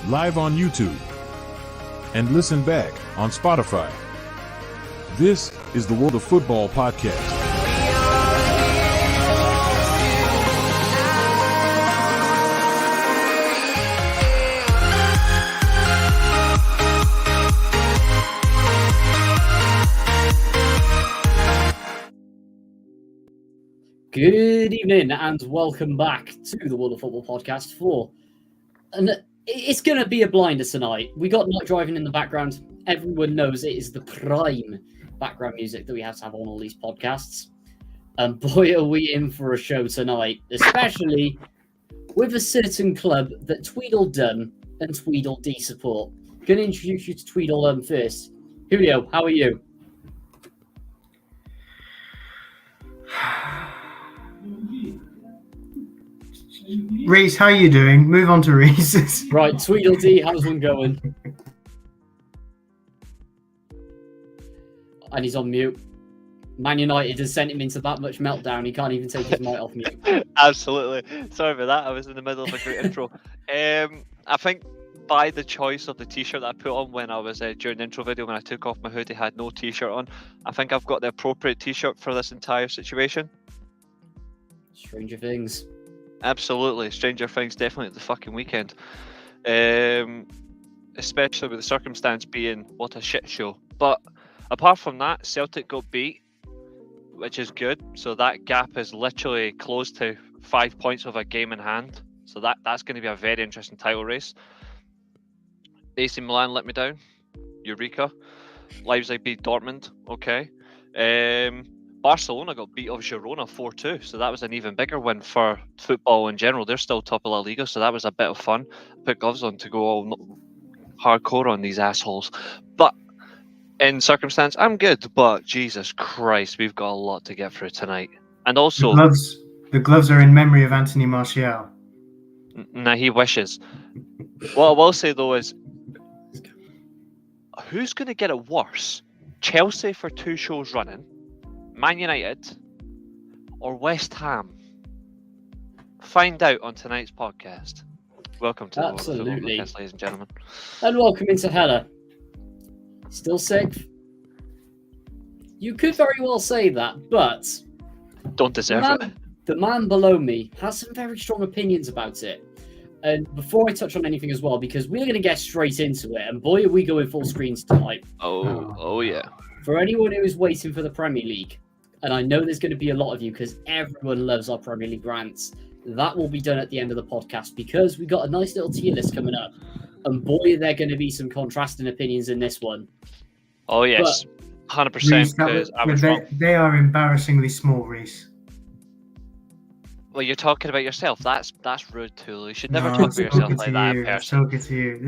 live on YouTube, and listen back on Spotify. This is the World of Football podcast. Good evening and welcome back to the World of Football podcast and it's going to be a blinder tonight. We got night driving in the background. Everyone knows it is the prime background music that we have to have on all these podcasts. And boy, are we in for a show tonight, especially with a certain club that Tweedledum and Tweedledee support. Going to introduce you to Tweedledum first. Julio, how are you? Reece, how are you doing? Move on to Reece. Right, Tweedledee, how's one going? And he's on mute. Man United has sent him into that much meltdown, he can't even take his mic off mute. Absolutely. Sorry about that, I was in the middle of a great intro. I think by the choice of the t-shirt that I put on when I was during the intro video, when I took off my hoodie, had no t-shirt on, I think I've got the appropriate t-shirt for this entire situation. Stranger Things. Absolutely, Stranger Things definitely the fucking weekend. Especially with the circumstance being what a shit show. But apart from that, Celtic got beat, which is good. So that gap is literally close to 5 points of a game in hand. So that's going to be a very interesting title race. AC Milan let me down. Eureka. Leipzig beat Dortmund. Okay. Barcelona got beat off Girona 4-2, so that was an even bigger win for football in general. They're still top of La Liga, so that was a bit of fun. Put gloves on to go all hardcore on these assholes. But in circumstance, I'm good, but Jesus Christ, we've got a lot to get through tonight. And also... The gloves are in memory of Anthony Martial. Nah, he wishes. What I will say, though, is who's going to get it worse? Chelsea for 2 shows running, Man United, or West Ham? Find out on tonight's podcast. Welcome to the World of Football podcast, ladies and gentlemen. And welcome into Hella. Still sick? You could very well say that, but... Don't deserve it. The man below me has some very strong opinions about it. And before I touch on anything as well, because we're going to get straight into it, and boy, are we going full screens tonight. Oh yeah. For anyone who is waiting for the Premier League, and I know there's going to be a lot of you because everyone loves our Premier League rants, that will be done at the end of the podcast because we got a nice little tier list coming up. And boy, are there going to be some contrasting opinions in this one. Oh, yes. 100%. Because they are embarrassingly small, Reece. Well, you're talking about yourself. That's rude, too. You should never talk about yourself like that in person. Talking to you.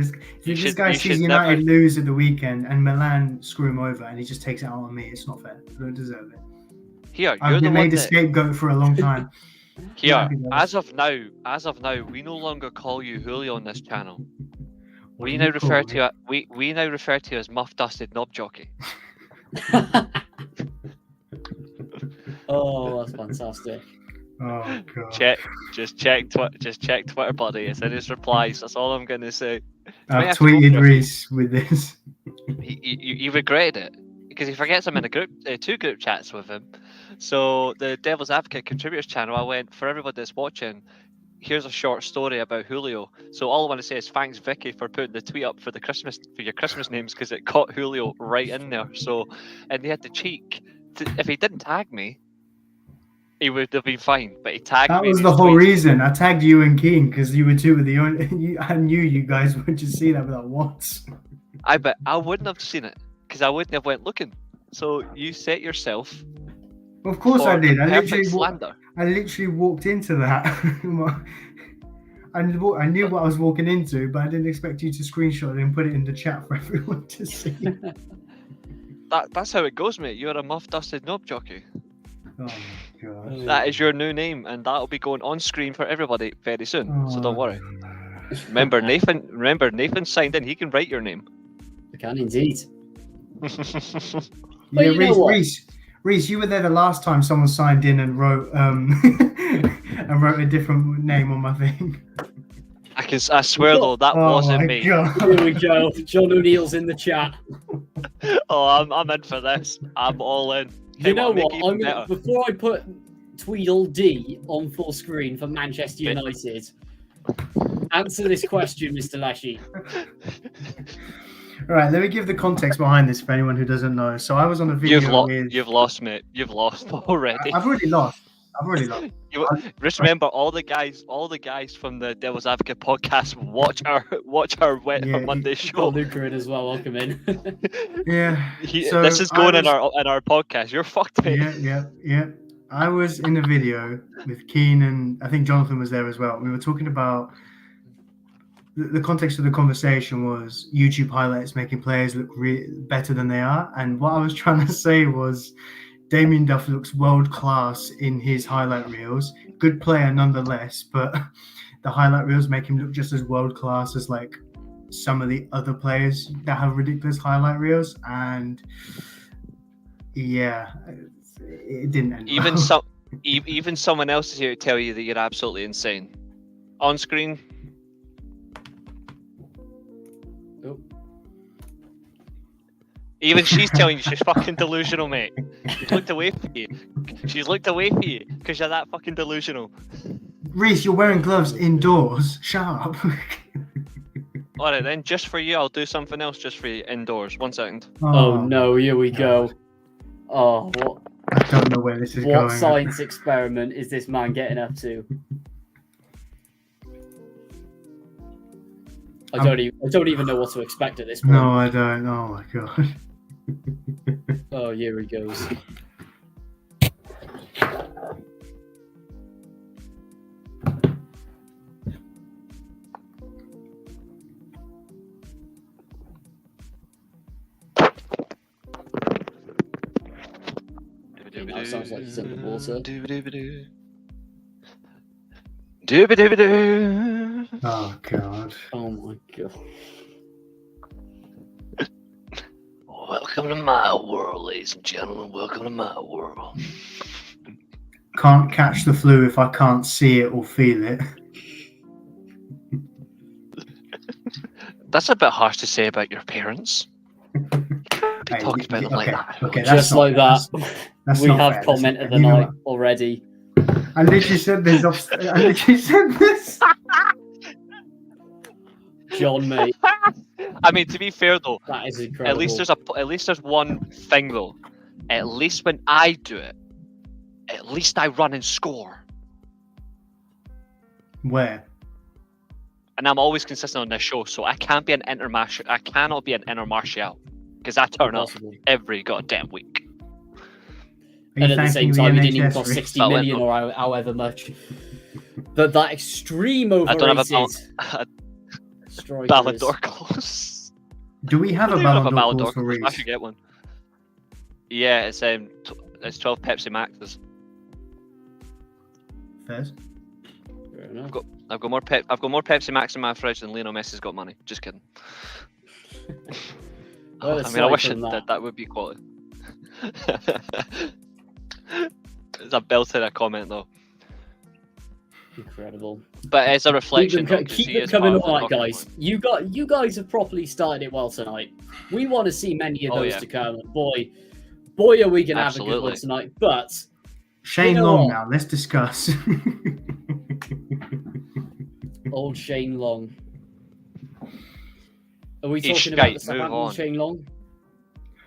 This guy sees United lose at the weekend and Milan screw him over and he just takes it out on me. It's not fair. I don't deserve it. Here, I've been made a scapegoat for a long time. Here, as of now, we no longer call you Julio on this channel. We now refer to you as Muff Dusted Knob Jockey. Oh, that's fantastic. Oh god. Check Twitter, buddy. It's in his replies. That's all I'm gonna say. I've tweeted Reece with this. He regretted it because he forgets I'm in a group, 2 group chats with him. So the Devil's Advocate contributors channel, I went, for everybody that's watching, here's a short story about Julio. So all I want to say is thanks Vicky for putting the tweet up for your Christmas names because it caught Julio right in there. So, and he had the cheek if he didn't tag me, he would have been fine. But he tagged me. That was the whole reason. I tagged you and King because you were 2 of the only. I knew you guys would just see that without once. I bet I wouldn't have seen it because I wouldn't have went looking. So you set yourself. Well, of course I did. I literally walked into that. I knew what I was walking into, but I didn't expect you to screenshot it and put it in the chat for everyone to see. That's how it goes, mate. You're a Muff Dusted Knob Jockey. Oh my god. That is your new name, and that'll be going on screen for everybody very soon. So don't worry. Remember Nathan signed in. He can write your name. I can indeed. Yeah, Reece, you were there the last time someone signed in and wrote a different name on my thing. I I swear though, that Oh wasn't my me. God. Here we go. John O'Neill's in the chat. Oh, I'm in for this. I'm all in. You know I'll make what? it even I'm gonna, better. before I put Tweedledee on full screen for Manchester United, answer this question, Mr. Lashy. All right, let me give the context behind this for anyone who doesn't know. So I was on a video with... You've lost, mate. You've lost already. I've already lost. Just remember, all the guys from the Devil's Advocate podcast watch our Monday Got show. Luca in as well. Welcome in. Yeah. This is going in our podcast. You're fucked, mate. Yeah. I was in a video with Keen and I think Jonathan was there as well. We were talking about the context of the conversation was YouTube highlights making players look better than they are. And what I was trying to say was Damien Duff looks world class in his highlight reels. Good player nonetheless, but the highlight reels make him look just as world class as like some of the other players that have ridiculous highlight reels. And yeah, it didn't end well. Even someone else is here to tell you that you're absolutely insane. On screen. Oh. Even she's telling you she's fucking delusional, mate. She's looked away from you. She's looked away from you because you're that fucking delusional. Reece, you're wearing gloves indoors. Shut up. Alright then, just for you, I'll do something else just for you indoors. 1 second. Oh no, here we go. Oh, what? I don't know where this is going. What science experiment is this man getting up to? I don't even know what to expect at this point. No, I don't. Oh my god. Oh, here he goes. That sounds like he's in the water. Oh god. Oh my god. Welcome to my world, ladies and gentlemen. Welcome to my world. Can't catch the flu if I can't see it or feel it. That's a bit harsh to say about your parents. Be Hey, talking about them like that. Okay, that's Just not like fair. that. That's We not have fair. comment of the You know night already. what? I literally said this. I literally said this. John, mate, I mean, to be fair though, that is incredible. at least there's one thing though. At least when I do it, at least I run and score. Where? And I'm always consistent on this show, so I can't be an intermartial. I cannot be an intermartial because I turn up Impossible. every goddamn week. Are you And at the same thanking time, he didn't even NHS, cost Reece? 60 That went million or however much. But that extreme I don't have overrated a strikers. Ballon d'Or clause. Do we have I a don't even have Ballon d'Or clause for clause. I Reece? should get one. Yeah, it's 12 Pepsi Maxes. Fairs? Fair enough. I've got more Pepsi Max in my fridge than Lionel Messi's got money. Just kidding. Well, I mean, I wish aside from that would be quality. It's a belter a comment though, Incredible. but it's a reflection. Keep them, though, 'cause keep he them is coming part of the on, talking guys. point. You guys have properly started it well tonight. We want to see many of Oh, those yeah. to come. Boy, are we gonna have a good one Absolutely. tonight. But Shane You know Long what? now. Let's discuss. old Shane Long. Are we He's talking about the shite, Southampton move on. Shane Long?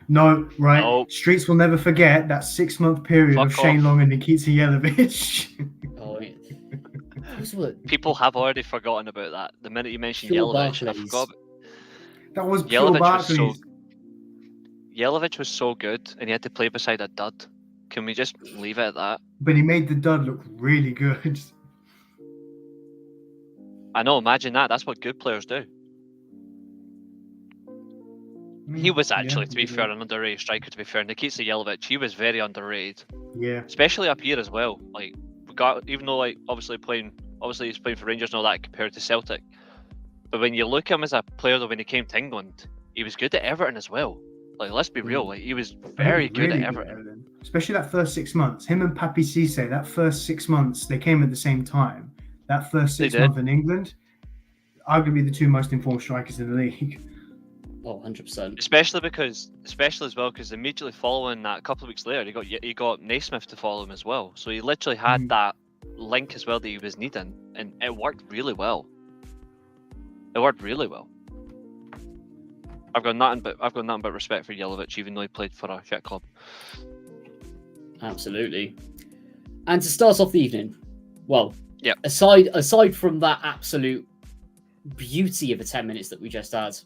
No, right. No. Streets will never forget that 6-month period of Fuck Shane off. Long and Nikita Yelovich. Oh, yeah. Those were People have already forgotten about that. The minute you mentioned Pure Yelovich, I Barclays. forgot. That was pure Yelovich was so Barclays. Yelovich was so good, and he had to play beside a dud. Can we just leave it at that? But he made the dud look really good. I know. Imagine that. That's what good players do. He was actually, to be fair, an underrated striker. To be fair, Nikita Yelovich, he was very underrated, Yeah. especially up here as well. Like, even though obviously he's playing for Rangers and all that compared to Celtic. But when you look at him as a player, though, when he came to England, he was good at Everton as well. Like, let's be real, like he was very good at Everton. Especially that first 6 months. Him and Papi Cisse, that first 6 months, they came at the same time. That first They 6 did. months in England, arguably the two most informed strikers in the league. Oh, 100%. Especially as well, because immediately following that, a couple of weeks later, he got Naismith to follow him as well. So he literally had that link as well that he was needing, and it worked really well. I've got nothing but respect for Yelovich, even though he played for a shit club. Absolutely. And to start off the evening, well, Yep. aside from that absolute beauty of the 10 minutes that we just had,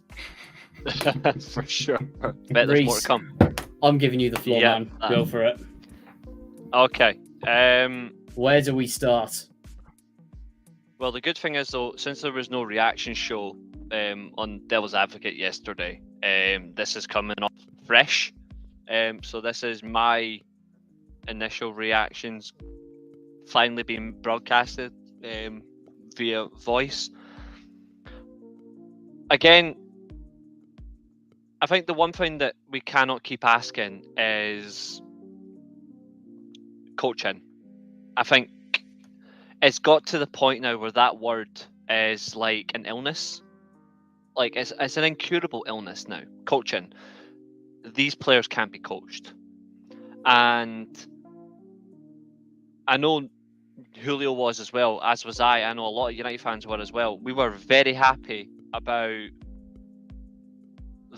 For sure. Bet there's more to come. I'm giving you the floor, Yeah, man. Go for it. Okay. Where do we start? Well, the good thing is, though, since there was no reaction show on Devil's Advocate yesterday, this is coming off fresh. So this is my initial reactions finally being broadcasted via voice. Again, I think the one thing that we cannot keep asking is coaching. I think it's got to the point now where that word is like an illness. Like it's an incurable illness now. Coaching. These players can't be coached. And I know Julio was as well, as was I. I know a lot of United fans were as well. We were very happy about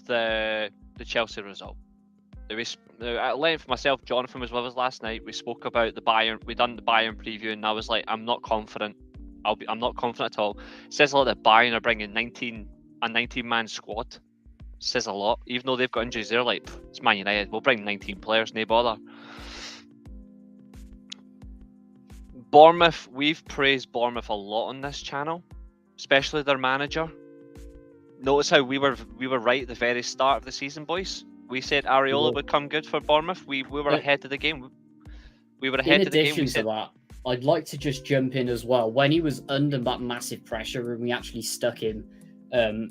the Chelsea result. At length, myself, Jonathan was with us last night. We spoke about the Bayern. We done the Bayern preview, and I was like, I'm not confident. I'm not confident at all. It says a lot that Bayern are bringing a 19-man squad. It says a lot, even though they've got injuries. They're like, it's Man United. We'll bring 19 players, no bother. Bournemouth. We've praised Bournemouth a lot on this channel, especially their manager. Notice how we were right at the very start of the season, boys. We said Areola would come good for Bournemouth. We were ahead of the game. We were ahead of the game. In addition to that, I'd like to just jump in as well. When he was under that massive pressure and we actually stuck him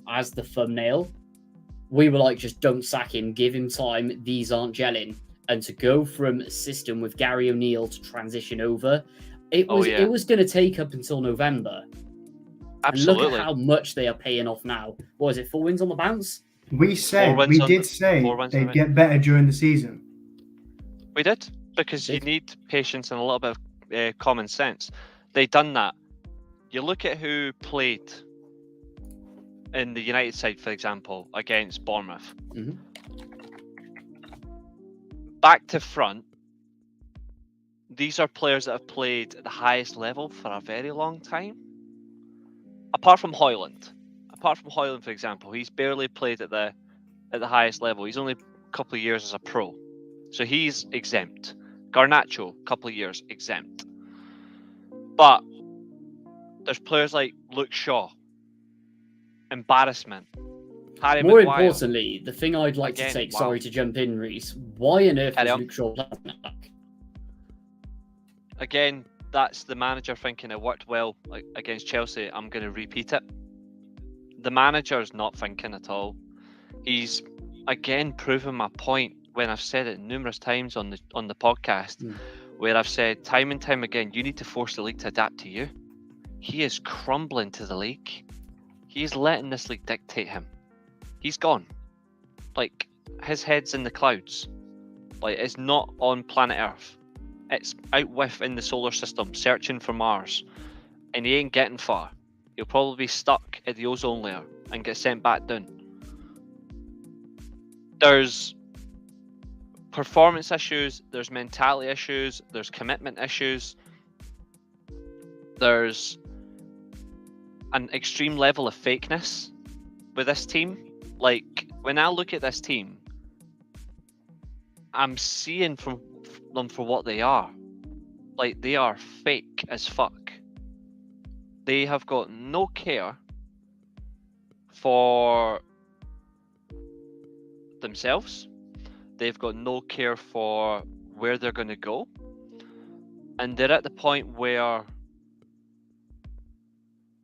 as the thumbnail, we were like, just don't sack him, give him time. These aren't gelling. And to go from a system with Gary O'Neill to transition over, it was going to take up until November. Absolutely. And look at how much they are paying off now. What is it, 4 wins on the bounce? We did say they'd get better during the season. We did, because you need patience and a little bit of common sense. They done that. You look at who played in the United side, for example, against Bournemouth. Mm-hmm. Back to front, these are players that have played at the highest level for a very long time. Apart from Højlund, for example, he's barely played at the highest level. He's only a couple of years as a pro, so he's exempt. Garnacho, a couple of years, exempt. But there's players like Luke Shaw, embarrassment. Harry More Maguire. importantly, the thing I'd like to take, sorry to jump in, Reece, why on earth is Luke Shaw playing back? Again, that's the manager thinking it worked well against Chelsea. I'm going to repeat it. The manager's not thinking at all. He's again proven my point when I've said it numerous times on the podcast, where I've said time and time again, you need to force the league to adapt to you. He is crumbling to the league. He's letting this league dictate him. He's gone. Like, his head's in the clouds. Like, it's not on planet Earth. It's out in the solar system, searching for Mars. And he ain't getting far. He'll probably be stuck at the ozone layer and get sent back down. There's performance issues, there's mentality issues, there's commitment issues. There's an extreme level of fakeness with this team. Like, when I look at this team, I'm seeing from them for what they are. Like, they are fake as fuck. They have got no care for themselves. They've got no care for where they're going to go. And they're at the point where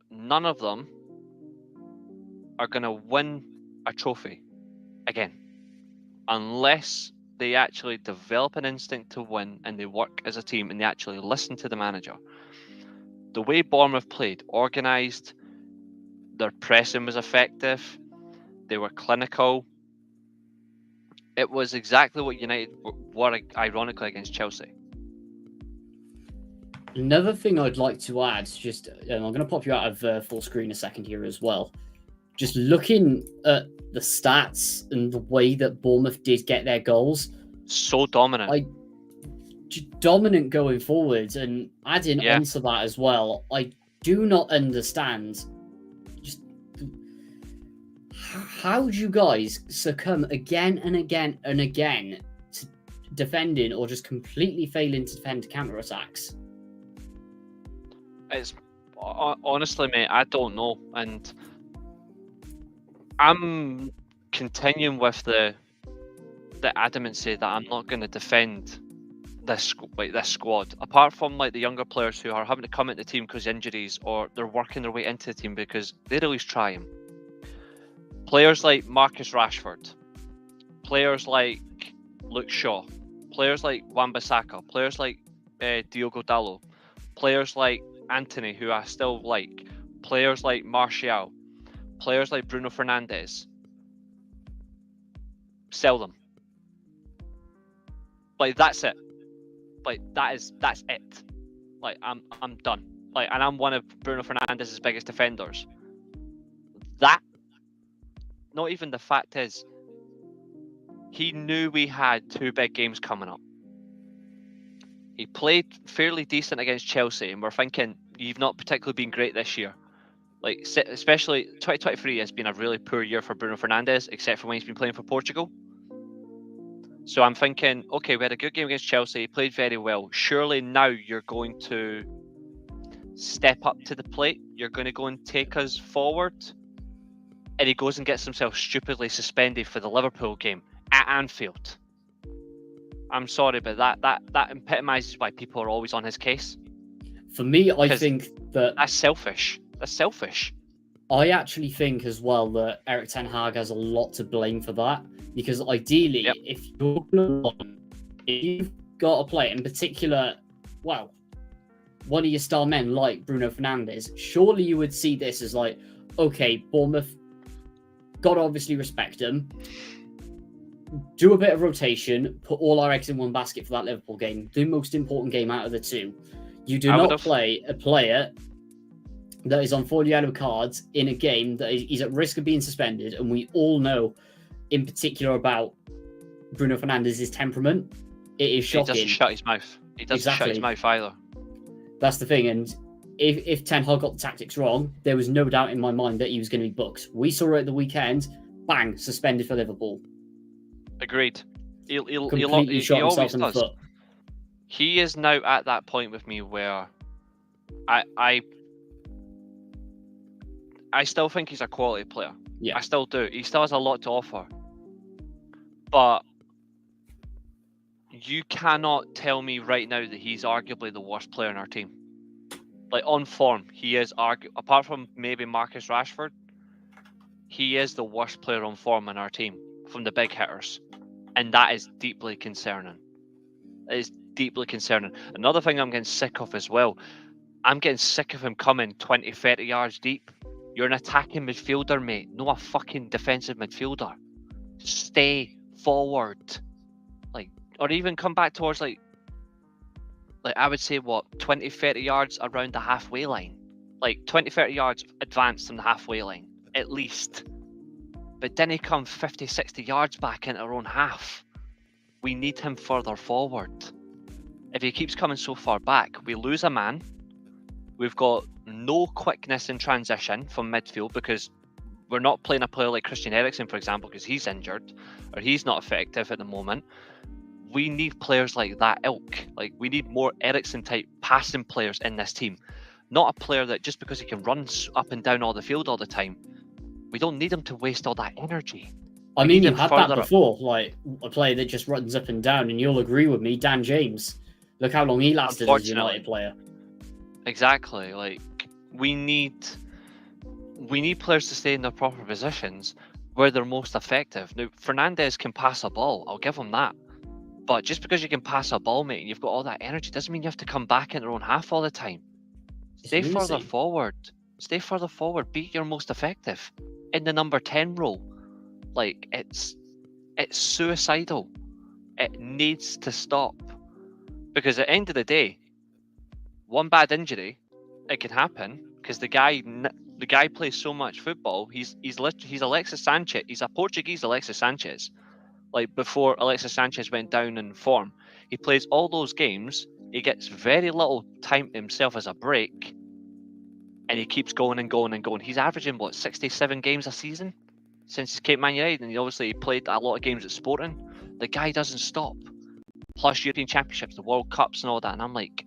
none of them are going to win a trophy again, unless they actually develop an instinct to win and they work as a team and they actually listen to the manager. The way Bournemouth played, organised, Their pressing was effective. They were clinical. It was exactly what United were ironically against Chelsea. Another thing I'd like to add, just I'm going to pop you out of full screen a second here as well. Just looking at the stats and the way that Bournemouth did get their goals, So dominant. Dominant going forwards, and adding onto that as well, I do not understand just how do you guys succumb again and again and again to defending or just completely failing to defend counter-attacks? It's honestly, mate, I don't know, and I'm continuing with the adamancy that I'm not going to defend this squad. Apart from like the younger players who are having to come into the team because injuries, or they're working their way into the team because they're always trying. Players like Marcus Rashford, players like Luke Shaw, players like Wan-Bissaka, players like Diogo Dalot, players like Anthony, who I still like, players like Martial, players like Bruno Fernandes. Sell them. Like, that's it. Like, that's it. Like, I'm done. Like, and I'm one of Bruno Fernandes' biggest defenders. That, not even the fact is, he knew we had 2 big games coming up. He played fairly decent against Chelsea, and we're thinking, you've not particularly been great this year. Like, especially 2023 has been a really poor year for Bruno Fernandes, except for when he's been playing for Portugal. So I'm thinking, okay, we had a good game against Chelsea, he played very well. Surely now you're going to step up to the plate, you're going to go and take us forward. And he goes and gets himself stupidly suspended for the Liverpool game at Anfield. I'm sorry, but that epitomizes why people are always on his case. For me, I think that's selfish. That's selfish. I actually think as well that Erik ten Hag has a lot to blame for that, because ideally, if you've got a player in particular, well, one of your star men like Bruno Fernandes, surely you would see this as like, okay, Bournemouth, got to obviously respect them, do a bit of rotation, put all our eggs in one basket for that Liverpool game, the most important game out of the 2. You do not play a player that is on 4 yellow cards in a game that is at risk of being suspended, and we all know in particular about Bruno Fernandes' temperament. It is shocking. He doesn't shut his mouth. He doesn't shut his mouth either. That's the thing, and if Ten Hag got the tactics wrong, there was no doubt in my mind that he was going to be booked. We saw it at the weekend, bang, suspended for Liverpool. Agreed. He shot always himself in the does. foot. He is now at that point with me where I still think he's a quality player. Yeah. I still do. He still has a lot to offer. But you cannot tell me right now that he's arguably the worst player in our team. Like, on form, he is apart from maybe Marcus Rashford, he is the worst player on form in our team from the big hitters. And that is deeply concerning. It is deeply concerning. Another thing I'm getting sick of as well, I'm getting sick of him coming 20, 30 yards deep. You're an attacking midfielder, mate, not a fucking defensive midfielder. Stay forward. Like, or even come back towards like I would say, 20, 30 yards around the halfway line. Like 20, 30 yards advanced from the halfway line, at least. But then he come 50, 60 yards back into our own half. We need him further forward. If he keeps coming so far back, we lose a man. We've got no quickness in transition from midfield because we're not playing a player like Christian Eriksen, for example, because he's injured or he's not effective at the moment. We need players like that ilk. Like, we need more Eriksen-type passing players in this team. Not a player that just because he can run up and down all the field all the time, we don't need him to waste all that energy. I mean, you've had that before, like a player that just runs up and down, and you'll agree with me, Dan James. Look how long he lasted as a United player. Exactly. Like, we need players to stay in their proper positions where they're most effective. Now, Fernandes can pass a ball. I'll give him that. But just because you can pass a ball, mate, and you've got all that energy, doesn't mean you have to come back in their own half all the time. Stay further forward. Stay further forward. Be your most effective in the number 10 role. Like, it's suicidal. It needs to stop, because at the end of the day, one bad injury, it can happen, because the guy plays so much football. He's Alexis Sanchez. He's a Portuguese Alexis Sanchez. Like, before Alexis Sanchez went down in form, he plays all those games. He gets very little time to himself as a break, and he keeps going and going and going. He's averaging 67 games a season since he came to Man United, and he obviously played a lot of games at Sporting. The guy doesn't stop. Plus European Championships, the World Cups and all that. And I'm like,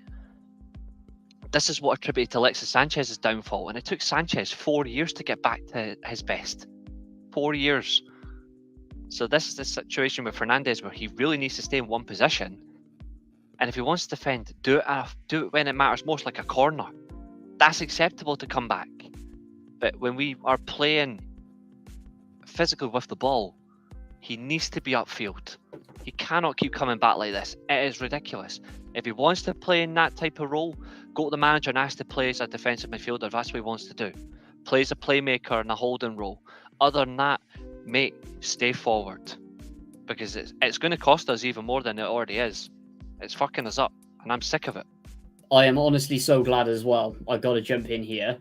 this is what I attribute to Alexis Sanchez's downfall. And it took Sanchez 4 years to get back to his best. 4 years. So this is the situation with Fernandes, where he really needs to stay in one position. And if he wants to defend, do it when it matters most, like a corner. That's acceptable to come back. But when we are playing physically with the ball, he needs to be upfield. He cannot keep coming back like this. It is ridiculous. If he wants to play in that type of role, go to the manager and ask to play as a defensive midfielder if that's what he wants to do. Play as a playmaker in a holding role. Other than that, mate, stay forward. Because it's going to cost us even more than it already is. It's fucking us up, and I'm sick of it. I am honestly so glad as well. I got to jump in here.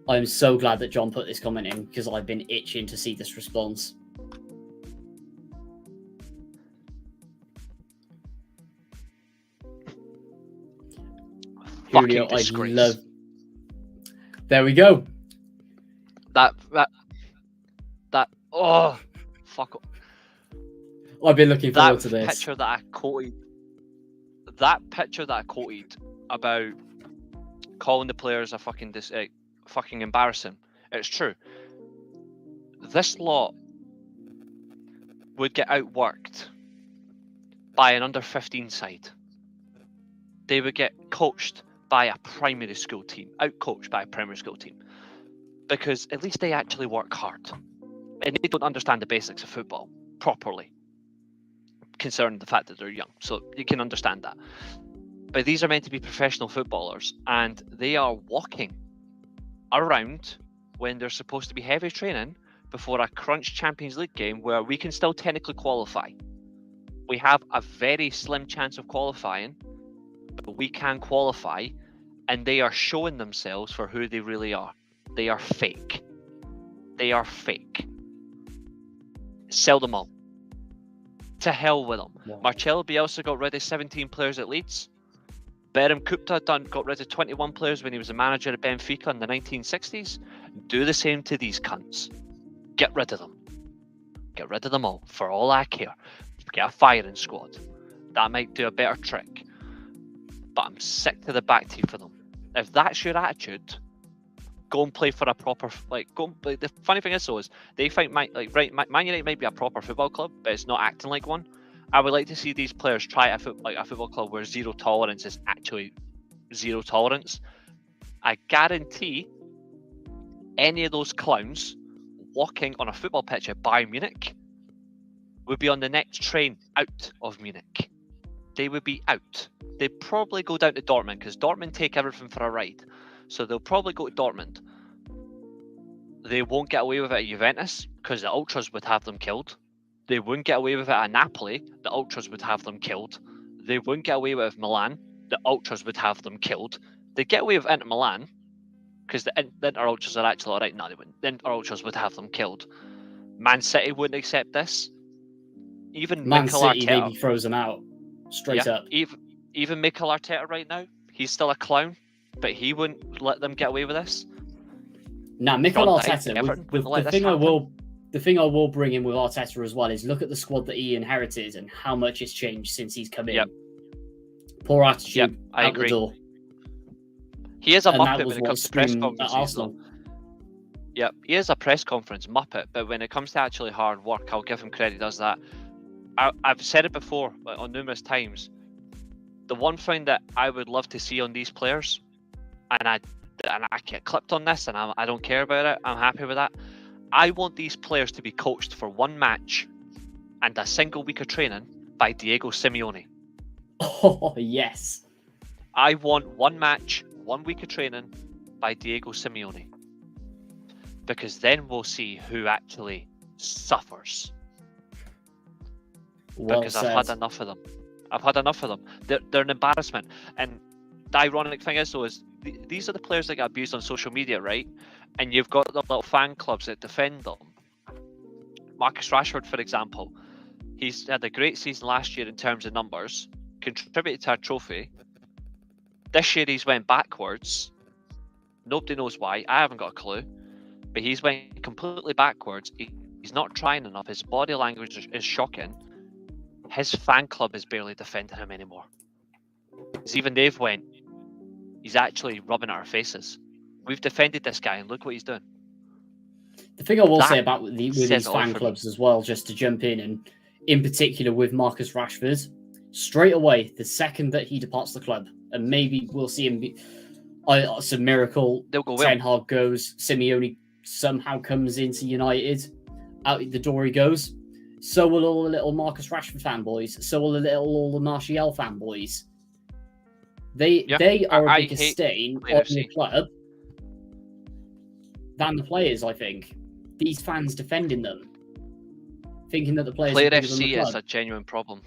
I'm so glad that John put this comment in, because I've been itching to see this response. Julio, I love. There we go. That. Oh, fuck. I've been looking forward to this. That picture that I quoted about calling the players a fucking embarrassing. It's true. This lot would get outworked by an under 15 side. They would get coached by a primary school team, out-coached by a primary school team, because at least they actually work hard and they don't understand the basics of football properly, concerning the fact that they're young. So you can understand that. But these are meant to be professional footballers, and they are walking around when they're supposed to be heavy training before a crunch Champions League game where we can still technically qualify. We have a very slim chance of qualifying, but we can qualify, and they are showing themselves for who they really are. They are fake. They are fake. Sell them all. To hell with them. Wow. Marcelo Bielsa got rid of 17 players at Leeds. Berham Gupta got rid of 21 players when he was a manager at Benfica in the 1960s. Do the same to these cunts. Get rid of them. Get rid of them all, for all I care. Get a firing squad. That might do a better trick. But I'm sick to the back teeth for them. If that's your attitude, go and play for a proper, the funny thing is though, is they find Man United might be a proper football club, but it's not acting like one. I would like to see these players try a football club where zero tolerance is actually zero tolerance. I guarantee any of those clowns walking on a football pitch at Bayern Munich would be on the next train out of Munich. They would be out. They'd probably go down to Dortmund, because Dortmund take everything for a ride. So they'll probably go to Dortmund. They won't get away with it at Juventus, because the Ultras would have them killed. They wouldn't get away with it at Napoli. The Ultras would have them killed. They wouldn't get away with it at Milan. The Ultras would have them killed. They'd get away with Inter Milan, because the Inter Ultras are actually alright. No, they wouldn't. The Inter Ultras would have them killed. Man City wouldn't accept this. Even Man Mikel City Arteta, maybe throws them out straight up. Even Mikel Arteta right now, he's still a clown, but he wouldn't let them get away with this. Now, Mikel John Arteta, with the thing I will bring in with Arteta as well is look at the squad that he inherited and how much has changed since he's come in. Yep. Poor attitude. Yep, I out agree. the door. He is a And that muppet was when it what comes to press screamed at conferences. Arsenal. Yep, he is a press conference muppet, but when it comes to actually hard work, I'll give him credit. He does that. I've said it before on numerous times. The one thing that I would love to see on these players, and I get clipped on this, and I don't care about it. I'm happy with that. I want these players to be coached for one match and a single week of training by Diego Simeone. Oh, yes. I want one match, 1 week of training, by Diego Simeone. Because then we'll see who actually suffers. Well Because said. I've had enough of them. They're an embarrassment. And the ironic thing is, though, is these are the players that get abused on social media, right? And you've got the little fan clubs that defend them. Marcus Rashford, for example, he's had a great season last year in terms of numbers, contributed to our trophy. This year he's went backwards. Nobody knows why. I haven't got a clue. But he's went completely backwards. He's not trying enough. His body language is shocking. His fan club is barely defending him anymore. Because even they've went, he's actually rubbing at our faces. We've defended this guy and look what he's doing. The thing I will That say about with these says it all fan for me. clubs as well, just to jump in, and in particular with Marcus Rashford, straight away, the second that he departs the club, and maybe we'll see him be it's a miracle. They'll go Ten well. Hag goes, Simeone somehow comes into United, out the door he goes. So will all the little Marcus Rashford fanboys. So will all the Martial fanboys. They are a I bigger hate stain on Player the FC. club than the players, I think. These fans defending them, thinking that the players Player are bigger than the FC club. is a genuine problem.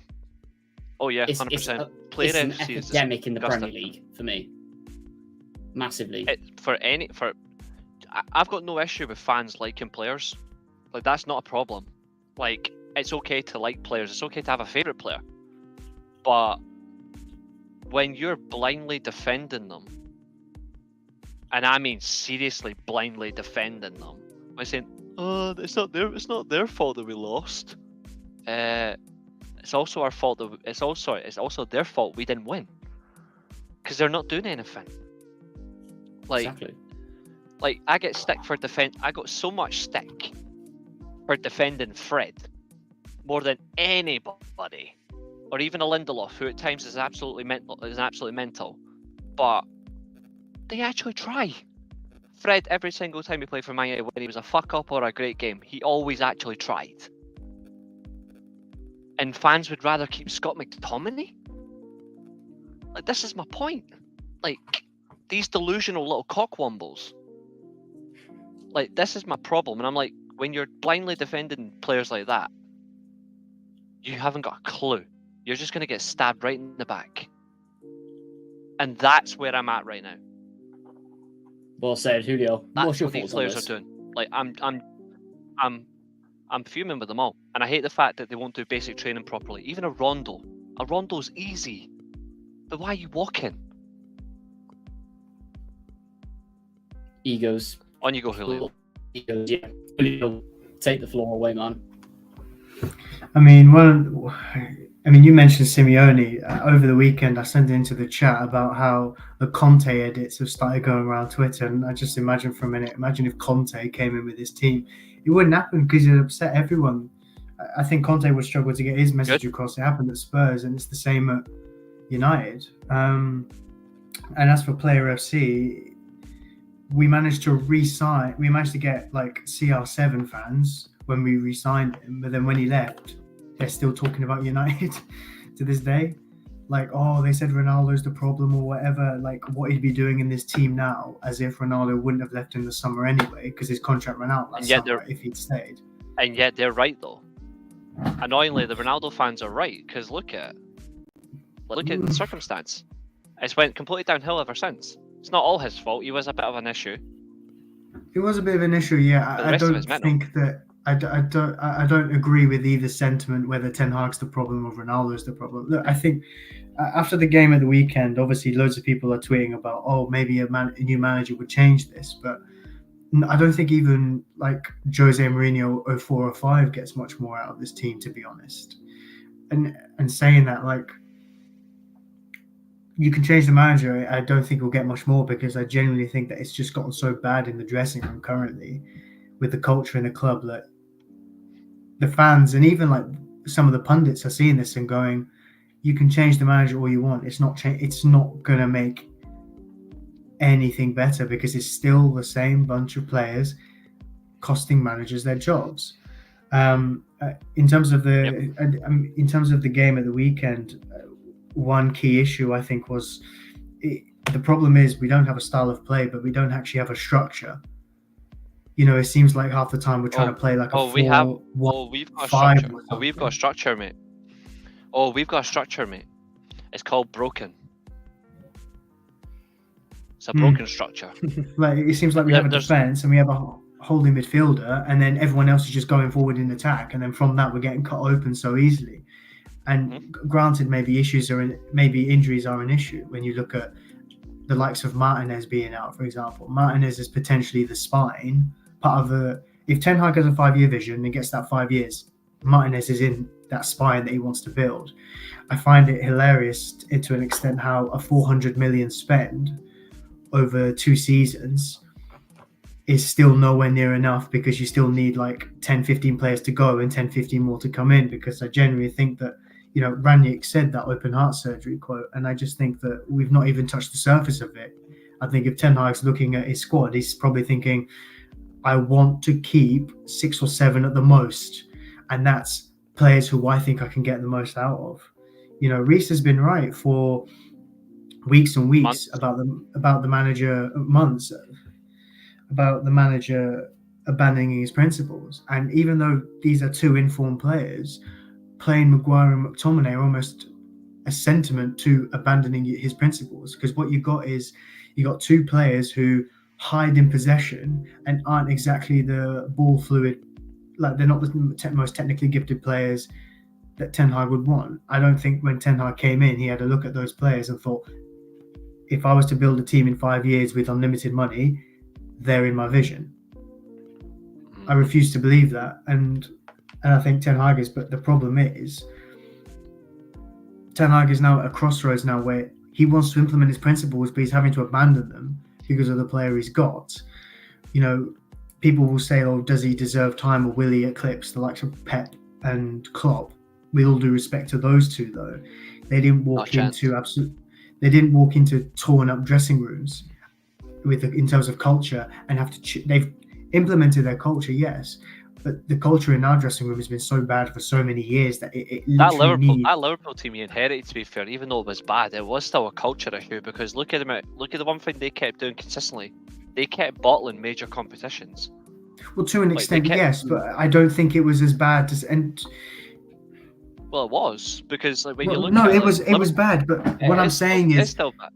Oh yeah, It's 100%. Player an FC is epidemic in the disgusting. Premier League for me. Massively. I've got no issue with fans liking players. Like, that's not a problem. Like, it's okay to like players. It's okay to have a favourite player. But when you're blindly defending them, and I mean seriously blindly defending them, by saying, "Oh, it's not their fault that we lost." It's also our fault that it's also their fault we didn't win, because they're not doing anything. Like, Exactly. like I get stick for defend. I got so much stick for defending Fred more than anybody, or even a Lindelof, who at times is absolutely mental, but they actually try. Fred, every single time he played for Man United, when he was a fuck up or a great game, he always actually tried. And fans would rather keep Scott McTominay? Like, this is my point. Like, these delusional little cockwombles. Like, this is my problem. And I'm like, when you're blindly defending players like that, you haven't got a clue. You're just going to get stabbed right in the back. And that's where I'm at right now. Well said, Julio. That's What's your what these thoughts on players this? are doing. Like, I'm fuming with them all, and I hate the fact that they won't do basic training properly. Even a rondo's easy, but why are you walking? Egos. On you go, Julio. Egos, yeah. Julio, take the floor away, man. I mean, you mentioned Simeone. Over the weekend, I sent it into the chat about how the Conte edits have started going around Twitter, and I just imagine for a minute, if Conte came in with his team, it wouldn't happen because it'd upset everyone. I think Conte would struggle to get his message across. It happened at Spurs, and it's the same at United. And as for Player FC, we managed to get like CR7 fans when we re-signed him, but then when he left, they're still talking about United to this day. Like, oh, they said Ronaldo's the problem or whatever, like what he'd be doing in this team now, as if Ronaldo wouldn't have left in the summer anyway, because his contract ran out last summer if he'd stayed. And yet they're right, though. Annoyingly, the Ronaldo fans are right, because look at the circumstance. It's went completely downhill ever since. It's not all his fault. He was a bit of an issue. It was a bit of an issue, yeah. I don't think that I don't agree with either sentiment, whether Ten Hag's the problem or Ronaldo's the problem. Look, I think after the game at the weekend, obviously loads of people are tweeting about, oh, maybe a new manager would change this, but I don't think even like Jose Mourinho 04-05 gets much more out of this team, to be honest. And saying that, like, you can change the manager, I don't think we'll get much more, because I genuinely think that it's just gotten so bad in the dressing room currently with the culture in the club that the fans and even like some of the pundits are seeing this and going, you can change the manager all you want. It's not going to make anything better, because it's still the same bunch of players costing managers their jobs. In terms of the game at the weekend, one key issue I think was The problem is we don't have a style of play, but we don't actually have a structure. You know, it seems like half the time we're trying to play like a 4-1-5 we've got a or structure. something. Oh, we've got a structure, mate. We've got a structure, mate. It's called broken. It's a broken structure. Like it seems like we have a There's- defense and we have a holding midfielder, and then everyone else is just going forward in attack, and then from that we're getting cut open so easily. And granted, maybe injuries are an issue when you look at the likes of Martinez being out, for example. Martinez is potentially the spine, part of the. If Ten Hag has a 5-year vision and gets that 5 years, Martinez is in that spine that he wants to build. I find it hilarious to an extent how a 400 million spend over 2 seasons is still nowhere near enough, because you still need like 10-15 players to go and 10-15 more to come in, because I genuinely think that, you know, Ranić said that open heart surgery quote, and I just think that we've not even touched the surface of it. I think if Ten Hag's looking at his squad, he's probably thinking, I want to keep 6 or 7 at the most, and that's players who I think I can get the most out of. You know, Reece has been right for weeks and weeks about the manager about the manager abandoning his principles. And even though these are 2 informed players, playing Maguire and McTominay are almost a sentiment to abandoning his principles, because what you got 2 players who hide in possession and aren't exactly the ball fluid, like they're not the most technically gifted players that Ten Hag would want. I don't think when Ten Hag came in, he had a look at those players and thought, if I was to build a team in 5 years with unlimited money, they're in my vision. I refuse to believe that, and I think Ten Hag is. But the problem is, Ten Hag is now at a crossroads now where he wants to implement his principles, but he's having to abandon them because of the player he's got. You know, people will say, "Oh, does he deserve time, or will he eclipse the likes of Pep and Klopp?" With all due respect to those 2, though, they didn't walk into torn up dressing rooms in terms of culture and have to. They've implemented their culture, yes, but the culture in our dressing room has been so bad for so many years that it that Liverpool team you inherited, to be fair, even though it was bad, it was still a culture issue, because look at the one thing they kept doing consistently. They kept bottling major competitions. Well, to an extent, yes, but I don't think it was as bad as Well, it was, because like when you look no, at it was bad. But what I'm saying is, it's still bad.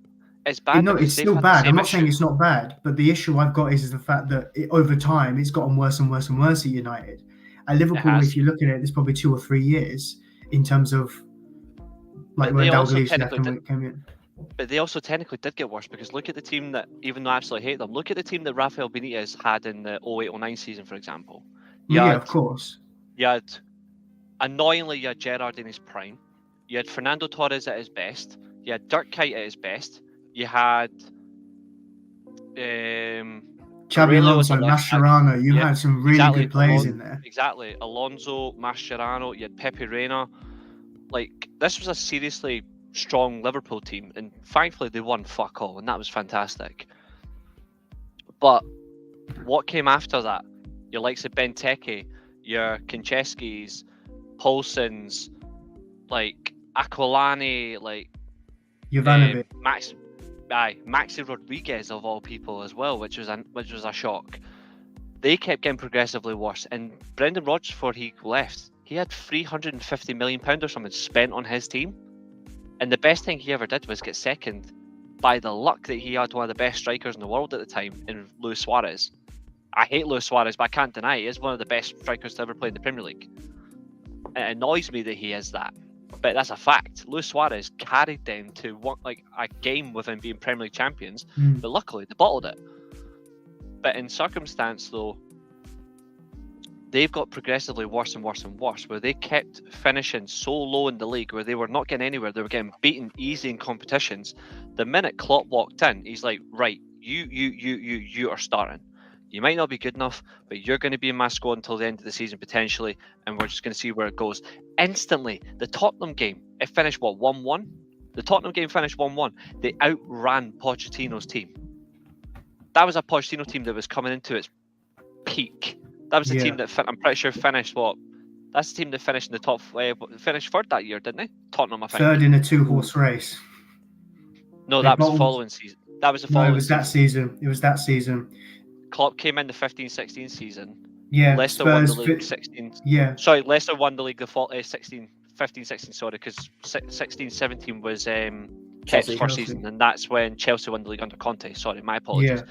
It's bad. No, it's still bad. I'm not saying it's not bad, but the issue I've got is the fact that over time it's gotten worse and worse and worse at United. At Liverpool, if you look at it, there's probably 2 or 3 years in terms of like when Dalglish came in. But they also technically did get worse, because look at the team that, even though I absolutely hate them, look at the team that Rafael Benitez had in the 08-09 season, for example. Of course. Annoyingly, you had Gerrard in his prime. You had Fernando Torres at his best. You had Dirk Kuyt at his best. You had Xabi Alonso, Mascherano. You had some really good players in there. Exactly. Alonso, Mascherano. You had Pepe Reina. Like, this was a seriously strong Liverpool team, and thankfully they won fuck all, and that was fantastic. But what came after that? Your likes of Benteke, your Koncheskis, Paulsons, like Aquilani, like Jovanovic, Maxi Rodriguez of all people as well, which was a shock. They kept getting progressively worse, and Brendan Rodgers, before he left, he had £350 million or something spent on his team, and the best thing he ever did was get second by the luck that he had one of the best strikers in the world at the time in Luis Suarez. I hate Luis Suarez, but I can't deny he is one of the best strikers to ever play in the Premier League. It annoys me that he is that, but that's a fact. Luis Suarez carried them to a game with him being Premier League champions, but luckily they bottled it. But in circumstance, though, they've got progressively worse and worse and worse, where they kept finishing so low in the league, where they were not getting anywhere. They were getting beaten easy in competitions. The minute Klopp walked in, he's like, right, you are starting. You might not be good enough, but you're going to be in my squad until the end of the season potentially, and we're just going to see where it goes. Instantly, the Tottenham game, it finished 1-1? The Tottenham game finished 1-1. They outran Pochettino's team. That was a Pochettino team that was coming into its peak. That was the team that I'm pretty sure finished that's the team that finished in the top, finished third that year, didn't they? Tottenham, I think. Third in a 2-horse race. No, They that was the bottled- following season. That was the No, following it was that season. It was that season. Klopp came in the 15-16 season. Yeah, Leicester won the Spurs. league 16. Yeah, Sorry, Leicester won the league the 15-16. Sorry, because 16-17 was Pep's first Chelsea. season, and that's when Chelsea won the league under Conte. Sorry, my apologies.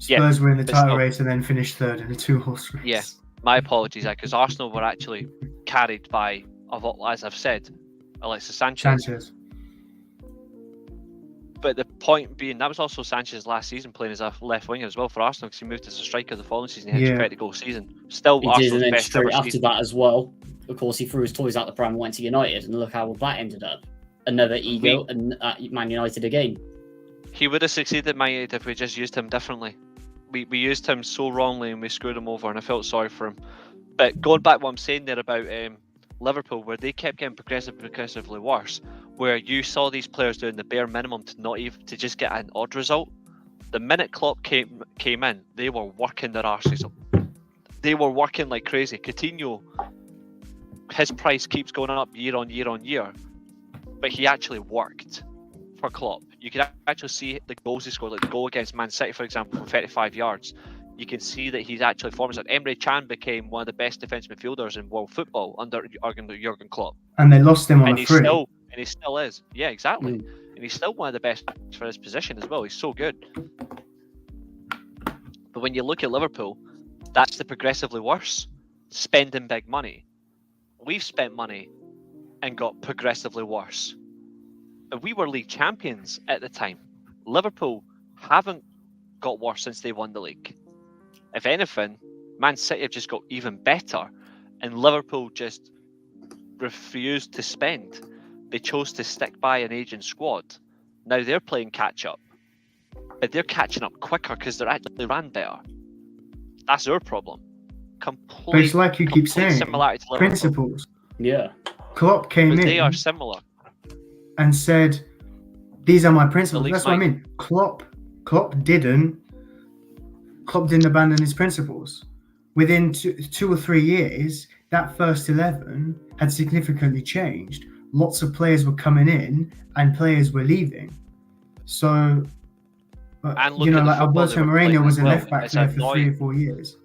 yeah. Spurs were in the but title still. race and then finished third in a 2-horse race. Yeah. My apologies, because Arsenal were actually carried by, as I've said, Alexis Sanchez. But the point being, that was also Sanchez's last season playing as a left winger as well for Arsenal, because he moved as a striker the following season. He had a 20-goal season. Still, He Arsenal's did, and then best straight ever after season. that as well, of course, he threw his toys out the pram and went to United, and look how that ended up. Another ego, and Man United again. He would have succeeded at Man United if we just used him differently. We used him so wrongly and we screwed him over, and I felt sorry for him. But going back to what I'm saying there about Liverpool, where they kept getting progressively worse, where you saw these players doing the bare minimum to just get an odd result. The minute Klopp came in, they were working their arses up. They were working like crazy. Coutinho, his price keeps going up year on year, but he actually worked for Klopp. You can actually see the goals he scored, like the goal against Man City, for example, from 35 yards. You can see that he's actually forming it. Emre Can became one of the best defensive midfielders in world football under Jurgen Klopp. And they lost him on And a free. he still is. Yeah, exactly. And he's still one of the best for his position as well. He's so good. But when you look at Liverpool, that's the progressively worse. Spending big money. We've spent money and got progressively worse. And we were league champions at the time. Liverpool haven't got worse since they won the league. If anything, Man City have just got even better, and Liverpool just refused to spend. They chose to stick by an aging squad. Now they're playing catch up, but they're catching up quicker because they're actually ran better. That's our problem. But it's like you keep saying, similarity to Liverpool. principles. Yeah. Klopp came But in they are similar. and said, "These are my principles." league's That's what I mean. Klopp didn't abandon his principles. Within 2 or 3 years, that first 11 had significantly changed. Lots of players were coming in and players were leaving. So, And look you know, at the like football Alberto they were Moreno playing was as a well. left back It's there for 3 annoying. or 4 years.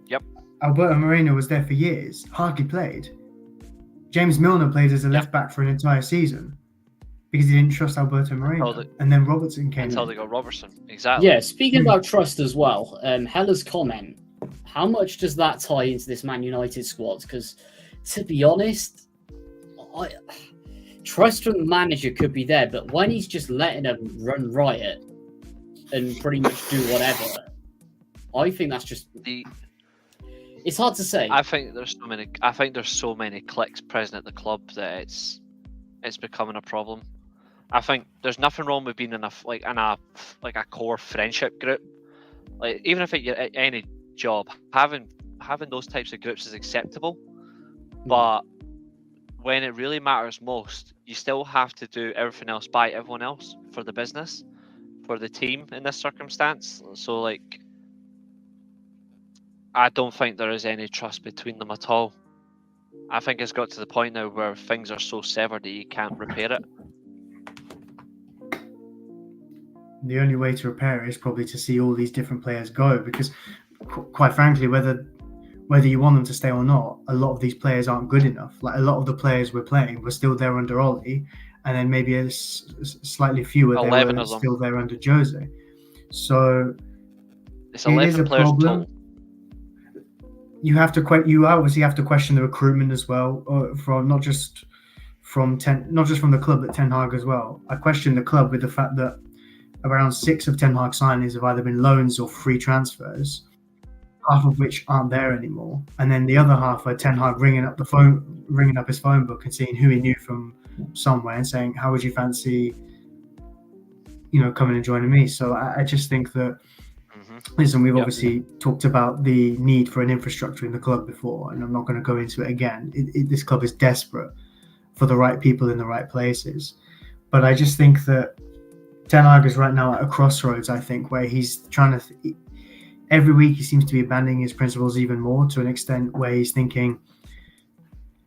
Yep. Alberto Moreno was there for years, hardly played. James Milner played as a left back for an entire season because he didn't trust Alberto Moreno. And then Robertson came Until in. they got Robertson. Exactly. Yeah, speaking about trust as well, Hella's comment, how much does that tie into this Man United squad? Because, to be honest, trust from the manager could be there, but when he's just letting them run riot and pretty much do whatever, I think that's just... It's hard to say. I think there's so many cliques present at the club that it's becoming a problem. I think there's nothing wrong with being in a core friendship group. Like, even if you're at any job, having those types of groups is acceptable. But when it really matters most, you still have to do everything else by everyone else for the business, for the team in this circumstance. So, like, I don't think there is any trust between them at all. I think it's got to the point now where things are so severed that you can't repair it. The only way to repair it is probably to see all these different players go, because quite frankly, whether you want them to stay or not, a lot of these players aren't good enough. Like, a lot of the players we're playing were still there under Ollie, and then maybe slightly fewer they were still there under Jose. So it's 11 it is a players problem. total. You obviously have to question the recruitment as well, not just from the club, but Ten Hag as well. I question the club with the fact that around 6 of Ten Hag signings have either been loans or free transfers, half of which aren't there anymore, and then the other half are Ten Hag ringing up his phone book and seeing who he knew from somewhere and saying, "How would you fancy, coming and joining me?" So I just think that. Listen, we've obviously talked about the need for an infrastructure in the club before, and I'm not going to go into it again. This club is desperate for the right people in the right places. But I just think that Ten Hag is right now at a crossroads, I think, where he's trying to... every week he seems to be abandoning his principles even more, to an extent where he's thinking,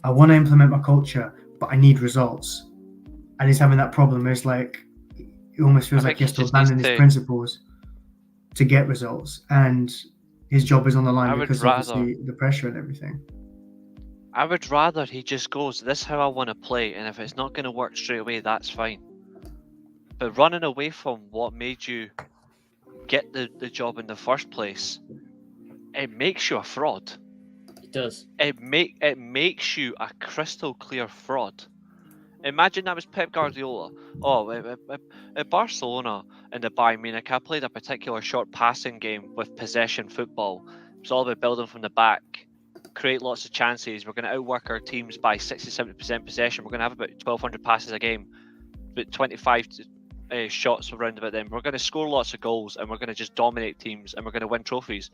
I want to implement my culture, but I need results. And he's having that problem. It's like, it almost feels I like think he has he to just needs abandon his to- principles to get results, and his job is on the line I would because rather- obviously the pressure and everything. I would rather he just goes, this is how I want to play, and if it's not going to work straight away, that's fine. But running away from what made you get the job in the first place, it makes you a fraud. It does. It makes you a crystal clear fraud. Imagine that was Pep Guardiola. Oh, at Barcelona in the Bayern Munich, I played a particular short passing game with possession football. It's all about building from the back, create lots of chances. We're going to outwork our teams by 60-70% possession. We're going to have about 1,200 passes a game, about 25 shots around about them. We're going to score lots of goals, and we're going to just dominate teams, and we're going to win trophies.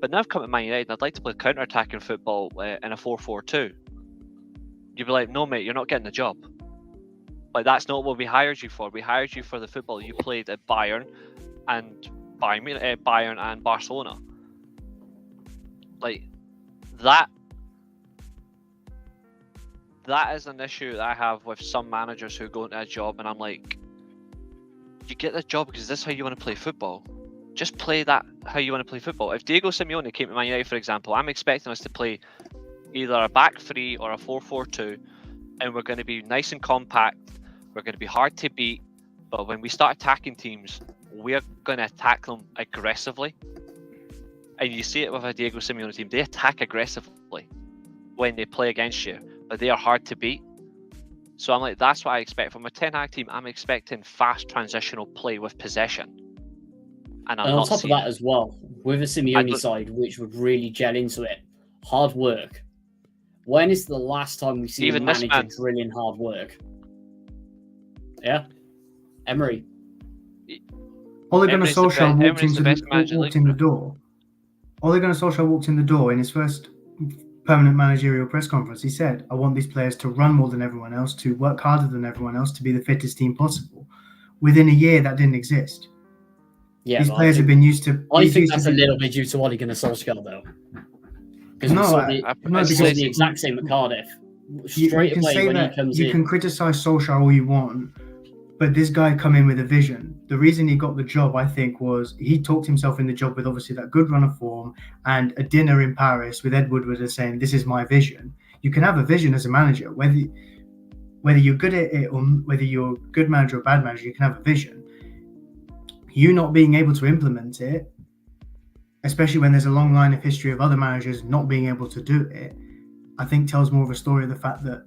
But now I've come to Man United, and I'd like to play counter-attacking football in a 4-4-2. You'd be like, no, mate, you're not getting the job. Like, that's not what we hired you for. We hired you for the football you played at Bayern and Barcelona. Like, that is an issue that I have with some managers who go into a job, and I'm like, you get the job because this is how you want to play football. Just play that how you want to play football. If Diego Simeone came to Man United, for example, I'm expecting us to play either a back three or a 4-4-2, and we're going to be nice and compact. We're going to be hard to beat, but when we start attacking teams, we're going to attack them aggressively. And you see it with a Diego Simeone team. They attack aggressively when they play against you, but they are hard to beat. So I'm like, that's what I expect from a Ten Hag team. I'm expecting fast transitional play with possession. And And on top of that as well, with a Simeone side, which would really gel into it, hard work. When is the last time we've seen a manager drilling hard work? Yeah? Emery. Ole Gunnar Solskjaer walked in the door. Ole Gunnar Solskjaer walked in the door in his first permanent managerial press conference. He said, I want these players to run more than everyone else, to work harder than everyone else, to be the fittest team possible. Within a year, that didn't exist. Yeah, these players have been used to... I think that's a little bit due to Ole Gunnar Solskjaer, though. Because we saw the exact same at Cardiff. Straight away when he comes in. You can criticise Solskjaer all you want, but this guy come in with a vision. The reason he got the job, I think, was he talked himself in the job with obviously that good run of form and a dinner in Paris with Ed Woodward saying, this is my vision. You can have a vision as a manager, whether you're good at it or whether you're a good manager or bad manager, you can have a vision. You not being able to implement it, especially when there's a long line of history of other managers not being able to do it, I think tells more of a story of the fact that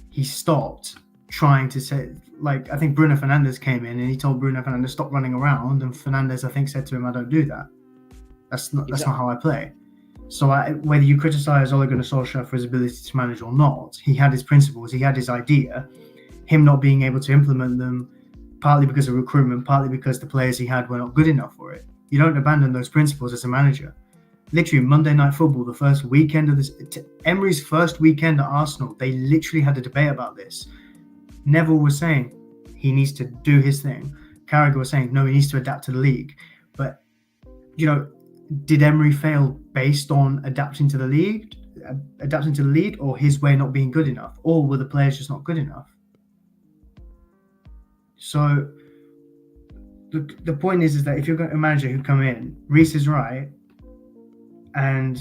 he stopped trying to say, like, I think Bruno Fernandes came in and he told Bruno Fernandes, stop running around, and Fernandes, I think, said to him, I don't do that. That's not how I play. So whether you criticize Ole Gunnar Solskjaer for his ability to manage or not, he had his principles, he had his idea. Him not being able to implement them, partly because of recruitment, partly because the players he had were not good enough for it. You don't abandon those principles as a manager. Literally, Monday Night Football, the first weekend of this, Emery's first weekend at Arsenal, they literally had a debate about this. Neville was saying he needs to do his thing. Carragher was saying, no, he needs to adapt to the league. But, did Emery fail based on adapting to the league, or his way not being good enough? Or were the players just not good enough? So the point is that if you're a manager who come in, Reece is right, and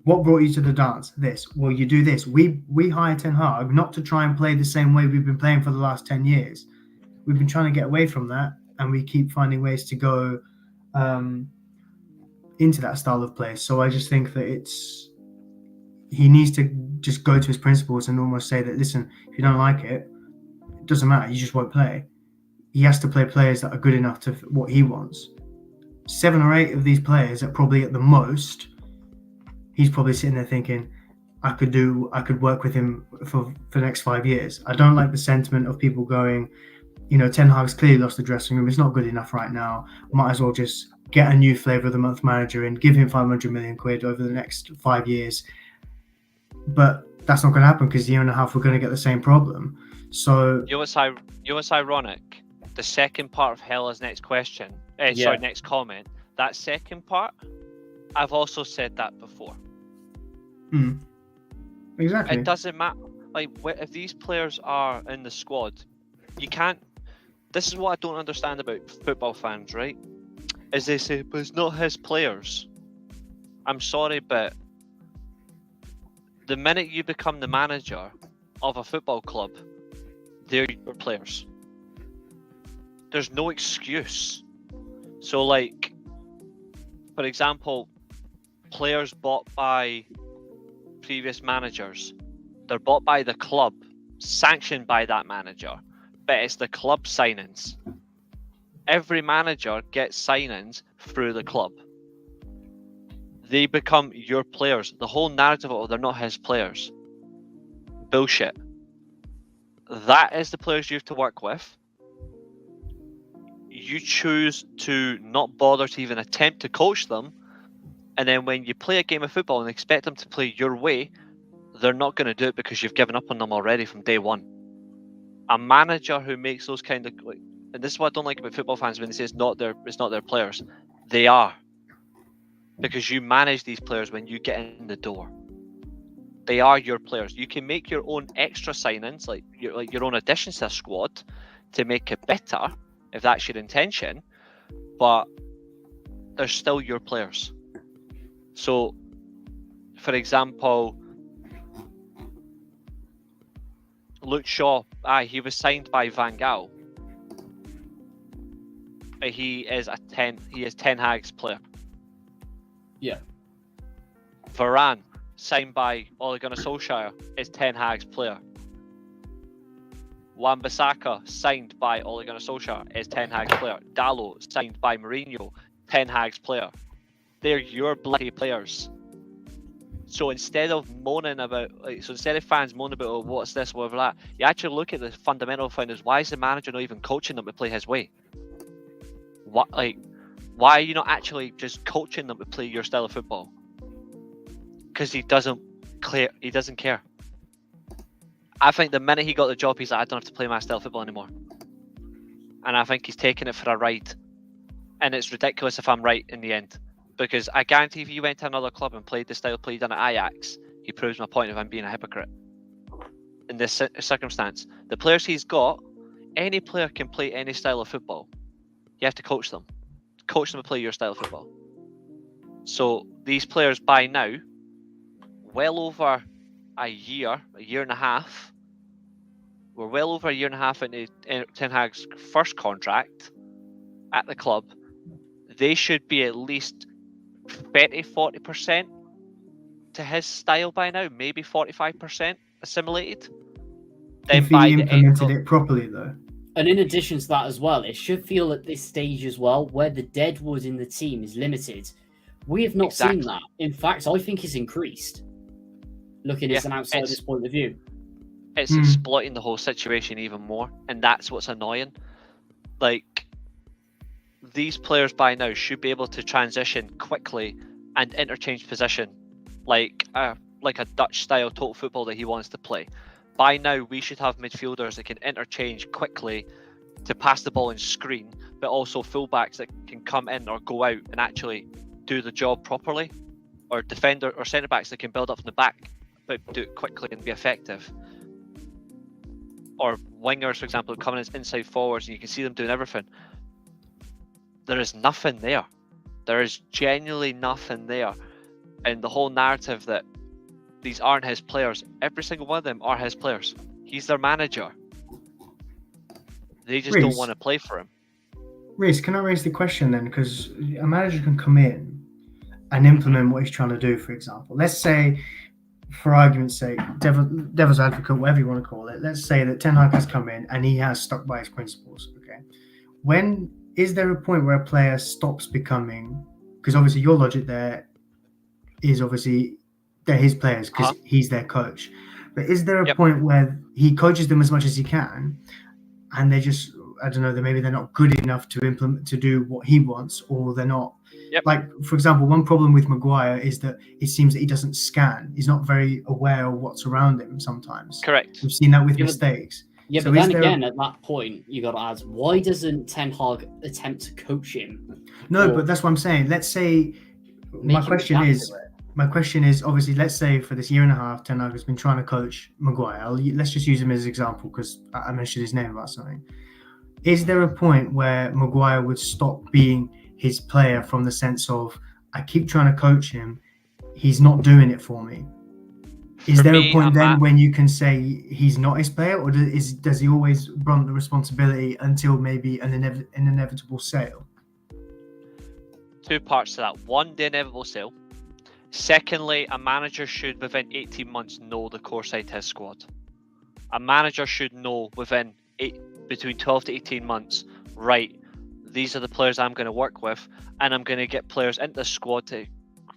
what brought you to the dance? This. Well, you do this. We hire Ten Hag not to try and play the same way we've been playing for the last 10 years. We've been trying to get away from that, and we keep finding ways to go into that style of play. So I just think that he needs to just go to his principles and almost say that, listen, if you don't like it, it doesn't matter. You just won't play. He has to play players that are good enough to what he wants. 7 or 8 of these players are probably at the most. He's probably sitting there thinking, I could work with him for the next 5 years. I don't like the sentiment of people going, Ten Hag's clearly lost the dressing room. It's not good enough right now. Might as well just get a new flavour of the month manager and give him 500 million quid over the next 5 years. But that's not going to happen because the year and a half we're going to get the same problem. So what's ironic? The second part of Hella's next question, next comment. That second part, I've also said that before. Exactly. It doesn't matter. Like, if these players are in the squad, you can't. this is what I don't understand about football fans, right? Is they say, but it's not his players. I'm sorry, but the minute you become the manager of a football club, they're your players. There's no excuse. So, like, for example, players bought by previous managers, they're bought by the club, sanctioned by that manager, but it's the club signings. Every manager gets signings through the club. They become your players. The whole narrative of, they're not his players. Bullshit. That is the players you have to work with. You choose to not bother to even attempt to coach them, and then when you play a game of football and expect them to play your way, they're not going to do it because you've given up on them already from day one. A manager who makes those kind of, and this is what I don't like about football fans when they say it's not their players. They are, because you manage these players when you get in the door. They are your players. You can make your own extra signings, like your own additions to a squad, to make it better if that's your intention, but they're still your players. So, for example, Luke Shaw, he was signed by Van Gaal. He is Ten Hag's player. Yeah. Varane, signed by Ole Gunnar Solskjaer, is Ten Hag's player. Wan-Bissaka, signed by Ole Gunnar Solskjaer, is Ten Hag's player. Dalot, signed by Mourinho, Ten Hag's player. They're your bloody players. So instead of moaning about, instead of fans moaning about, oh, what's this, whatever that, you actually look at the fundamental founders. Why is the manager not even coaching them to play his way? Why are you not actually just coaching them to play your style of football? Because he doesn't care. I think the minute he got the job, he's like, I don't have to play my style of football anymore. And I think he's taking it for a ride. And it's ridiculous if I'm right in the end. Because I guarantee if you went to another club and played the style played done at Ajax, he proves my point of him being a hypocrite. In this circumstance, the players he's got, any player can play any style of football. You have to coach them. Coach them to play your style of football. So these players by now, well over a year and a half, we're well over a year and a half into Ten Hag's first contract at the club. They should be at least 30-40% to his style by now, maybe 45% assimilated. Then If he implemented it properly, though. And in addition to that as well, it should feel at this stage as well, where the deadwood in the team is limited. We have not seen that. In fact, I think it's increased. Looking at an outsider's point of view. It's exploiting the whole situation even more, and that's what's annoying. Like, these players by now should be able to transition quickly and interchange position, like a Dutch style total football that he wants to play. By now, we should have midfielders that can interchange quickly to pass the ball and screen, but also fullbacks that can come in or go out and actually do the job properly, or defender or centre backs that can build up from the back but do it quickly and be effective. Or wingers, for example, coming as inside forwards, and you can see them doing everything. There is nothing there. There is genuinely nothing there. And the whole narrative that these aren't his players, every single one of them are his players. He's their manager. They just don't want to play for him. Reece, can I raise the question then? Because a manager can come in and implement what he's trying to do, for example. Let's say, for argument's sake, devil's advocate, whatever you want to call it, let's say that Ten Hag has come in and he has stuck by his principles, okay? When is there a point where a player stops becoming, because obviously your logic there is obviously they're his players because he's their coach, but is there a point where he coaches them as much as he can and they just, I don't know, maybe they're not good enough to implement, to do what he wants, or they're not, like, for example, one problem with Maguire is that it seems that he doesn't scan. He's not very aware of what's around him sometimes. Correct. We've seen that with mistakes. Yeah, so but then again, at that point, you got to ask, why doesn't Ten Hag attempt to coach him? No, but that's what I'm saying. Let's say, my question is, obviously, let's say for this year and a half, Ten Hag has been trying to coach Maguire. Let's just use him as an example because I mentioned his name about something. is there a point where Maguire would stop being his player from the sense of, I keep trying to coach him, he's not doing it for me? Is For there me, a point then Matt, when you can say he's not his player, or does he always run the responsibility until maybe an inevitable sale? two parts to that. One, the inevitable sale. Secondly, a manager should within 18 months know the core side his squad. A manager should know within between 12 to 18 months, right, these are the players I'm going to work with, and I'm going to get players into the squad to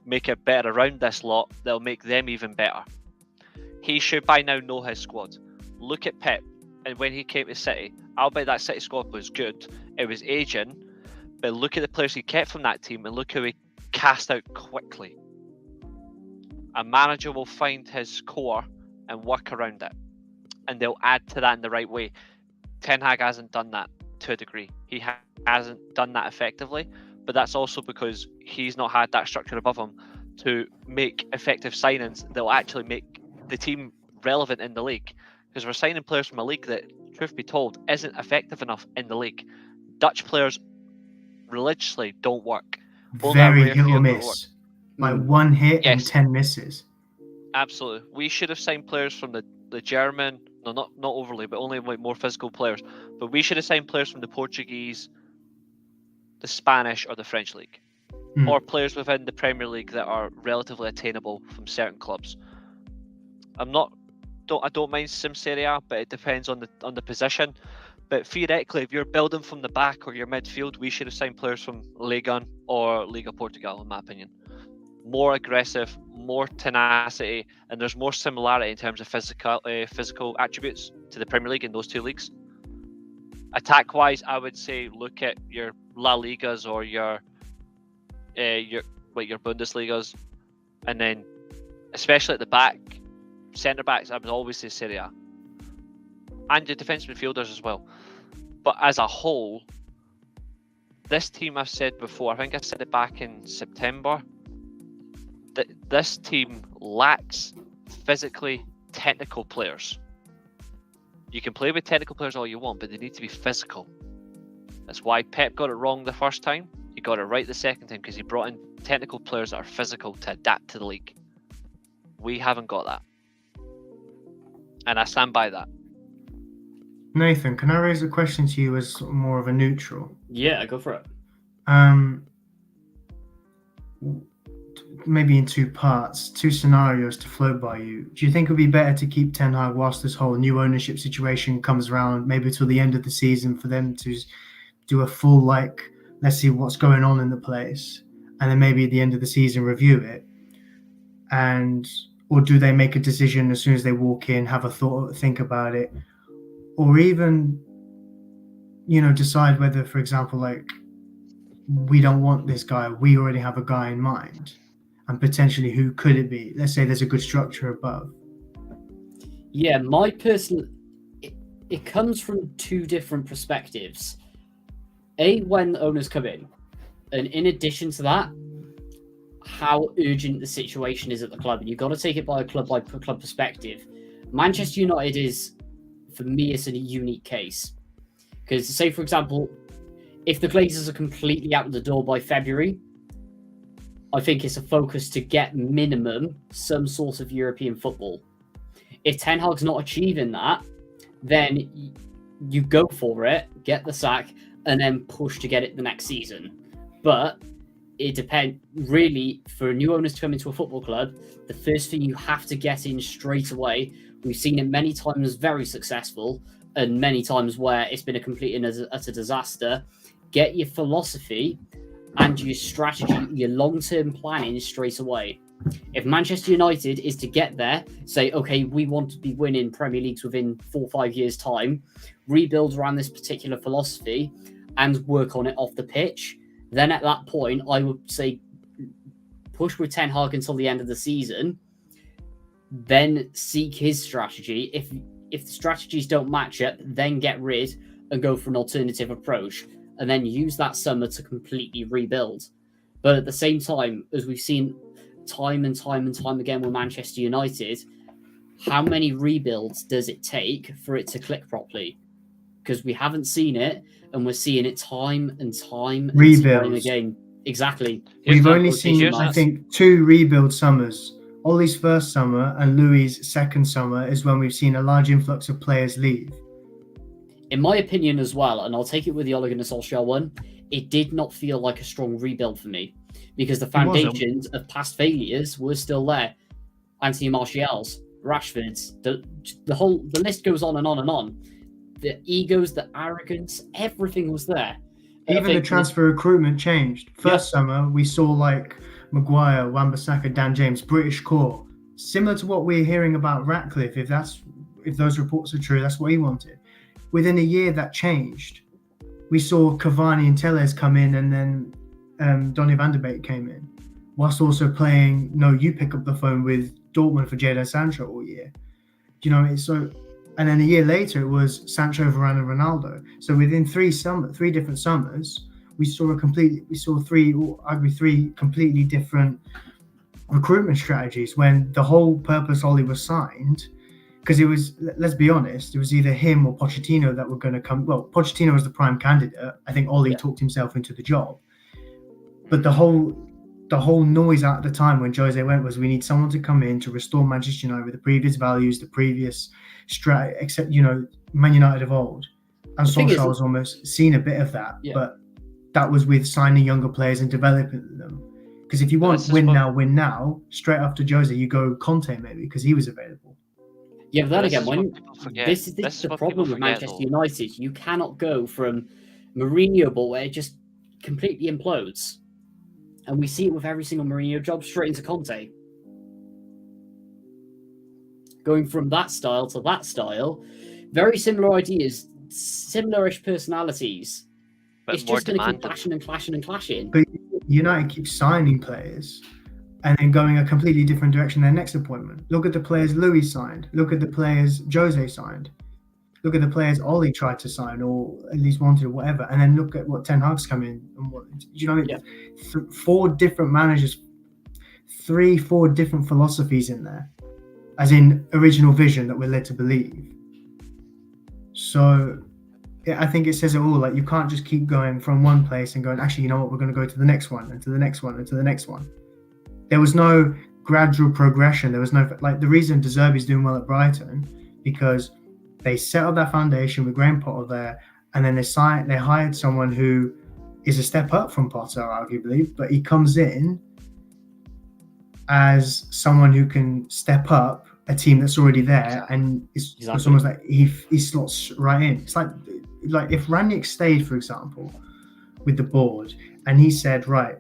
make it better around this lot that'll make them even better. He should by now know his squad. Look at Pep, and when he came to City, I'll bet that City squad was good. It was aging, but look at the players he kept from that team and look who he cast out quickly. A manager will find his core and work around it, and they'll add to that in the right way. Ten Hag hasn't done that to a degree. He hasn't done that effectively, but that's also because he's not had that structure above him to make effective signings that will actually make the team relevant in the league. Because we're signing players from a league that, truth be told, isn't effective enough in the league. Dutch players religiously don't work. Only a Very rare hit few or of them work. miss. Like one hit and Yes. 10 misses. Absolutely. We should have signed players from the German, no, not overly, but only like more physical players. But we should have signed players from the Portuguese, the Spanish, or the French league. Or players within the Premier League that are relatively attainable from certain clubs. I don't mind some Serie A, but it depends on the position. But theoretically, if you're building from the back or your midfield, we should have signed players from Ligue 1 or Liga Portugal, in my opinion. More aggressive, more tenacity, and there's more similarity in terms of physical attributes to the Premier League in those two leagues. Attack-wise, I would say look at your La Ligas or your Bundesligas, and then especially at the back, centre backs, I would always say Serie A, and your defensive midfielders as well. But as a whole, this team, I've said before, I think I said it back in September, that this team lacks physically technical players. You can play with technical players all you want, but they need to be physical. That's why Pep got it wrong the first time. He got it right the second time because he brought in technical players that are physical to adapt to the league. We haven't got that. And I stand by that. Nathan, can I raise a question to you as more of a neutral? Yeah, go for it. Maybe in two parts, two scenarios to float by you. Do you think it would be better to keep Ten Hag whilst this whole new ownership situation comes around, maybe till the end of the season, for them to do a full, let's see what's going on in the place, and then maybe at the end of the season review it? Or do they make a decision as soon as they walk in, have a think about it, or even, decide whether, for example, we don't want this guy, we already have a guy in mind, and potentially who could it be? Let's say there's a good structure above. Yeah, my personal, it comes from two different perspectives. When owners come in, and in addition to that, how urgent the situation is at the club, and you've got to take it by club perspective. Manchester United is, for me, it's a unique case. Because, say, for example, if the Glazers are completely out the door by February, I think it's a focus to get minimum some sort of European football. If Ten Hag's not achieving that, then you go for it, get the sack, and then push to get it the next season. But it depends, really, for new owners to come into a football club, the first thing you have to get in straight away, we've seen it many times very successful, and many times where it's been a complete and utter disaster, get your philosophy and your strategy, your long-term planning straight away. If Manchester United is to get there, say, okay, we want to be winning Premier Leagues within 4 or 5 years' time, rebuild around this particular philosophy and work on it off the pitch, then at that point, I would say push with Ten Hag until the end of the season, then seek his strategy. If the strategies don't match up, then get rid and go for an alternative approach, and then use that summer to completely rebuild. But at the same time, as we've seen time and time again with Manchester United, how many rebuilds does it take for it to click properly? because we haven't seen it, and we're seeing it time and time and Rebuilds. time again. Exactly. Here's We've the- only seen, here's I the- think, 2 rebuild summers. Ollie's first summer and Louis' second summer is when we've seen a large influx of players leave. In my opinion as well, and I'll take it with the Ole Gunnar Solskjaer one, it did not feel like a strong rebuild for me because the wasn't. foundations of past failures were still there. Anthony Martial's, Rashford's, the list goes on and on and on. The egos, the arrogance, everything was there. And I Even the think transfer recruitment changed. First summer, we saw like Maguire, Wan-Bissaka, Dan James, British core. Similar to what we're hearing about Ratcliffe, if those reports are true, that's what he wanted. Within a year, that changed. We saw Cavani and Tellez come in, and then Donny van de Beek came in, whilst also playing you pick up the phone with Dortmund for Jadon Sancho all year. Do you know, it's so. And then a year later, it was Sancho, Varane, and Ronaldo. So within 3 different summers, we saw three completely different recruitment strategies. When the whole purpose Ollie was signed, because it was, let's be honest, it was either him or Pochettino that were going to come. Well, Pochettino was the prime candidate. I think Ollie talked himself into the job. But the whole noise at the time when Jose went was, we need someone to come in to restore Manchester United with the previous values, the previous strategy, except, Man United of old. And Solskjaer was almost seen a bit of that, but that was with signing younger players and developing them. Because if you want win now, straight after Jose, you go Conte maybe, because he was available. Yeah, but then again, this is the problem with Manchester United. You cannot go from Mourinho ball where it just completely implodes. And we see it with every single Mourinho job straight into Conte. Going from that style to that style, very similar ideas, similar-ish personalities. But it's just going to keep clashing and clashing and clashing. But United keeps signing players and then going a completely different direction their next appointment. Look at the players Louis signed. Look at the players Jose signed. Look at the players Ollie tried to sign, or at least wanted, or whatever. And then look at what Ten Hag's come in. And what, you know what I mean? 4 different managers, 4 different philosophies in there, as in original vision that we're led to believe. So I think it says it all. Like, you can't just keep going from one place and going, actually, you know what, we're going to go to the next one and to the next one and to the next one. There was no gradual progression. There was no, like, the reason De Zerbi's doing well at Brighton, because they set up that foundation with Graham Potter there, and then they hired someone who is a step up from Potter, arguably, but he comes in as someone who can step up a team that's already there, and it's almost like he slots right in. It's like if Ranić stayed, for example, with the board, and he said, right,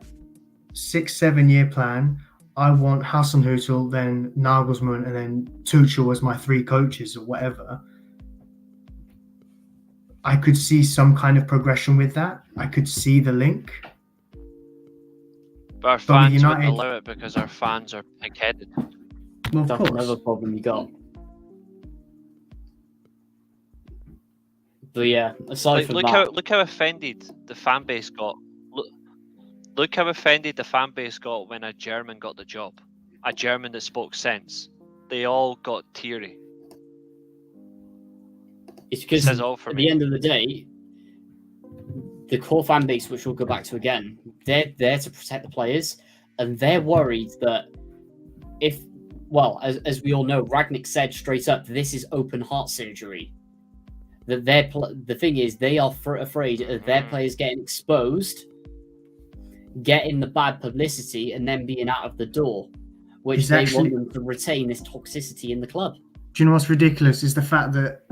6-7 year plan, I want Hasenhüttl, then Nagelsmann, and then Tuchel as my 3 coaches or whatever. I could see some kind of progression with that. I could see the link. But our fans wouldn't allow it because our fans are pig-headed. Well, of That's course. another problem you got. But yeah, aside from that... Look how offended the fan base got. Look how offended the fan base got when a German got the job. A German that spoke sense. They all got teary. It's because at the end of the day, the core fan base, which we'll go back to again, they're there to protect the players, and they're worried that as we all know, Rangnick said straight up, this is open heart surgery. That the thing is, they are afraid of their players getting exposed, getting the bad publicity, and then being out of the door, which they want them to retain this toxicity in the club. Do you know what's ridiculous is the fact that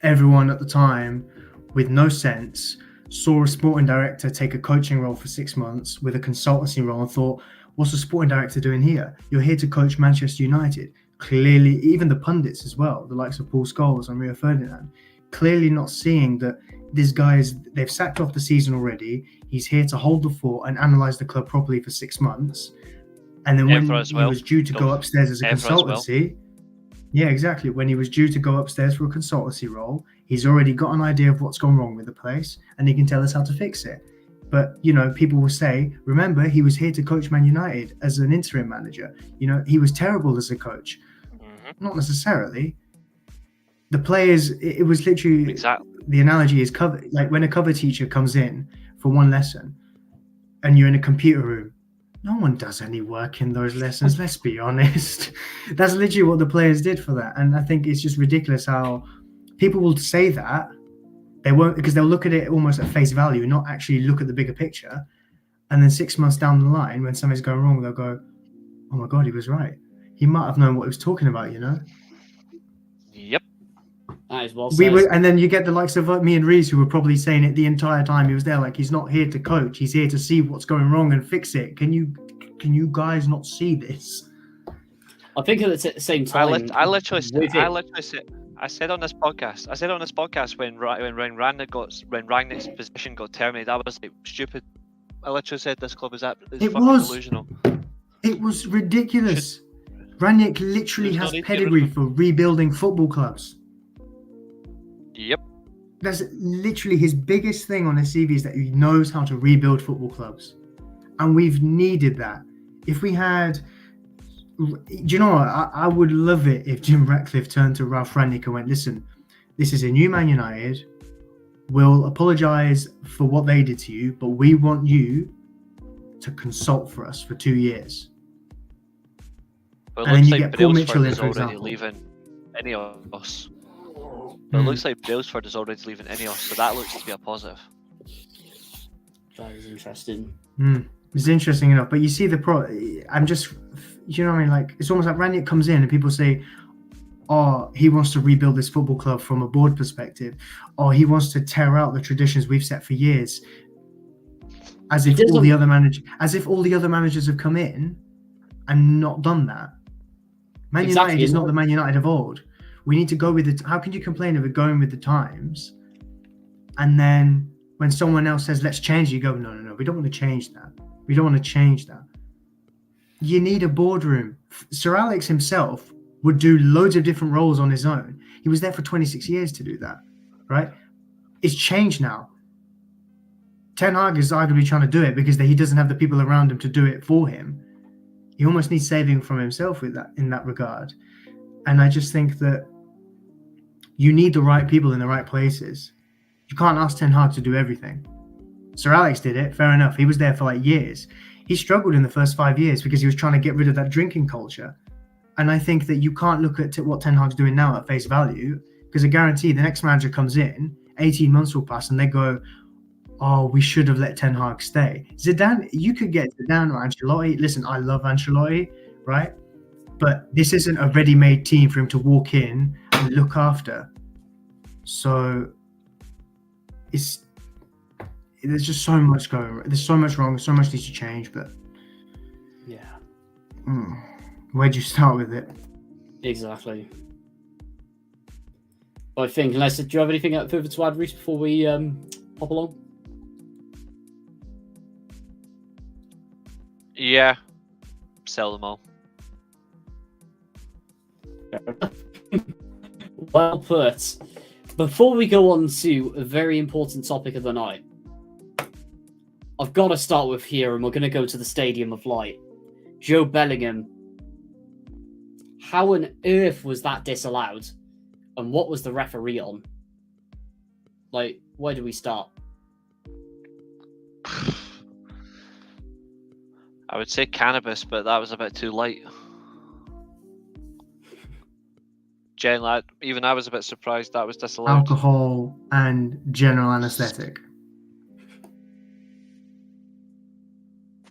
everyone at the time with no sense saw a sporting director take a coaching role for 6 months with a consultancy role and thought, what's a sporting director doing here? You're here to coach Manchester United. Clearly, even the pundits as well, the likes of Paul Scholes and Rio Ferdinand, clearly not seeing that this guy they've sacked off the season already. He's here to hold the fort and analyse the club properly for 6 months. And then when he was due to go upstairs as a consultancy, yeah, exactly. When he was due to go upstairs for a consultancy role, he's already got an idea of what's gone wrong with the place, and he can tell us how to fix it. But, people will say, remember, he was here to coach Man United as an interim manager. He was terrible as a coach. Not necessarily. The players, it was literally the analogy is cover. Like when a cover teacher comes in for one lesson, and you're in a computer room, no one does any work in those lessons. Let's be honest. That's literally what the players did for that, and I think it's just ridiculous how people will say that. They won't, because they'll look at it almost at face value, not actually look at the bigger picture. And then 6 months down the line, when something's going wrong, they'll go, "Oh my God, he was right. He might have known what he was talking about, you know." Yep. That is well said. And then you get the likes of me and Reece, who were probably saying it the entire time he was there, like, he's not here to coach. He's here to see what's going wrong and fix it. Can you guys not see this? I think at the same time, I said on this podcast when Rangnick's position got terminated, I was like, stupid. I literally said this club is fucking delusional. It was ridiculous. Rangnick literally has pedigree for rebuilding football clubs. Yep. That's literally his biggest thing on his CV, is that he knows how to rebuild football clubs. And we've needed that. If we had... Do you know what? I would love it if Jim Ratcliffe turned to Ralph Rangnick and went, "Listen, this is a new Man United. We'll apologise for what they did to you, but we want you to consult for us for 2 years." But it And then looks you like get Paul Mitchell Brailsford in, is for already example. leaving Ineos. But it looks like Brailsford is already leaving Ineos, so that looks to be a positive. that is interesting. It's interesting enough, but you see I'm just, you know what I mean? Like, it's almost like Rangnick comes in and people say, "Oh, he wants to rebuild this football club from a board perspective. Oh, he wants to tear out the traditions we've set for years." As if all the other managers have come in and not done that. Man Exactly. United is not the Man United of old. We need to go with it. How can you complain of it going with the times? And then when someone else says, "Let's change," you go, No, we don't want to change that. We don't want to change that. You need a boardroom. Sir Alex himself would do loads of different roles on his own. He was there for 26 years to do that, right? It's changed now. Ten Hag is arguably trying to do it because he doesn't have the people around him to do it for him. He almost needs saving from himself in that regard. And I just think that you need the right people in the right places. You can't ask Ten Hag to do everything. Sir Alex did it, fair enough. He was there for like years. He struggled in the first 5 years because he was trying to get rid of that drinking culture. And I think that you can't look at what Ten Hag's doing now at face value, because I guarantee the next manager comes in, 18 months will pass, and they go, "Oh, we should have let Ten Hag stay." Zidane, you could get Zidane or Ancelotti. Listen, I love Ancelotti, right? But this isn't a ready-made team for him to walk in and look after. So there's just so much going. There's so much wrong. So much needs to change. But Yeah, where'd you start with it? exactly. I think, unless, do you have anything further to add, Reece, before we hop along? Yeah. Sell them all. Well put. Before we go on to a very important topic of the night, I've got to start with here, and we're going to go to the Stadium of Light. Joe Bellingham. How on earth was that disallowed? And what was the referee on? Like, where do we start? I would say cannabis, but that was a bit too light. Generally, even I was a bit surprised that was disallowed. Alcohol and general anaesthetic.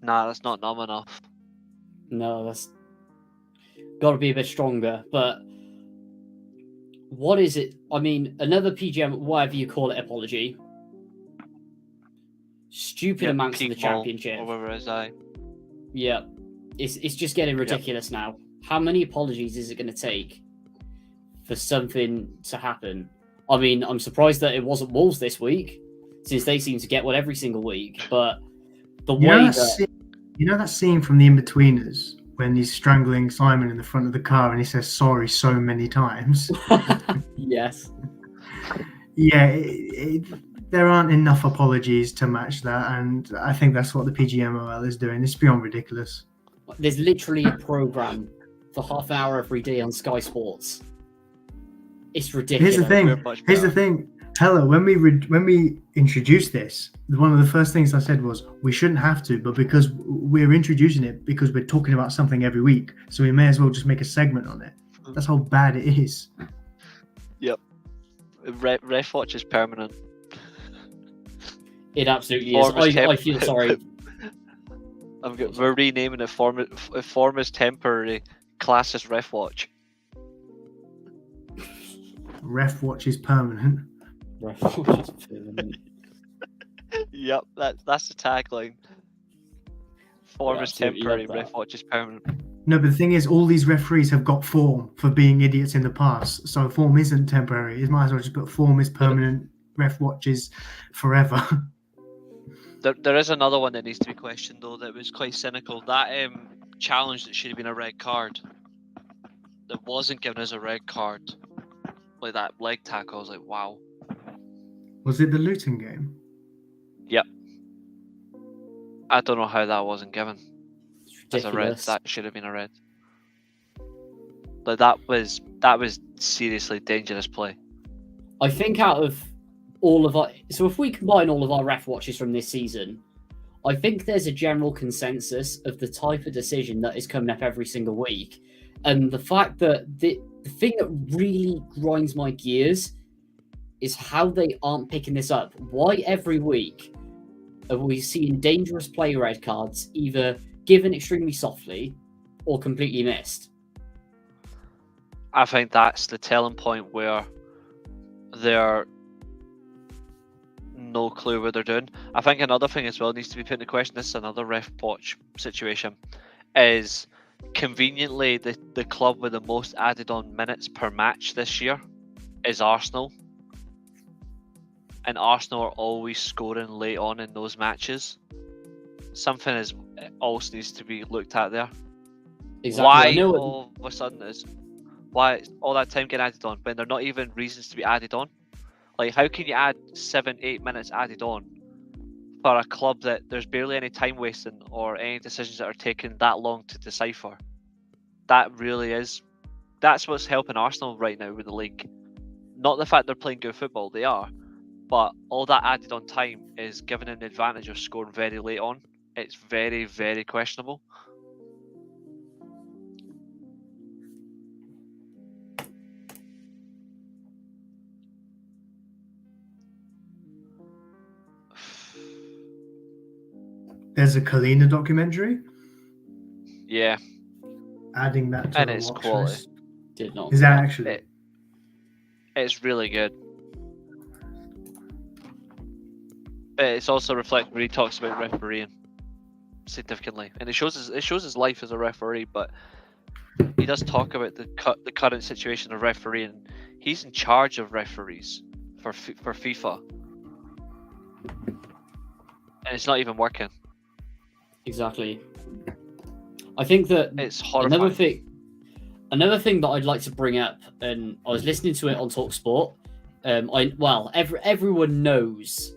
Nah, that's not numb enough. No, that's got to be a bit stronger. But what is it? I mean, another PGM, whatever you call it, apology. Stupid amounts in the championship. Or whatever it is, aye. Yeah, it's just getting ridiculous now. How many apologies is it going to take for something to happen? I mean, I'm surprised that it wasn't Wolves this week, since they seem to get one every single week. But the way that scene from The In-Betweeners when he's strangling Simon in the front of the car and he says sorry so many times. Yes. Yeah, there aren't enough apologies to match that, and I think that's what the PGMOL is doing. It's beyond ridiculous. There's literally a program for half an hour every day on Sky Sports. It's ridiculous. Here's the thing. Tell her when we introduced this, one of the first things I said was we shouldn't have to, but because we're introducing it because we're talking about something every week, so we may as well just make a segment on it. That's how bad it is. Yep. Refwatch is permanent. It absolutely is. I feel sorry. We're renaming it form is temporary, class is Refwatch. Refwatch is permanent. Refwatch is permanent. Yep, that's the tagline. Form is temporary, Refwatch is permanent. No, but the thing is, all these referees have got form for being idiots in the past, so form isn't temporary. It might as well just put form is permanent, Refwatch is forever. There is another one that needs to be questioned though that was quite cynical. That challenge that should have been a red card, that wasn't given as a red card, like that leg tackle. I was like, wow. Was it the Luton game? Yep. I don't know how that wasn't given as a red. That should have been a red. Like that was seriously dangerous play. I think out of all of our, so if we combine all of our ref watches from this season, I think there's a general consensus of the type of decision that is coming up every single week, and the fact that the thing that really grinds my gears is how they aren't picking this up. Why every week are we seeing dangerous play red cards either given extremely softly or completely missed? I think that's the telling point where they're no clue what they're doing. I think another thing as well needs to be put into question, this is another ref watch situation, is conveniently the club with the most added on minutes per match this year is Arsenal. And Arsenal are always scoring late on in those matches. Something also needs to be looked at there. Exactly. Why all of a sudden why all that time getting added on when they're not even reasons to be added on? Like, how can you add 7-8 minutes added on for a club that there's barely any time wasting or any decisions that are taking that long to decipher? That's what's helping Arsenal right now with the league. Not the fact they're playing good football, they are, but all that added on time is giving them the advantage of scoring very late on. It's very, very questionable. There's a Kalina documentary. Yeah. Adding that to and the it's watch quality. list. Did not. Is that actually? It's really good. But it's also reflected where he talks about refereeing significantly, and it shows his life as a referee. But he does talk about the current situation of refereeing. He's in charge of referees for FIFA, and it's not even working. Exactly. I think that it's horrifying. Another thing that I'd like to bring up, and I was listening to it on TalkSport. Everyone knows.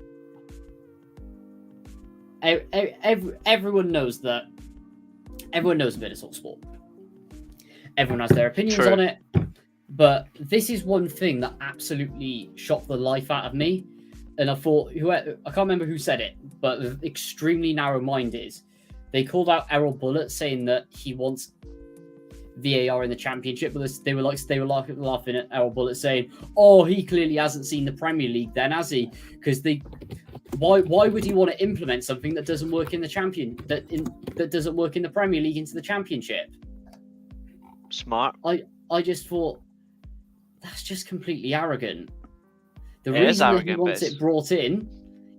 Everyone knows that. Everyone knows a bit of TalkSport. Everyone has their opinions on it, but this is one thing that absolutely shocked the life out of me. And I thought, I can't remember who said it, but extremely narrow-minded. They called out Errol Bullitt, saying that he wants VAR in the Championship, but they were laughing at Errol Bullitt, saying, "Oh, he clearly hasn't seen the Premier League, then, has he? Because why would he want to implement something that doesn't work in the that doesn't work in the Premier League into the Championship?" Smart. I just thought that's just completely arrogant. The reason that he wants it brought in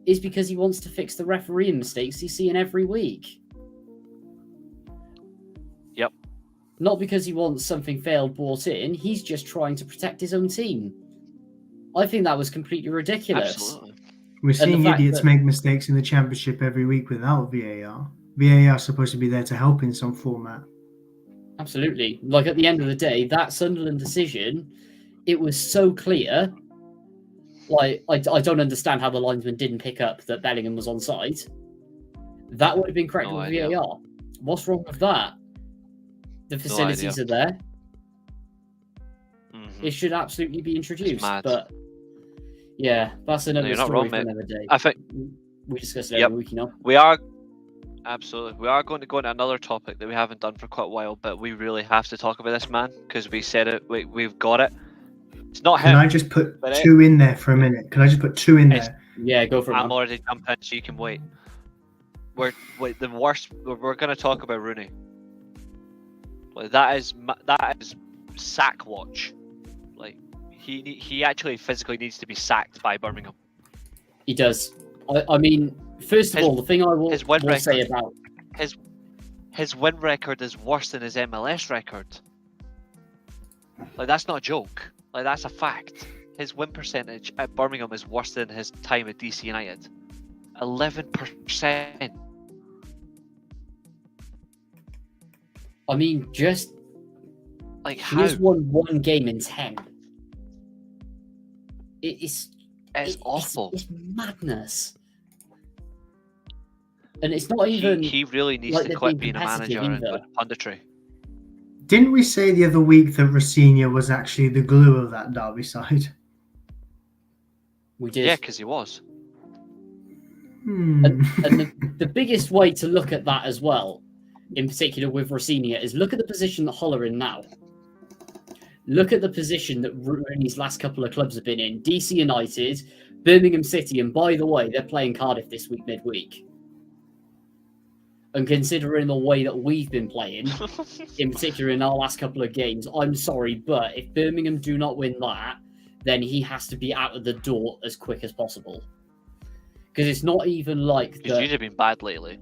is because he wants to fix the refereeing mistakes he's seeing every week. Yep. Not because he wants something failed brought in. He's just trying to protect his own team. I think that was completely ridiculous. Absolutely. We're seeing idiots make mistakes in the Championship every week without VAR. VAR is supposed to be there to help in some format. Absolutely. Like, at the end of the day, that Sunderland decision, it was so clear. Like, I don't understand how the linesman didn't pick up that Bellingham was onside. That would have been correct with VAR. What's wrong with that? The facilities are there. Mm-hmm. It should absolutely be introduced. But Yeah, that's another you're not story wrong, for mate. another day. I think We discussed it Yep. every week, you know. we are absolutely we are going to go into another topic that we haven't done for quite a while, but we really have to talk about this man because we said it. We've got it. It's not Can him. I just put but two in there for a minute? Can I just put two in It's- there? Yeah, go for it, I'm man. already jumping, so you can wait. The worst. We're going to talk about Rooney. Like that is sack watch. Like he actually physically needs to be sacked by Birmingham. He does. I mean, first of His- all, the thing I will his win say record. about His win record is worse than his MLS record. Like that's not a joke. Like that's a fact. His win percentage at Birmingham is worse than his time at DC United. 11%. I mean, just Like he how? has won one game in 10. It's awful. It's madness. And it's not even He really needs like to they've quit been being a manager competitive and either. punditry. Didn't we say the other week that Rocinha was actually the glue of that Derby side? We did. Yeah, because he was. Hmm. And the biggest way to look at that as well, in particular with Rocinha, is look at the position that Hull are in now. Look at the position that Rooney's last couple of clubs have been in. DC United, Birmingham City, and by the way, they're playing Cardiff this week midweek. And considering the way that we've been playing, in particular in our last couple of games, I'm sorry, but if Birmingham do not win that, then he has to be out of the door as quick as possible. Because it's not even like He's usually been bad lately.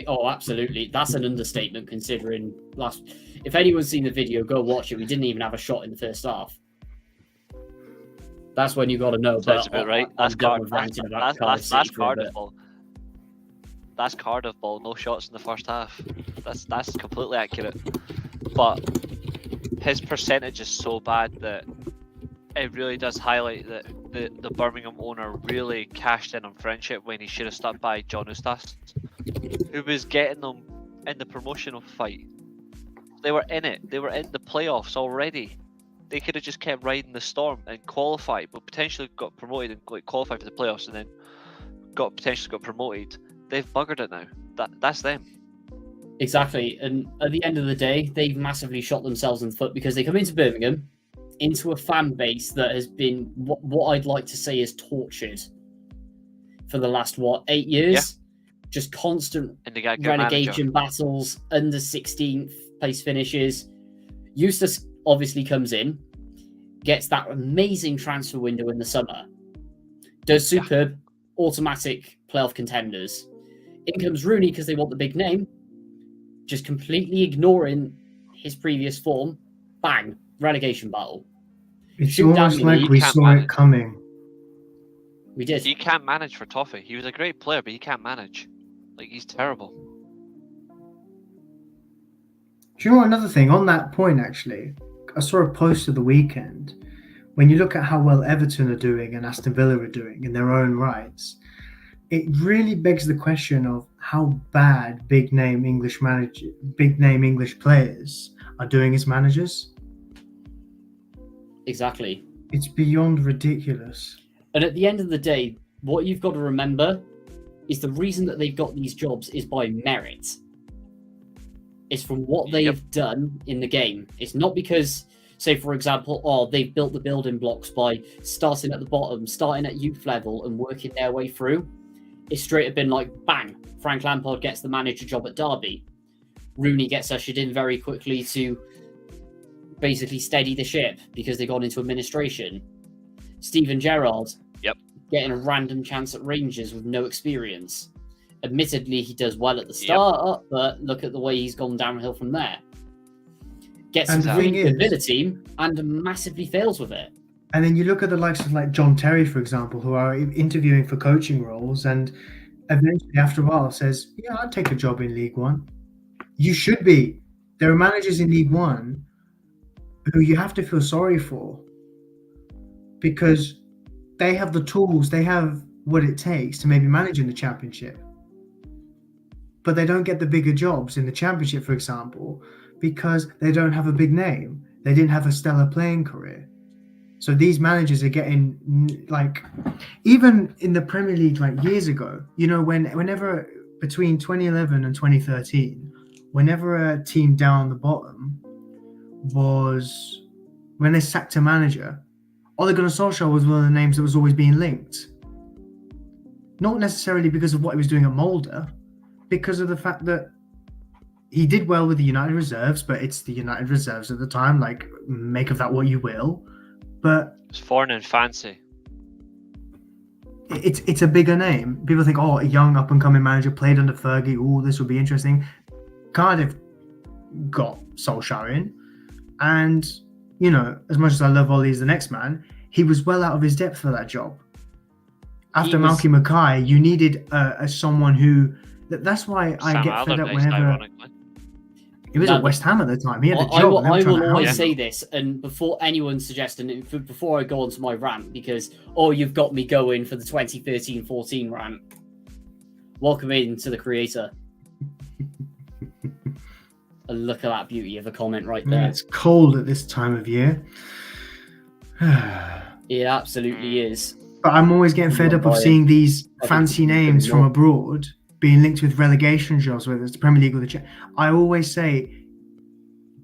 Oh, absolutely. That's an understatement considering last... If anyone's seen the video, go watch it. We didn't even have a shot in the first half. That's when you got to know. Sounds But about right. That's Cardiff Cardiff that's Cardiff ball. That's Cardiff ball. No shots in the first half. That's completely accurate. But his percentage is so bad that it really does highlight that the Birmingham owner really cashed in on friendship when he should have stuck by John Eustace, who was getting them in the promotional fight. They were in it. They were in the playoffs already. They could have just kept riding the storm and qualified, but potentially got promoted and qualified for the playoffs, and then potentially got promoted. They've buggered it now. That's them. Exactly. And at the end of the day, they've massively shot themselves in the foot because they come into Birmingham, into a fan base that has been what I'd like to say is tortured for the last 8 years. Yeah. Just constant relegation battles, under 16th place finishes. Eustace obviously comes in, gets that amazing transfer window in the summer, does superb, automatic playoff contenders. In comes Rooney because they want the big name, just completely ignoring his previous form. Bang, relegation battle. It's almost like we saw it coming. We did. He can't manage for Toffee. He was a great player, but he can't manage. Like, he's terrible. Do you know what, another thing on that point, actually, I saw a post of the weekend. When you look at how well Everton are doing and Aston Villa are doing in their own rights, it really begs the question of how bad big name English players are doing as managers. Exactly. It's beyond ridiculous. And at the end of the day, what you've got to remember is the reason that they've got these jobs is by merit. It's from what they have done in the game. It's not because, say, for example, they've built the building blocks by starting at the bottom, starting at youth level and working their way through. It's straight up been like, bang, Frank Lampard gets the manager job at Derby. Rooney gets ushered in very quickly to basically steady the ship because they've gone into administration. Steven Gerrard getting a random chance at Rangers with no experience. Admittedly, he does well at the start, but look at the way he's gone downhill from there. Gets a good Villa team and massively fails with it. And then you look at the likes of like John Terry, for example, who are interviewing for coaching roles and eventually after a while says, yeah, I'd take a job in League One. You should be. There are managers in League One who you have to feel sorry for because they have the tools, they have what it takes to maybe manage in the Championship. But they don't get the bigger jobs in the Championship, for example, because they don't have a big name. They didn't have a stellar playing career. So these managers are getting like, even in the Premier League, like years ago, you know, whenever between 2011 and 2013, whenever a team down the bottom was, when they sacked a manager, Ole Gunnar Solskjaer was one of the names that was always being linked. Not necessarily because of what he was doing at Molde, because of the fact that he did well with the United reserves, but it's the United reserves at the time. Like, make of that what you will. But It's foreign and fancy. it's a bigger name. People think, oh, a young up and coming manager played under Fergie. Oh, this would be interesting. Cardiff got Solskjaer in, and you know, as much as I love Ollie as the next man, he was well out of his depth for that job. After Malky Mackay, you needed someone who. That's why I get fed up whenever. Ironically. He was at West Ham at the time. He had a job. I will always say this, and before anyone suggests, and before I go on to my rant, because you've got me going for the 2013-14 rant. Welcome in to the creator. And look at that beauty of a comment right there. It's cold at this time of year. It absolutely is. But I'm always getting fed up of seeing these fancy names from abroad being linked with relegation jobs, whether it's the Premier League or the I always say,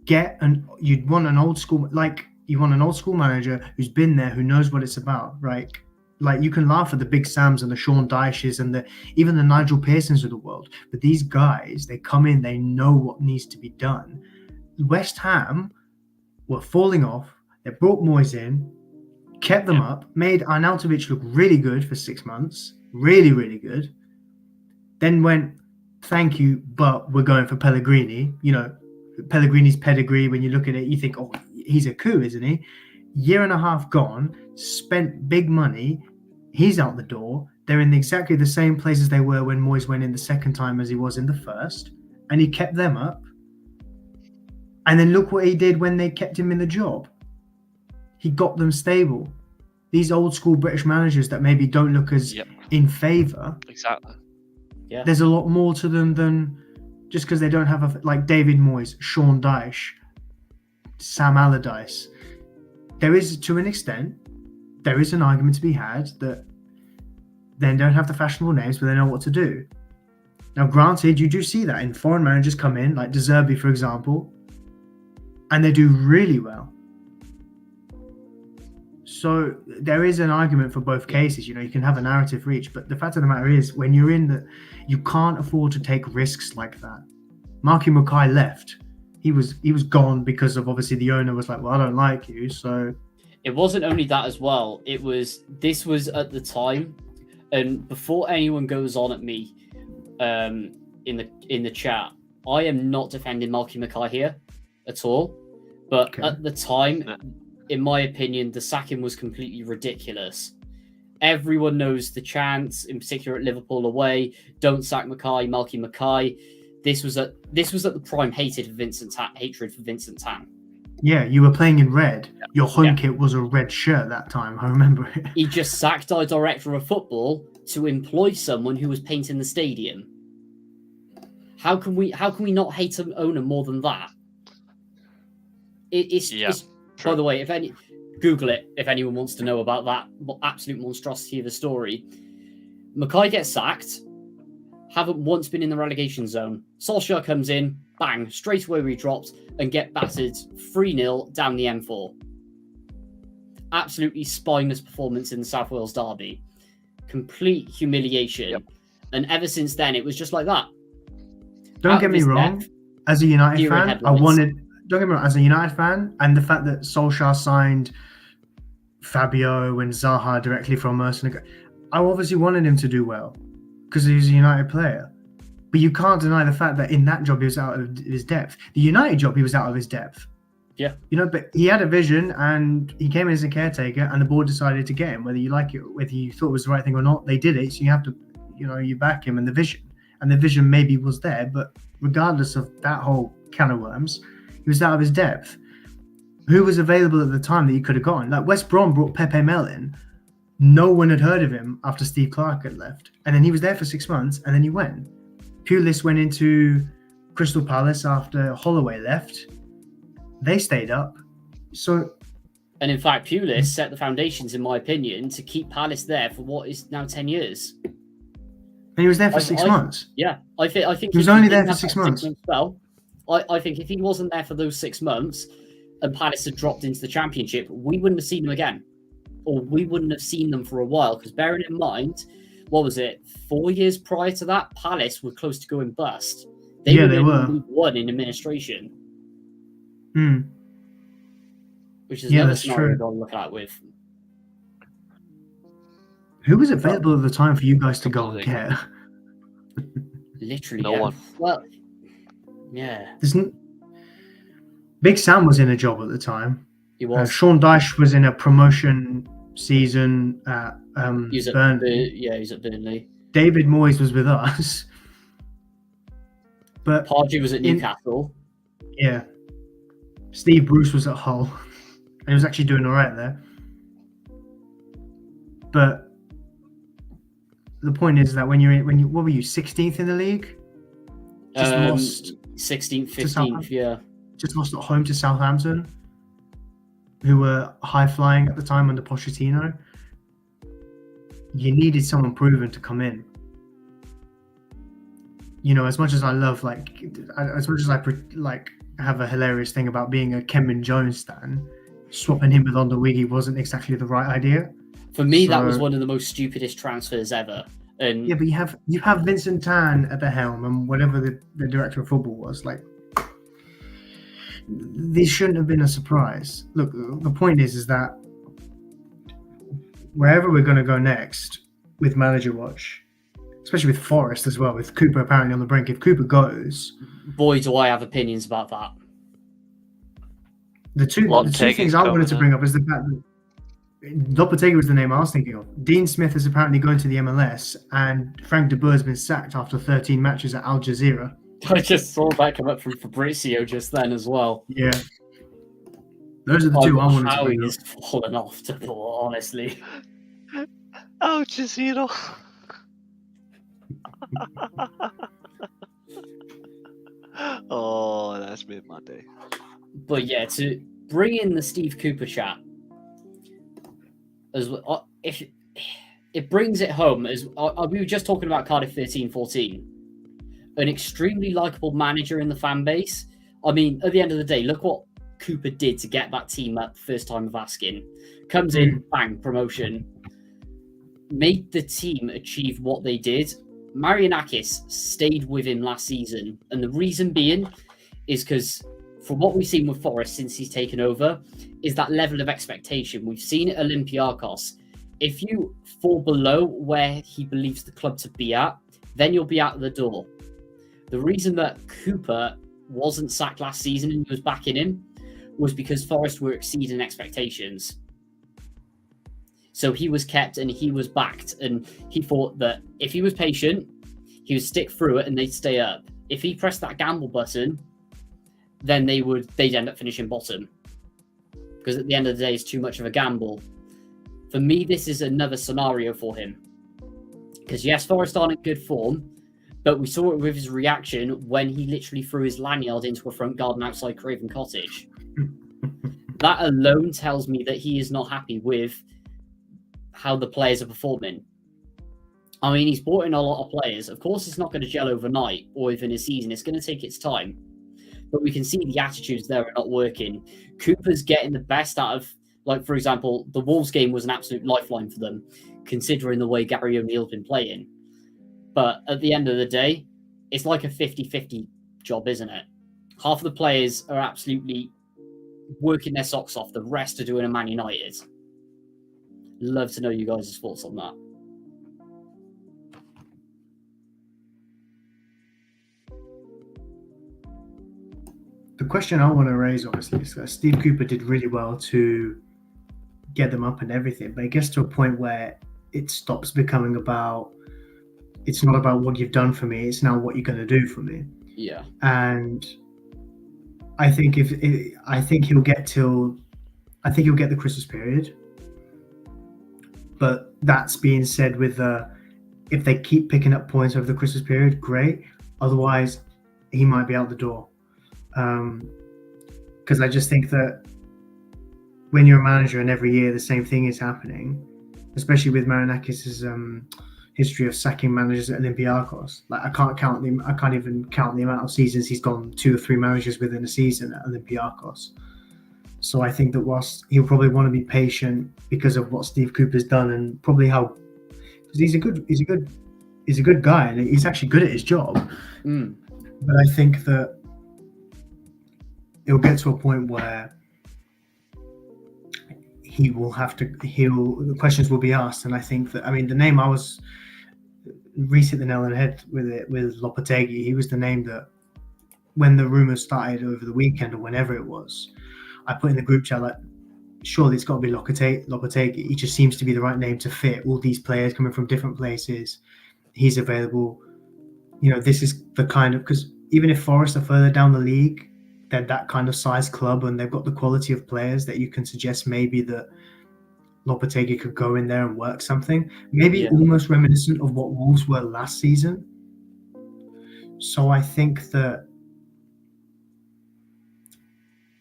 you'd want an old school, like you want an old school manager who's been there, who knows what it's about, right? Like you can laugh at the Big Sams and the Sean Dyches and even the Nigel Pearsons of the world, but these guys, they come in, they know what needs to be done. West Ham were falling off. They brought Moyes in, kept them up, made Arnautovic look really good for 6 months, really, really good. Then went, thank you, but we're going for Pellegrini. You know, Pellegrini's pedigree, when you look at it, you think, oh, he's a coup, isn't he? Year and a half gone, spent big money. He's out the door. They're in exactly the same places they were when Moyes went in the second time as he was in the first. And he kept them up. And then look what he did when they kept him in the job. He got them stable. These old school British managers that maybe don't look as in favour. Exactly. Yeah. There's a lot more to them than just because they don't have like David Moyes, Sean Dyche, Sam Allardyce. There is, to an extent, there is an argument to be had that they don't have the fashionable names, but they know what to do. Now, granted, you do see that in foreign managers come in, like De Zerbi, for example, and they do really well. So there is an argument for both cases. You know, you can have a narrative reach, but the fact of the matter is, when you're in that, you can't afford to take risks like that. Malky Mackay left. He was gone because of, obviously, the owner was like, well, I don't like you, so. It wasn't only that as well. This was at the time, and before anyone goes on at me, in the chat, I am not defending Malky Mackay here at all. But at the time, in my opinion, the sacking was completely ridiculous. Everyone knows the chants, in particular at Liverpool away, don't sack Mackay, Malky Mackay. This was at the prime hatred for Vincent Tan. Yeah, you were playing in red. Your home kit was a red shirt that time. I remember it. He just sacked our director of football to employ someone who was painting the stadium. How can we not hate an owner more than that? It's by the way, Google it if anyone wants to know about that absolute monstrosity of a story. Mackay gets sacked, haven't once been in the relegation zone. Solskjaer comes in, bang, straight away we dropped and get battered 3-0 down the M4. Absolutely spineless performance in the South Wales derby. Complete humiliation. Yep. And ever since then, it was just like that. Don't get me wrong, as a United fan, don't get me wrong, as a United fan, and the fact that Solskjaer signed Fabio and Zaha directly from Mercenary, I obviously wanted him to do well because he was a United player. But you can't deny the fact that in that job he was out of his depth. The United job, he was out of his depth. Yeah. You know, but he had a vision and he came in as a caretaker and the board decided to get him, whether you like it, whether you thought it was the right thing or not, they did it. So you have to, you back him and the vision. And the vision maybe was there, but regardless of that whole can of worms, he was out of his depth. Who was available at the time that he could have gotten? Like West Brom brought Pepe Mel in. No one had heard of him after Steve Clarke had left. And then he was there for 6 months and then he went. Pulis went into Crystal Palace after Holloway left. They stayed up. So And in fact, Pulis set the foundations, in my opinion, to keep Palace there for what is now 10 years. And he was there for 6 months. Yeah, I think he was only there for 6 months. I think if he wasn't there for those 6 months and Palace had dropped into the Championship, we wouldn't have seen them again. Or we wouldn't have seen them for a while. Because bearing in mind, what was it, 4 years prior to that, Palace were close to going bust. They were League One in administration. Which is another scenario to look at with. Who was available at the time for you guys to go and get? Literally, no one. Well, yeah. Big Sam was in a job at the time. He was. Sean Dyche was in a promotion season at Burnley. He was at Burnley. David Moyes was with us. But Pardew was at Newcastle. Yeah. Steve Bruce was at Hull. And he was actually doing all right there. But the point is that when you what were you, 16th in the league? Just lost 16th, 15th, yeah. Just lost at home to Southampton, who were high flying at the time under Pochettino. You needed someone proven to come in. You know, as much as I love, as much as I have a hilarious thing about being a Kenman Jones stan, swapping him with Ondawigi wasn't exactly the right idea. For me, that was one of the most stupidest transfers ever. And yeah, but you have Vincent Tan at the helm and whatever the director of football was. This shouldn't have been a surprise. Look, the point is that wherever we're going to go next with Managerwatch, especially with Forest as well, with Cooper apparently on the brink, if Cooper goes... Boy, do I have opinions about that. The two things I wanted to bring up is the fact that Lopetegui was the name I was thinking of. Dean Smith is apparently going to the MLS, and Frank de Boer has been sacked after 13 matches at Al Jazeera. I just saw that come up from Fabrizio just then as well. Yeah. Those are the two I wanted to bring up. How he's fallen off to ball, honestly. Al Jazeera. Oh, that's made my day. But yeah, to bring in the Steve Cooper chat, as if it brings it home, as we were just talking about Cardiff 13-14, an extremely likable manager in the fan base. I mean, at the end of the day, look what Cooper did to get that team up first time of asking. Comes in, bang, promotion. Made the team achieve what they did. Marianakis stayed with him last season, and the reason being is because from what we've seen with Forest since he's taken over is that level of expectation. We've seen it at Olympiacos. If you fall below where he believes the club to be at, then you'll be out the door. The reason that Cooper wasn't sacked last season and he was backing him was because Forest were exceeding expectations. So he was kept and he was backed, and he thought that if he was patient, he would stick through it and they'd stay up. If he pressed that gamble button, then they'd end up finishing bottom. Because at the end of the day, it's too much of a gamble. For me, this is another scenario for him. Because yes, Forest aren't in good form, but we saw it with his reaction when he literally threw his lanyard into a front garden outside Craven Cottage. That alone tells me that he is not happy with how the players are performing. I mean, he's brought in a lot of players. Of course, it's not going to gel overnight or within a season. It's going to take its time. But we can see the attitudes there are not working. Cooper's getting the best out of, for example, the Wolves game was an absolute lifeline for them, considering the way Gary O'Neill's been playing. But at the end of the day, it's like a 50-50 job, isn't it? Half of the players are absolutely working their socks off. The rest are doing a Man United. Love to know you guys' thoughts on that. The question I want to raise, obviously, is that Steve Cooper did really well to get them up and everything, but it gets to a point where it stops becoming about, it's not about what you've done for me, it's now what you're going to do for me. Yeah. And I think he'll get the Christmas period. But that's being said with if they keep picking up points over the Christmas period, great. Otherwise, he might be out the door. Because I just think that when you're a manager and every year the same thing is happening, especially with Marinakis' history of sacking managers at Olympiacos. Like I can't even count the amount of seasons he's gone 2 or 3 managers within a season at Olympiacos. So I think that whilst he'll probably want to be patient because of what Steve Cooper's done and probably because he's a good guy and he's actually good at his job. But I think that it'll get to a point where the questions will be asked, and I think that the name Reece hit the nail on the head with Lopetegui. He was the name that when the rumours started over the weekend or whenever it was, I put in the group chat like, surely it's got to be Lopetegui. He just seems to be the right name to fit all these players coming from different places. He's available. This is the kind of, because even if Forest are further down the league, they're that kind of size club and they've got the quality of players that you can suggest maybe that Lopetegui could go in there and work something, maybe almost reminiscent of what Wolves were last season. So I think that,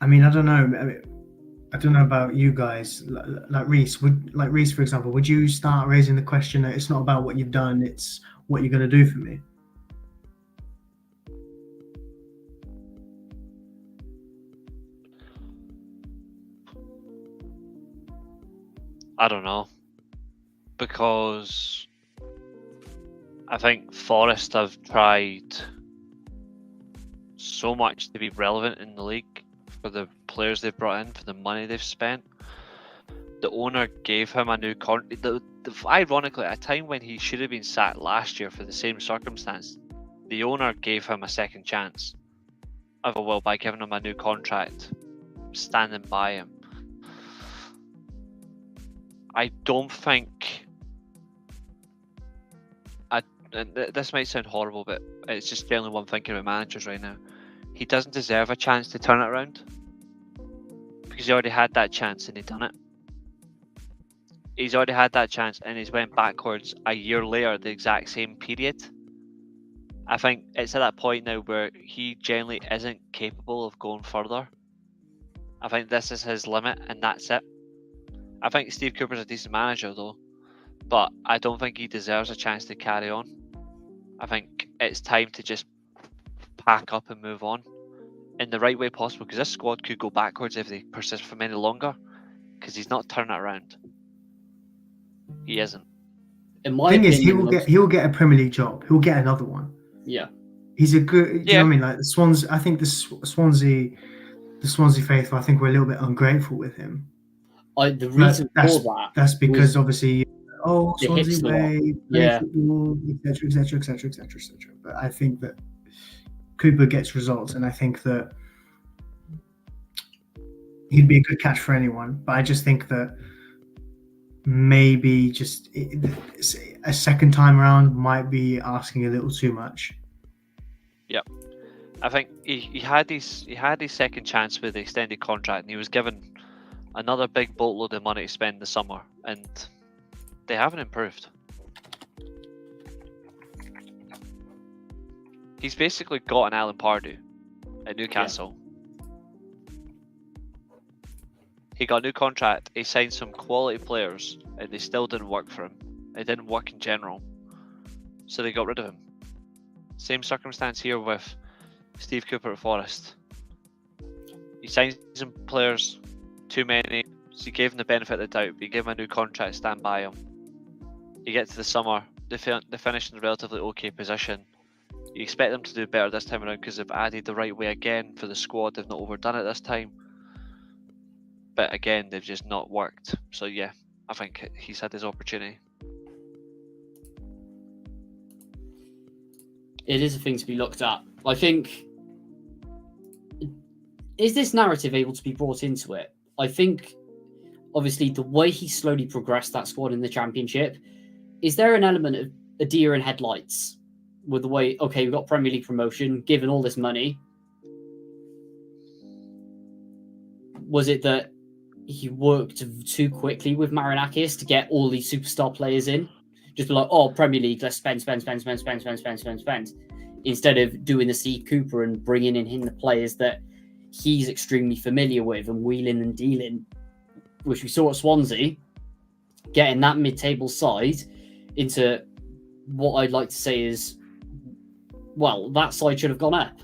I don't know. I don't know about you guys. Like Reece, for example, would you start raising the question that it's not about what you've done, it's what you're going to do for me? I don't know, because I think Forest have tried so much to be relevant in the league for the players they've brought in, for the money they've spent. The owner gave him a new contract. Ironically, at a time when he should have been sacked last year for the same circumstance, the owner gave him a second chance, by giving him a new contract, standing by him. I don't think, and this might sound horrible, but it's just generally what I'm thinking about managers right now. He doesn't deserve a chance to turn it around, because he already had that chance and he done it. He's already had that chance and he's went backwards a year later, the exact same period. I think it's at that point now where he generally isn't capable of going further. I think this is his limit and that's it. I think Steve Cooper's a decent manager though, but I don't think he deserves a chance to carry on. I think it's time to just pack up and move on in the right way possible, because this squad could go backwards if they persist for any longer, because he's not turning it around. He isn't. In my thing opinion, is, he'll get a Premier League job. He'll get another one. Yeah. He's a good. Do you know what I mean? Like the Swans. I think the Swansea faithful, I think we're a little bit ungrateful with him. The reason for that's because obviously, Swansea way, yeah, football, etc. But I think that Cooper gets results, and I think that he'd be a good catch for anyone. But I just think that maybe just a second time around might be asking a little too much. Yep. I think he had his second chance with the extended contract, and he was given another big boatload of money to spend this summer, and they haven't improved. He's basically got an Alan Pardew at Newcastle. Yeah. He got a new contract, he signed some quality players, and they still didn't work for him. It didn't work in general, so they got rid of him. Same circumstance here with Steve Cooper at Forest. He signed some players, too many, so he gave him the benefit of the doubt, but he gave him a new contract, stand by him. You get to the summer, they finish in a relatively okay position. You expect them to do better this time around because they've added the right way again for the squad. They've not overdone it this time. But again, they've just not worked. So yeah, I think he's had his opportunity. It is a thing to be looked at. I think, is this narrative able to be brought into it? I think, obviously, the way he slowly progressed that squad in the Championship, is there an element of a deer in headlights with the way, okay, we've got Premier League promotion, given all this money? Was it that he worked too quickly with Marinakis to get all these superstar players in? Just be like, oh, Premier League, let's spend. Instead of doing the Steve Cooper and bringing in the players that he's extremely familiar with and wheeling and dealing which we saw at Swansea, getting that mid-table side into what I'd like to say is, well, that side should have gone up.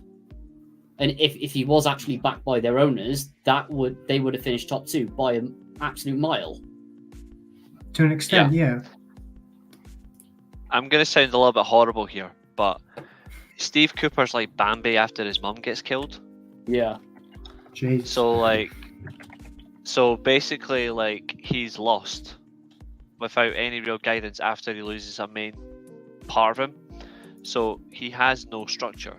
And if he was actually backed by their owners, they would have finished top 2 by an absolute mile. To an extent, yeah. I'm going to sound a little bit horrible here, but Steve Cooper's like Bambi after his mum gets killed. Yeah. Jeez. So basically, like, he's lost without any real guidance after he loses a main part of him. So he has no structure.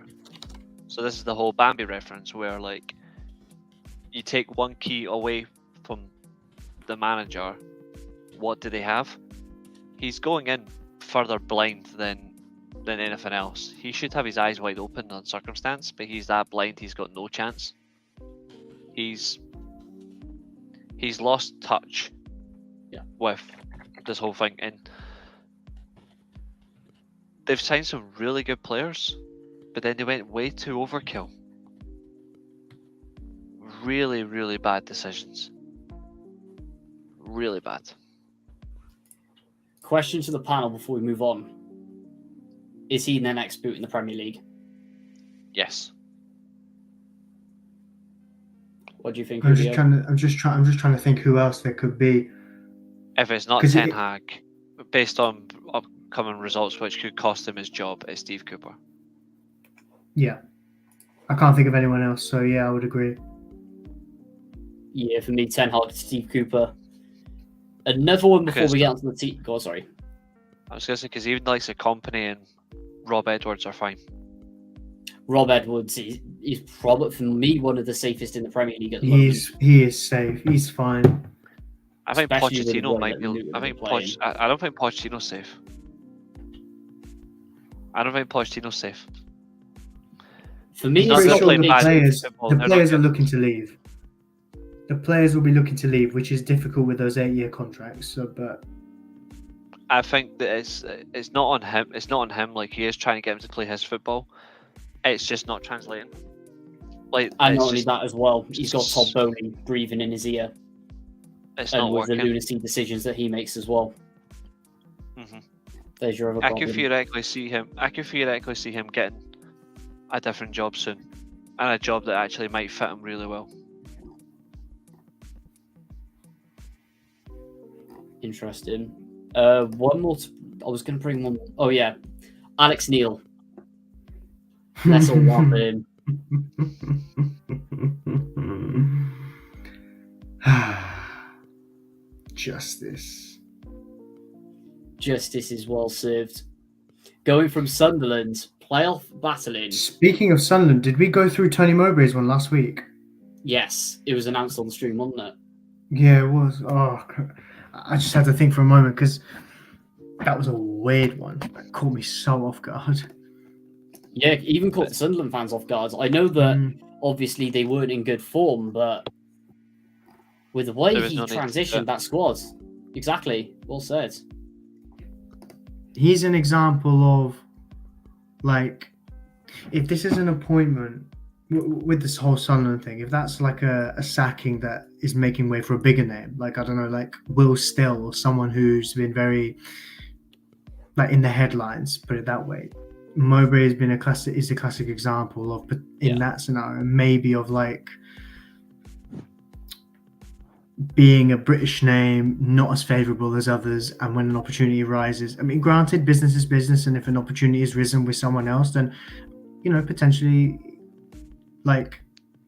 So this is the whole Bambi reference where, like, you take one key away from the manager, what do they have? He's going in further blind than anything else. He should have his eyes wide open on circumstance, but he's that blind, he's got no chance. He's lost touch with this whole thing, and they've signed some really good players, but then they went way too overkill. Really, really bad decisions. Really bad. Question to the panel before we move on. Is he the next boot in the Premier League? Yes. What do you think, I'm Julio? just trying to think who else there could be. If it's not 'Cause Ten Hag, based on upcoming results which could cost him his job, it's Steve Cooper. Yeah. I can't think of anyone else, so yeah, I would agree. Yeah, for me, Ten Hag, Steve Cooper. Another one before Okay, we get onto the team. Go on, sorry. I was going to say, because even like the company and Rob Edwards are fine. Rob Edwards is probably, for me, one of the safest in the Premier League at the moment. He is safe. He's fine. I think Especially with the Pochettino way might that be. Luton I are think playing. I don't think Pochettino's safe. I don't think Pochettino's safe. For me, Not Pretty it's gonna sure play the bad players, football, the they're players not are good. looking to leave. The players will be looking to leave, which is difficult with those 8-year contracts. So, but I think that it's not on him. It's not on him. Like, he is trying to get him to play his football. It's just not translating. Like, and it's not only just, that as well, he's got Todd Bowley breathing in his ear, it's and not with the working. lunacy decisions that he makes as well. Mhm. There's your other I could problem. theoretically see him getting a different job soon, and a job that actually might fit him really well. Interesting. One more. I was going to bring one. Oh yeah, Alex Neil. Let's all laugh at him. Justice. Justice is well served. Going from Sunderland, playoff battling. Speaking of Sunderland, did we go through Tony Mowbray's one last week? Yes, it was announced on the stream, wasn't it? Yeah, it was. Oh, I just had to think for a moment because that was a weird one. That caught me so off guard. Yeah, even caught the Sunderland fans off guard. I know that obviously they weren't in good form, but with the way There was he no need to do transitioned that squad, exactly, well said. He's an example of, like, if this is an appointment with this whole Sunderland thing, if that's like a sacking that is making way for a bigger name, like, I don't know, like Will Still or someone who's been very, like, in the headlines, put it that way. Mowbray has been a classic example of, in that scenario, maybe of like being a British name, not as favourable as others, and when an opportunity arises, I mean, granted, business is business, and if an opportunity has risen with someone else, then, you know, potentially, like,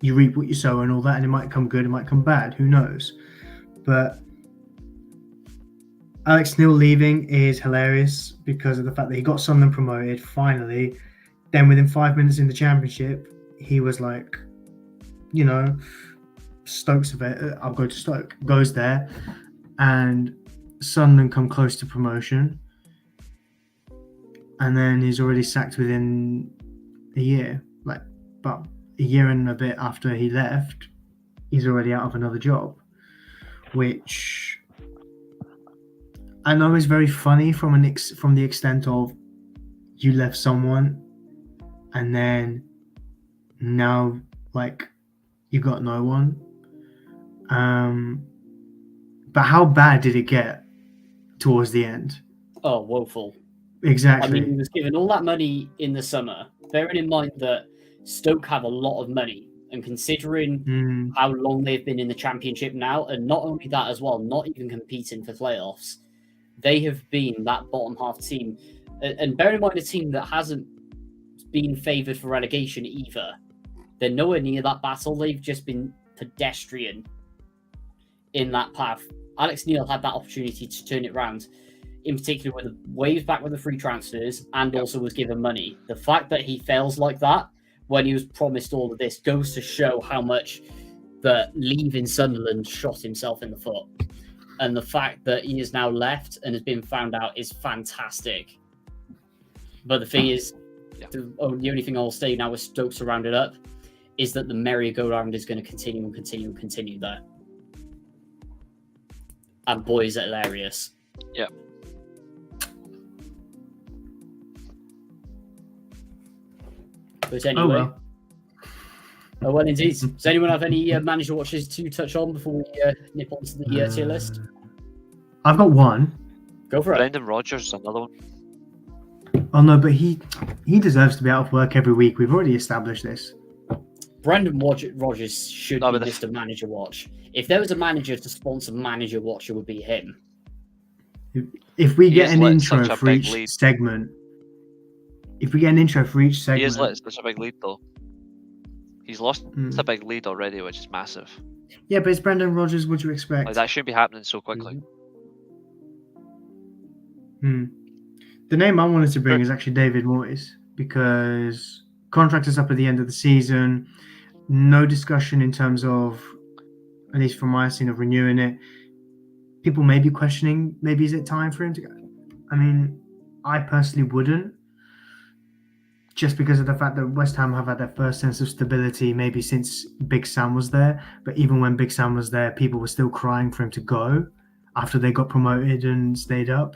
you reap what you sow and all that, and it might come good, it might come bad, who knows? But Alex Neil leaving is hilarious because of the fact that he got Sunderland promoted finally. Then within 5 minutes in the Championship, he was like, you know, Stoke's of it. I'll go to Stoke. Goes there, and Sunderland come close to promotion, and then he's already sacked within a year. Like, but a year and a bit after he left, he's already out of another job, which I know is very funny from the extent of you left someone, and then now, like, you got no one. But how bad did it get towards the end? Oh, woeful. Exactly. I mean, he was given all that money in the summer, bearing in mind that Stoke have a lot of money, and considering Mm. how long they've been in the Championship now, and not only that as well, not even competing for playoffs, they have been that bottom half team. And bear in mind, a team that hasn't been favoured for relegation either. They're nowhere near that battle. They've just been pedestrian in that path. Alex Neil had that opportunity to turn it round, in particular with the waves back with the free transfers, and also was given money. The fact that he fails like that when he was promised all of this goes to show how much that leaving Sunderland shot himself in the foot. And the fact that he is now left and has been found out is fantastic. But the thing is, the only thing I'll say now with Stoke surrounded up is that the merry-go-round is going to continue and continue and continue there. And boy, is it hilarious. Yeah. But anyway. Oh, well, indeed. Does anyone have any manager watches to touch on before we nip onto the tier list? I've got one. Go for it. Brendan Rodgers is another one. Oh no, but he deserves to be out of work every week. We've already established this. Brendan Rodgers should be just a manager watch. If there was a manager to sponsor Manager Watch, it would be him. If we get an intro such a for big each lead. segment, he has let such a big lead though. He's lost a big lead already, which is massive. Yeah, but it's Brendan Rodgers. What do you expect? Like, that shouldn't be happening so quickly. The name I wanted to bring is actually David Moyes, because contract is up at the end of the season. No discussion in terms of, at least from my scene, of renewing it. People may be questioning, maybe is it time for him to go? I mean, I personally wouldn't, just because of the fact that West Ham have had their first sense of stability maybe since Big Sam was there. But even when Big Sam was there, people were still crying for him to go after they got promoted and stayed up.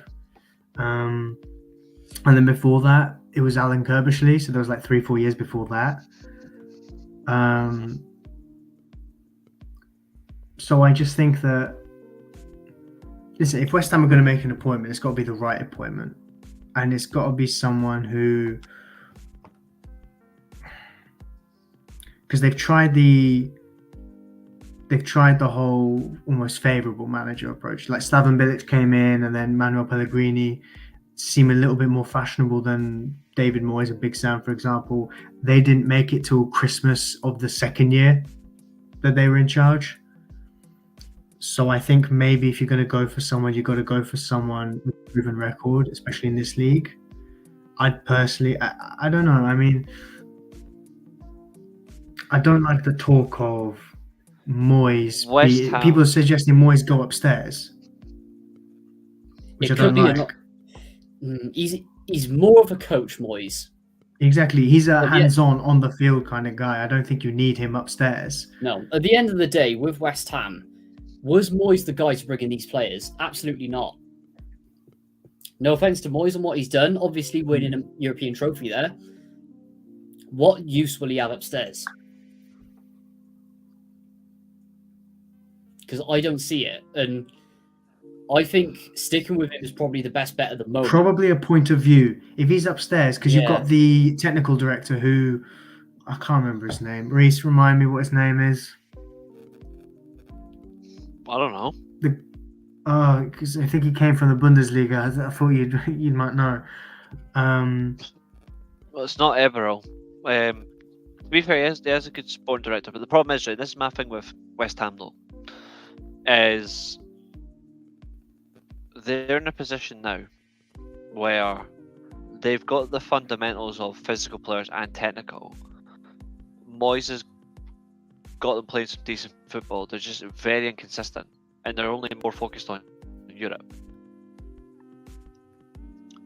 And then before that, it was Alan Kirbishley, so there was like 3-4 years before that. So I just think that, listen, if West Ham are going to make an appointment, it's got to be the right appointment, and it's got to be someone who, because they've tried the whole almost favourable manager approach. Like Slaven Bilic came in, and then Manuel Pellegrini seem a little bit more fashionable than David Moyes and Big Sam, for example. They didn't make it till Christmas of the second year that they were in charge. So I think maybe if you're going to go for someone, you've got to go for someone with a proven record, especially in this league. I'd personally, I don't know. I mean, I don't like the talk of Moyes. People are suggesting Moyes go upstairs, which I don't like. He's more of a coach, Moyes. Exactly. He's a hands-on, on the field kind of guy. I don't think you need him upstairs. No. At the end of the day, with West Ham, was Moyes the guy to bring in these players? Absolutely not. No offense to Moyes and what he's done. Obviously, winning a European trophy there. What use will he have upstairs? Because I don't see it. And I think sticking with him is probably the best bet at the moment. Probably a point of view. If he's upstairs, because you've got the technical director who, I can't remember his name. Reece, remind me what his name is. I don't know. Because I think he came from the Bundesliga. I thought you might know. Well, it's not Everall. To be fair, he is a good sport director, but the problem is, right, this is my thing with West Ham though, is they're in a position now where they've got the fundamentals of physical players and technical. Moyes has got them playing some decent football. They're just very inconsistent, and they're only more focused on Europe.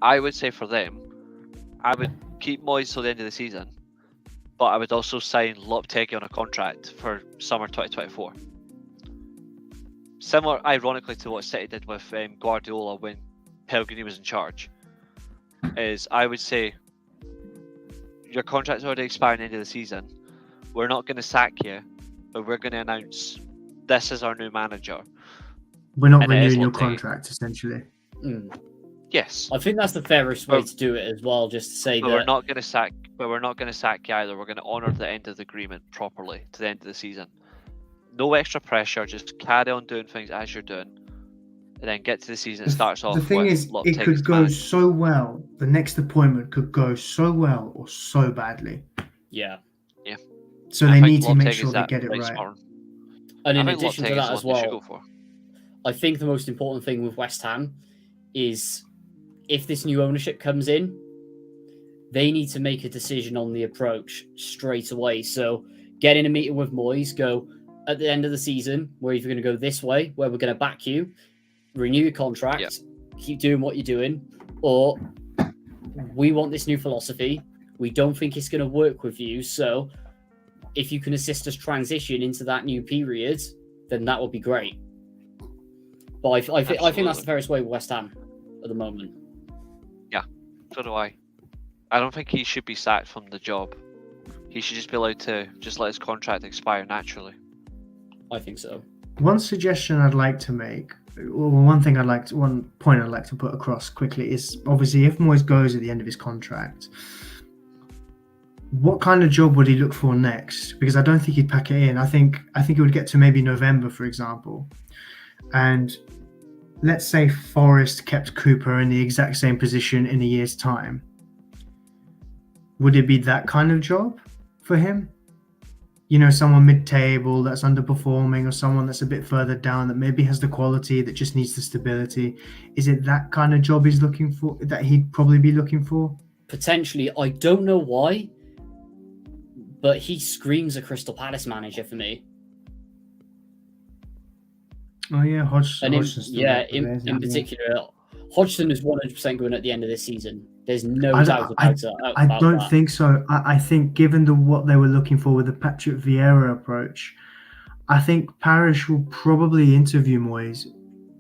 I would say for them, I would keep Moyes till the end of the season, but I would also sign Lopetegui on a contract for summer 2024. Similar, ironically, to what City did with Guardiola when Pellegrini was in charge, is I would say your contract's already expiring at the end of the season. We're not going to sack you, but we're going to announce this is our new manager. We're not And it is renewing your looked like it. contract, essentially. Yes, I think that's the fairest way But- to do it as well. Just to say but that we're not going to sack. But we're not going to sack you either. We're going to honour the end of the agreement properly to the end of the season. No extra pressure. Just carry on doing things as you're doing, and then get to the season. It starts off. The thing with is, lot of it could Tiggs go back. so well. The next appointment could go so well or so badly. yeah. So I they think need to Lopetegui make is sure they that get it right right. smart. And in I think addition to Lopetegui is that the as one they should go well, for. I think the most important thing with West Ham is if this new ownership comes in, they need to make a decision on the approach straight away. So get in a meeting with Moyes, go at the end of the season, we're either going to go this way, where we're going to back you, renew your contract, keep doing what you're doing, or we want this new philosophy. We don't think it's going to work with you. So if you can assist us transition into that new period, then that would be great. But I think that's Absolutely. the fairest way with West Ham at the moment. So do I. I don't think he should be sacked from the job. He should just be allowed to just let his contract expire naturally. I think so. One suggestion I'd like to make, or one point I'd like to put across quickly is obviously if Moyes goes at the end of his contract, what kind of job would he look for next? Because I don't think he'd pack it in. I think it would get to maybe November, for example, and let's say Forest kept Cooper in the exact same position in a year's time. Would it be that kind of job for him? You know, someone mid-table that's underperforming, or someone that's a bit further down that maybe has the quality that just needs the stability. Is it that kind of job he's looking for, that he'd probably be looking for? Potentially. I don't know why, but he screams a Crystal Palace manager for me. Oh yeah, Hodgson. And in particular, Hodgson is 100% going at the end of this season. There's no doubt about that. I don't think so. I think given what they were looking for with the Patrick Vieira approach, I think Parish will probably interview Moyes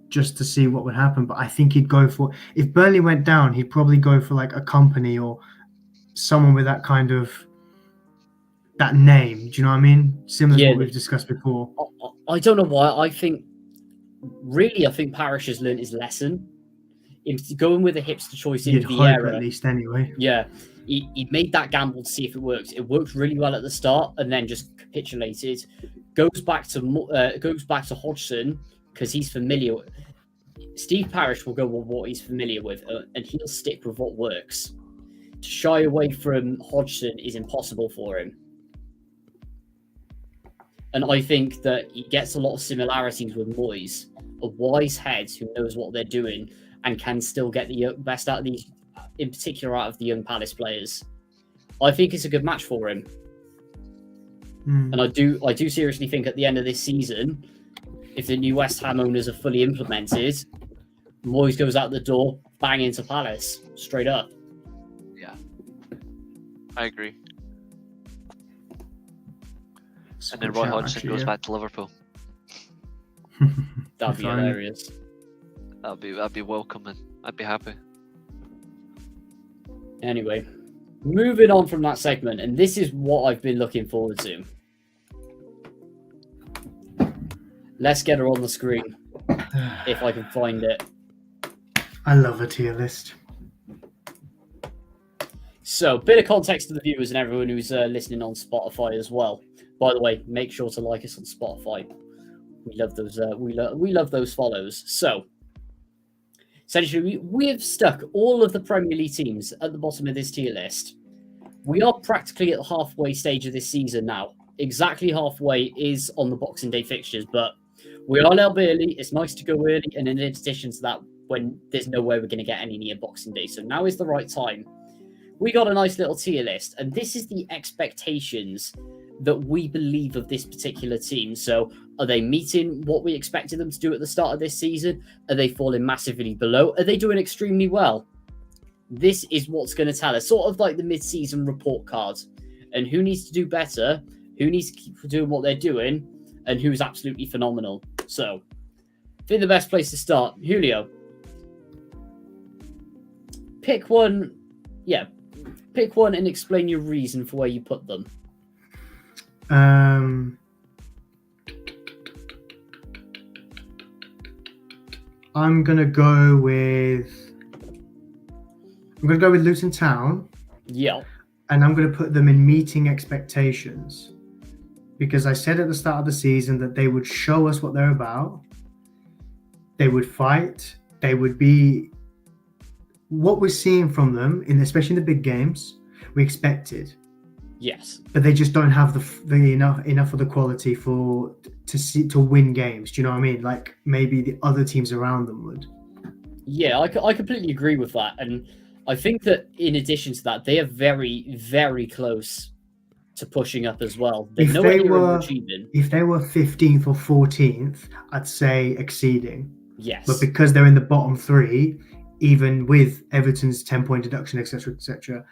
just to see what would happen. But I think he'd go for, if Burnley went down, he'd probably go for like a company or someone with that kind of, that name. Do you know what I mean? Similar to what we've discussed before. I don't know why. I think Parish has learned his lesson. Going with a hipster choice in You'd Vieira, hope at least anyway. Yeah, he made that gamble to see if it works. It worked really well at the start, and then just capitulated. Goes back to Hodgson because he's familiar. Steve Parish will go with what he's familiar with, and he'll stick with what works. To shy away from Hodgson is impossible for him. And I think that he gets a lot of similarities with Moyes, a wise head who knows what they're doing and can still get the best out of these, in particular out of the young Palace players. I think it's a good match for him. And I do seriously think at the end of this season, if the new West Ham owners are fully implemented, Moyes goes out the door, bang into Palace, straight up. Yeah, I agree. And then Roy Hodgson goes back to Liverpool. That'd be hilarious. That'd be welcoming. I'd be happy. Anyway, moving on from that segment, and this is what I've been looking forward to. Let's get her on the screen, if I can find it. I love a tier list. So, bit of context to the viewers and everyone who's listening on Spotify as well. By the way, make sure to like us on Spotify. We love those. We love those follows. So, essentially, we have stuck all of the Premier League teams at the bottom of this tier list. We are practically at the halfway stage of this season now. Exactly halfway is on the Boxing Day fixtures, but we are a little bit early. It's nice to go early, and in addition to that, when there's no way we're going to get any near Boxing Day, so now is the right time. We got a nice little tier list, and this is the expectations that we believe of this particular team. So are they meeting what we expected them to do at the start of this season? Are they falling massively below? Are they doing extremely well? This is what's going to tell us, sort of like the mid-season report card. And who needs to do better, who needs to keep doing what they're doing, and who's absolutely phenomenal. So, I think the best place to start, Julio. Pick one and explain your reason for where you put them. I'm gonna go with Luton Town, Yeah. and I'm gonna put them in meeting expectations, because I said at the start of the season that they would show us what they're about. They would fight. They would be what we're seeing from them, especially in the big games. We expected, Yes. but they just don't have the enough of the quality to win games. Do you know what I mean? Like maybe the other teams around them would. Yeah, I completely agree with that. And I think that in addition to that, they are very, very close to pushing up as well. They're nowhere near overachieving. If they were 15th or 14th, I'd say exceeding. Yes. But because they're in the bottom three, even with Everton's 10-point deduction, etc., etc.,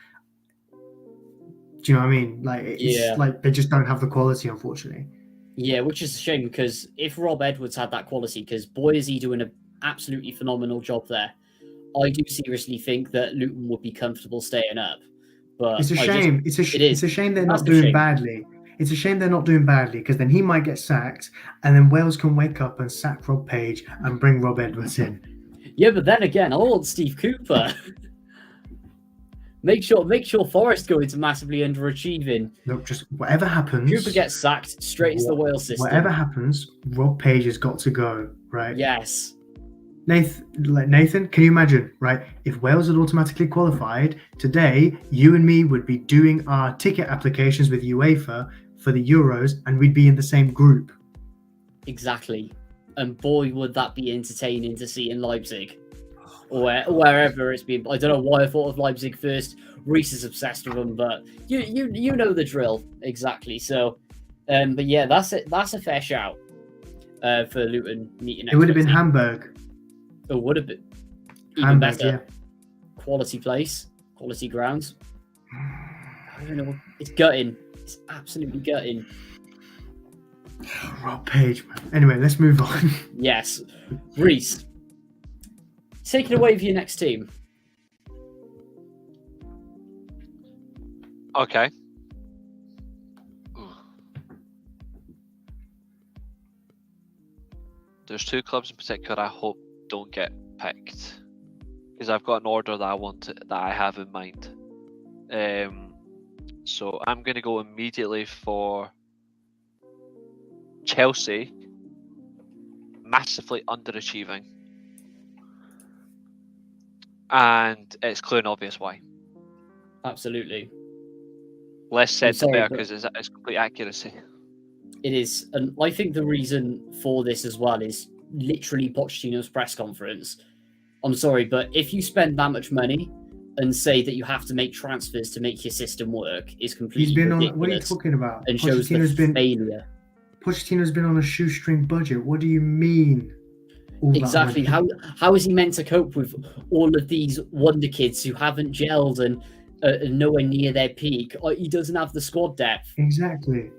do you know what I mean? Like, it's like they just don't have the quality, unfortunately. Yeah, which is a shame, because if Rob Edwards had that quality, because boy is he doing an absolutely phenomenal job there, I do seriously think that Luton would be comfortable staying up. But it's a shame. It's a shame they're not doing doing badly. It's a shame they're not doing badly, because then he might get sacked, and then Wales can wake up and sack Rob Page and bring Rob Edwards in. Yeah, but then again, I want Steve Cooper. Make sure Forest go into massively underachieving. Look, just whatever happens, Cooper gets sacked straight into the Wales system. Whatever happens, Rob Page has got to go, right? Yes. Nathan, can you imagine, right? If Wales had automatically qualified, today, you and me would be doing our ticket applications with UEFA for the Euros, and we'd be in the same group. Exactly. And boy, would that be entertaining to see in Leipzig. Or wherever it's been. I don't know why I thought of Leipzig first. Reece is obsessed with them, but you know the drill. Exactly. So, but yeah, that's it. That's a fair shout for Luton meeting. It would have been Hamburg. It would have been even Hamburg, better. Yeah. Quality place, quality grounds. I don't know. It's gutting. It's absolutely gutting. Rob Page, man. Anyway, let's move on. Yes. Reece, take it away for your next team. Okay. There's two clubs in particular I hope don't get picked, because I've got an order that I have in mind. So I'm going to go immediately for Chelsea, massively underachieving, and it's clear and obvious why. Absolutely. Less said the better, but because it's complete accuracy. it is, and I think the reason for this as well is literally Pochettino's press conference. I'm sorry, but if you spend that much money and say that you have to make transfers to make your system work, is completely ridiculous. What are you talking about? And shows the failure. Pochettino's been on a shoestring budget. What do you mean? Exactly. How is he meant to cope with all of these wonder kids who haven't gelled and are nowhere near their peak? He doesn't have the squad depth. Exactly.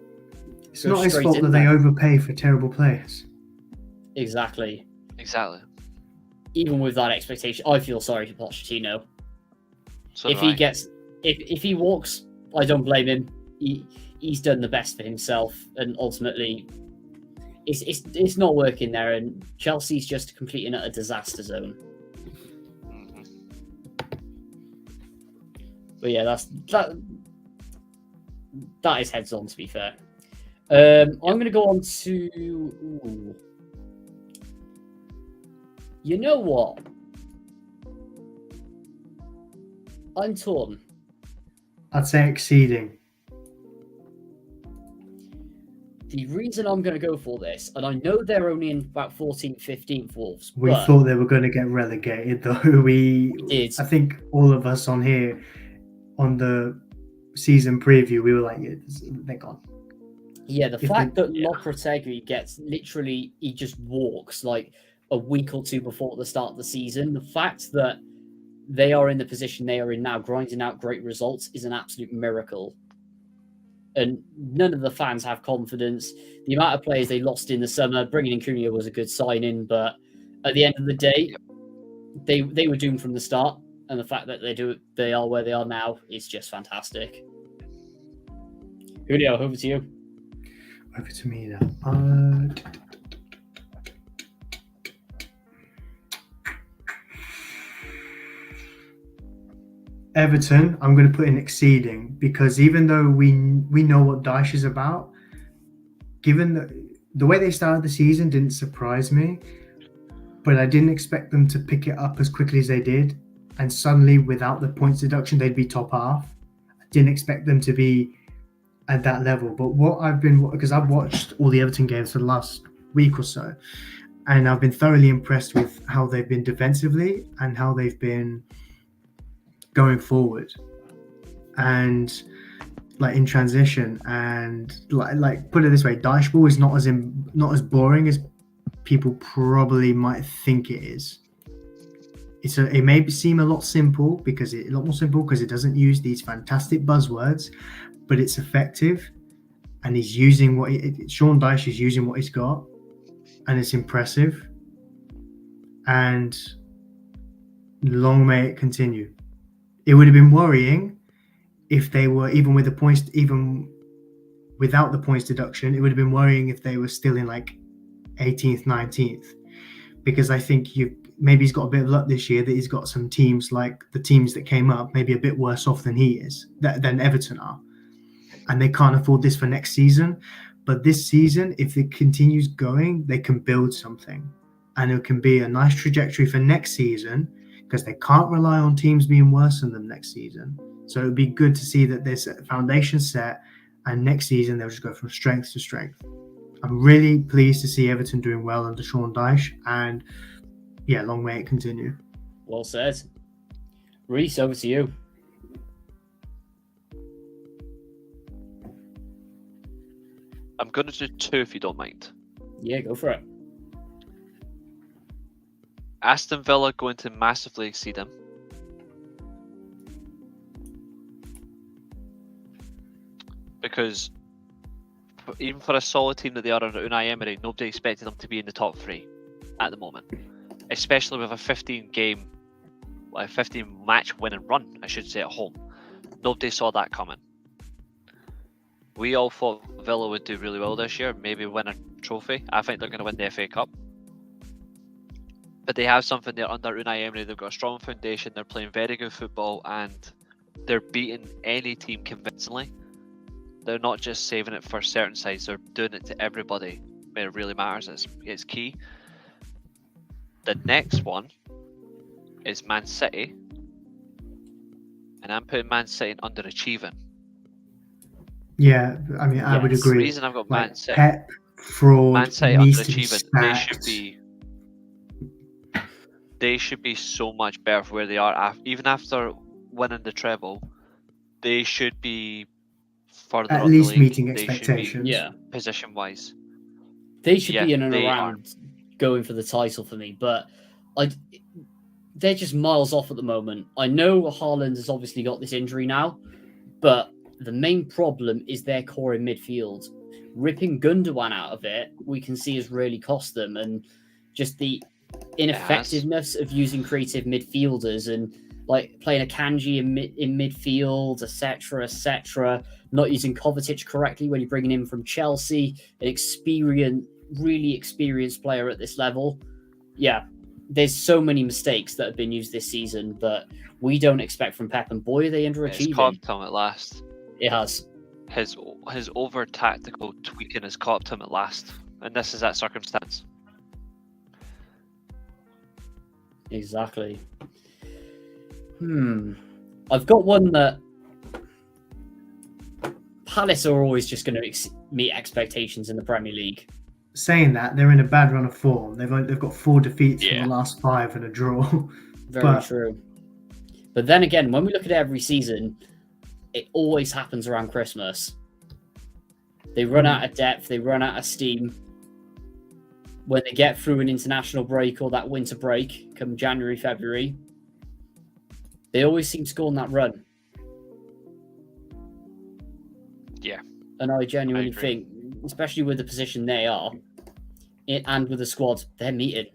It's not his fault that they overpay for terrible players. Exactly. Even with that expectation, I feel sorry for Pochettino. So if he walks, I don't blame him. He's done the best for himself, and ultimately, it's not working there. And Chelsea's just a complete and utter disaster zone. Mm-hmm. But yeah, that is heads on. To be fair, I'm going to go on to. Ooh. You know what? I'm torn. I'd say exceeding. The reason I'm going to go for this, and I know they're only in about 14th, 15th Wolves. We thought they were going to get relegated, though. I think all of us on here, on the season preview, we were like, yeah, they're gone. Yeah, the fact that Lopetegui gets literally, he just walks like a week or two before the start of the season. The fact that they are in the position they are in now, grinding out great results, is an absolute miracle. And none of the fans have confidence. The amount of players they lost in the summer, bringing in Julio was a good signing, but at the end of the day, they were doomed from the start. And the fact that they are where they are now is just fantastic. Julio, over to you. Over to me now. Everton, I'm going to put in exceeding, because even though we know what Dyche is about, given the way they started the season didn't surprise me, but I didn't expect them to pick it up as quickly as they did, and suddenly without the points deduction they'd be top half. I didn't expect them to be at that level. But because I've watched all the Everton games for the last week or so, and I've been thoroughly impressed with how they've been defensively and how they've been going forward, and like in transition, and like put it this way, Dyche ball is not as boring as people probably might think it is. It may seem a lot more simple because it doesn't use these fantastic buzzwords, but it's effective, and he's using Sean Dyche is using what he's got, and it's impressive, and long may it continue. It would have been worrying if they were, even without the points deduction, it would have been worrying if they were still in like 18th, 19th, because I think maybe he's got a bit of luck this year that he's got some teams like the teams that came up maybe a bit worse off than he is, than Everton are, and they can't afford this for next season. But this season, if it continues going, they can build something, and it can be a nice trajectory for next season, because they can't rely on teams being worse than them next season. So it would be good to see that there's a foundation set, and next season they'll just go from strength to strength. I'm really pleased to see Everton doing well under Sean Dyche, and yeah, long may it continue. Well said. Reece, over to you. I'm going to do 2 if you don't mind. Yeah, go for it. Aston Villa going to massively exceed him. Because even for a solid team that they are under Unai Emery, nobody expected them to be in the top 3 at the moment. Especially with a 15 match winning run, I should say, at home. Nobody saw that coming. We all thought Villa would do really well this year, maybe win a trophy. I think they're going to win the FA Cup. But they have something there under Unai Emery. They've got a strong foundation, they're playing very good football, and they're beating any team convincingly. They're not just saving it for certain sides, they're doing it to everybody where it really matters. It's key. The next one is Man City, and I'm putting Man City in underachieving. Yeah, I mean, I would agree. The reason I've got Man City, Pep, fraud, Man City needs to be underachieving. They should be so much better for where they are. Even after winning the treble, they should be further at up least the league. meeting expectations. Yeah, position wise, they should be in and they around going for the title for me, but they're just miles off at the moment. I know Haaland has obviously got this injury now, but the main problem is their core in midfield. Ripping Gundogan out of it, we can see has really cost them, and just the ineffectiveness of using creative midfielders and like playing a Kanji in midfield, etc., not using Kovacic correctly when you're bringing him from Chelsea, an really experienced player at this level. Yeah, there's so many mistakes that have been used this season, but we don't expect from Pep, and boy, are they underachieving. It's caught him at last. It has. His over tactical tweaking has caught him at last, and this is that circumstance. Exactly. I've got one that Palace are always just going to meet expectations in the Premier League. Saying that, they're in a bad run of form. They've got 4 defeats in the last 5 and a draw. Very true. But then again, when we look at it every season, it always happens around Christmas. They run out of depth, they run out of steam. When they get through an international break or that winter break, come January, February, they always seem to go on that run. Yeah. And I genuinely think, especially with the position they are, and with the squad, they're meeting.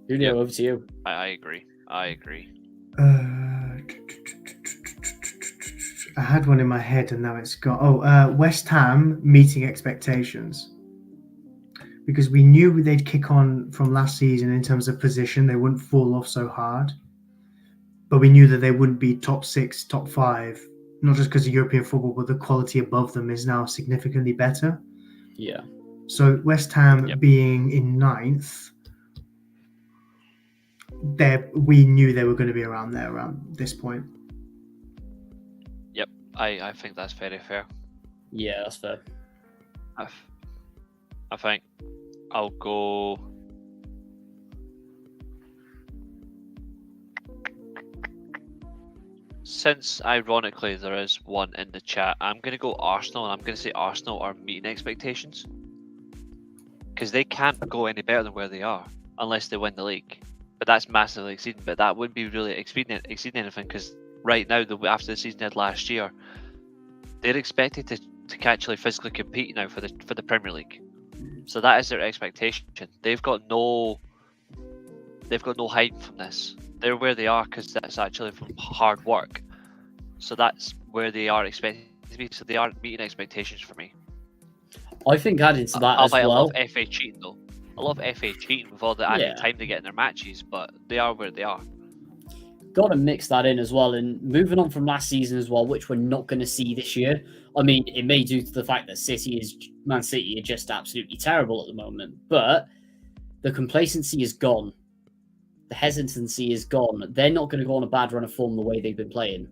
Julio, over to you. I agree. I had one in my head and now it's gone. West Ham meeting expectations. because we knew they'd kick on from last season in terms of position. They wouldn't fall off so hard. But we knew that they wouldn't be top 6, top 5, not just because of European football, but the quality above them is now significantly better. Yeah. So West Ham Yep. being in 9th, we knew they were going to be around there, around this point. Yep, I think that's very fair. Yeah, that's fair. I think I'll go. Since ironically there is one in the chat, I'm going to go Arsenal, and I'm going to say Arsenal are meeting expectations. Because they can't go any better than where they are unless they win the league. But that's massively exceeding. But that wouldn't be really exceeding anything, because right now, after the season they had last year, they're expected to actually physically compete now for the Premier League. So that is their expectation. They've got no hiding from this. They're where they are because that's actually from hard work. So that's where they are expected to be. So they are meeting expectations for me. I think adding to that as I well. love FA cheating though. I love FA cheating with all the added time they get in their matches, but they are where they are. Got to mix that in as well. And moving on from last season as well, which we're not going to see this year. I mean, it may due to the fact that Man City are just absolutely terrible at the moment, but the complacency is gone. The hesitancy is gone. They're not going to go on a bad run of form the way they've been playing.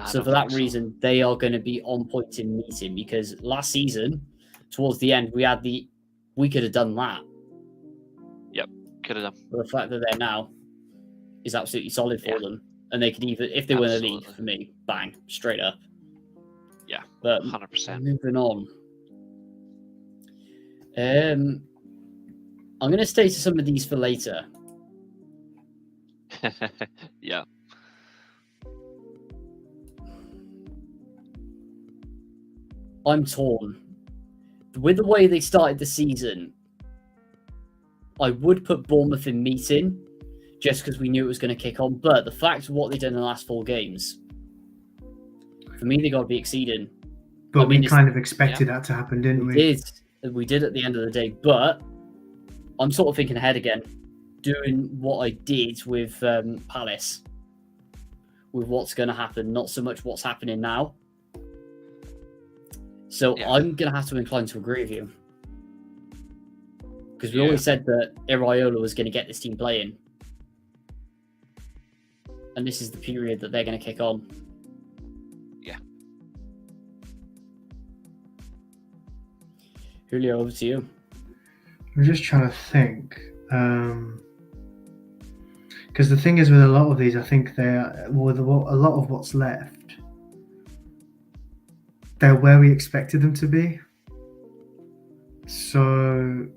So for that reason, they are going to be on point in meeting, because last season, towards the end, we could have done that. Yep, could have done. But the fact that they're now is absolutely solid for them. And they could even, if they win the league, for me, bang, straight up. Yeah, but 100%. Moving on. I'm going to stay to some of these for later. Yeah. I'm torn. With the way they started the season, I would put Bournemouth in meeting, just because we knew it was going to kick on. But the fact of what they've done in the last 4 games, for me, they got to be exceeding. But we kind of expected that to happen, didn't we? We did at the end of the day. But I'm sort of thinking ahead again, doing what I did with Palace, with what's going to happen, not so much what's happening now. So I'm going to have to incline to agree with you. Because we always said that Iraola was going to get this team playing. And this is the period that they're going to kick on. Yeah. Julio, over to you. I'm just trying to think. Because the thing is with a lot of these, I think with a lot of what's left, they're where we expected them to be. So,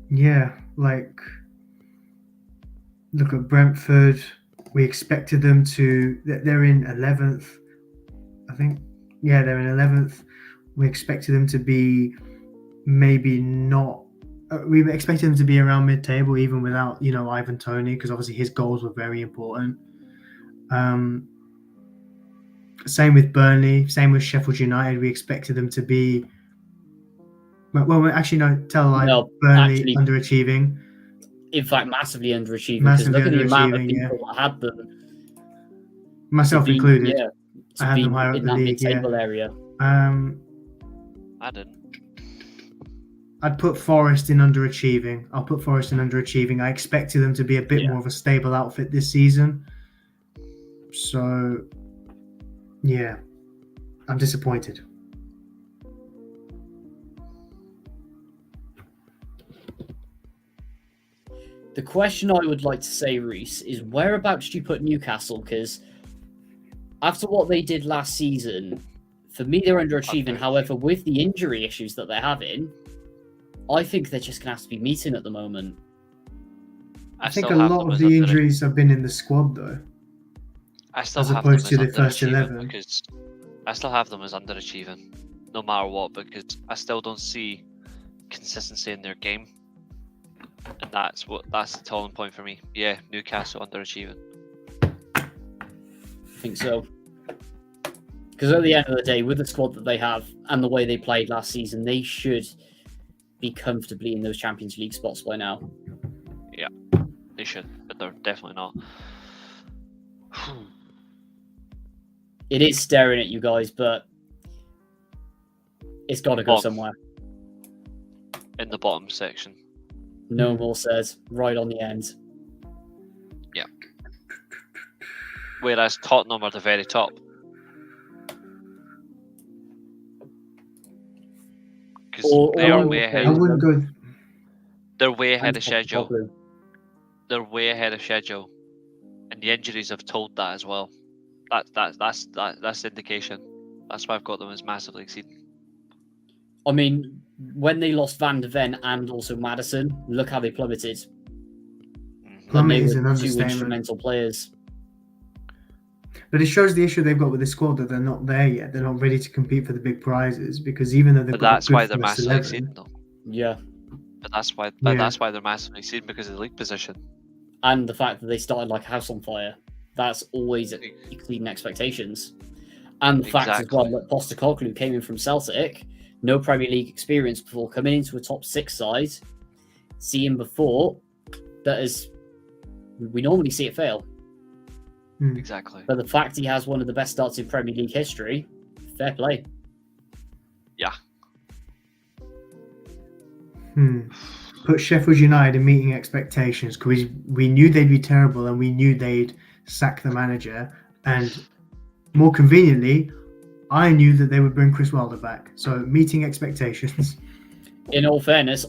yeah, like, look at Brentford. We expected them to, they're in 11th, I think. Yeah, they're in 11th. We expected them to be maybe not, we expected them to be around mid-table even without, Ivan Toney, because obviously his goals were very important. Same with Burnley, same with Sheffield United. We expected them to be, Burnley underachieving. In fact, massively underachieving. Because look at the amount of people that had them. Myself included. Yeah, I had them higher up in the that league. mid-table area. I didn't. I'd put Forest in underachieving. I'll put Forest in underachieving. I expected them to be a bit more of a stable outfit this season. So, yeah, I'm disappointed. The question I would like to say, Reece, is whereabouts do you put Newcastle? Because after what they did last season, for me, they're underachieving. However, with the injury issues that they're having, I think they're just going to have to be meeting at the moment. I think a lot of the injuries have been in the squad, though. As opposed to the first 11. Because I still have them as underachieving, no matter what, because I still don't see consistency in their game. And that's the telling point for me. Yeah, Newcastle underachieving. I think so. Because at the end of the day, with the squad that they have and the way they played last season, they should be comfortably in those Champions League spots by now. Yeah, they should, but they're definitely not. It is staring at you guys, but it's got to go somewhere. In the bottom section. No more says, right on the end. Yeah. Whereas Tottenham are the very top. Because they're way ahead. I wouldn't go. They're way ahead of schedule. They're way ahead of schedule, and the injuries have told that as well. That's the indication. That's why I've got them as massively exceeding. I mean, when they lost Van de Ven and also Maddison, look how they plummeted. Plummet is They an were two understatement. instrumental players. But it shows the issue they've got with the squad, that they're not there yet. They're not ready to compete for the big prizes, because even though they've But got that's a good why they're first massively 11, exceeding, though. Yeah. But that's why they're massively exceeding, because of the league position. And the fact that they started like a house on fire. That's always exceeding expectations. And the fact as well that Postecoglou came in from Celtic, no Premier League experience before, coming into a top 6 side, seeing before, that is, we normally see it fail. Exactly. But the fact he has one of the best starts in Premier League history, fair play. Yeah. Put Sheffield United in meeting expectations, because we knew they'd be terrible and we knew they'd sack the manager. And more conveniently, I knew that they would bring Chris Wilder back. So meeting expectations. In all fairness,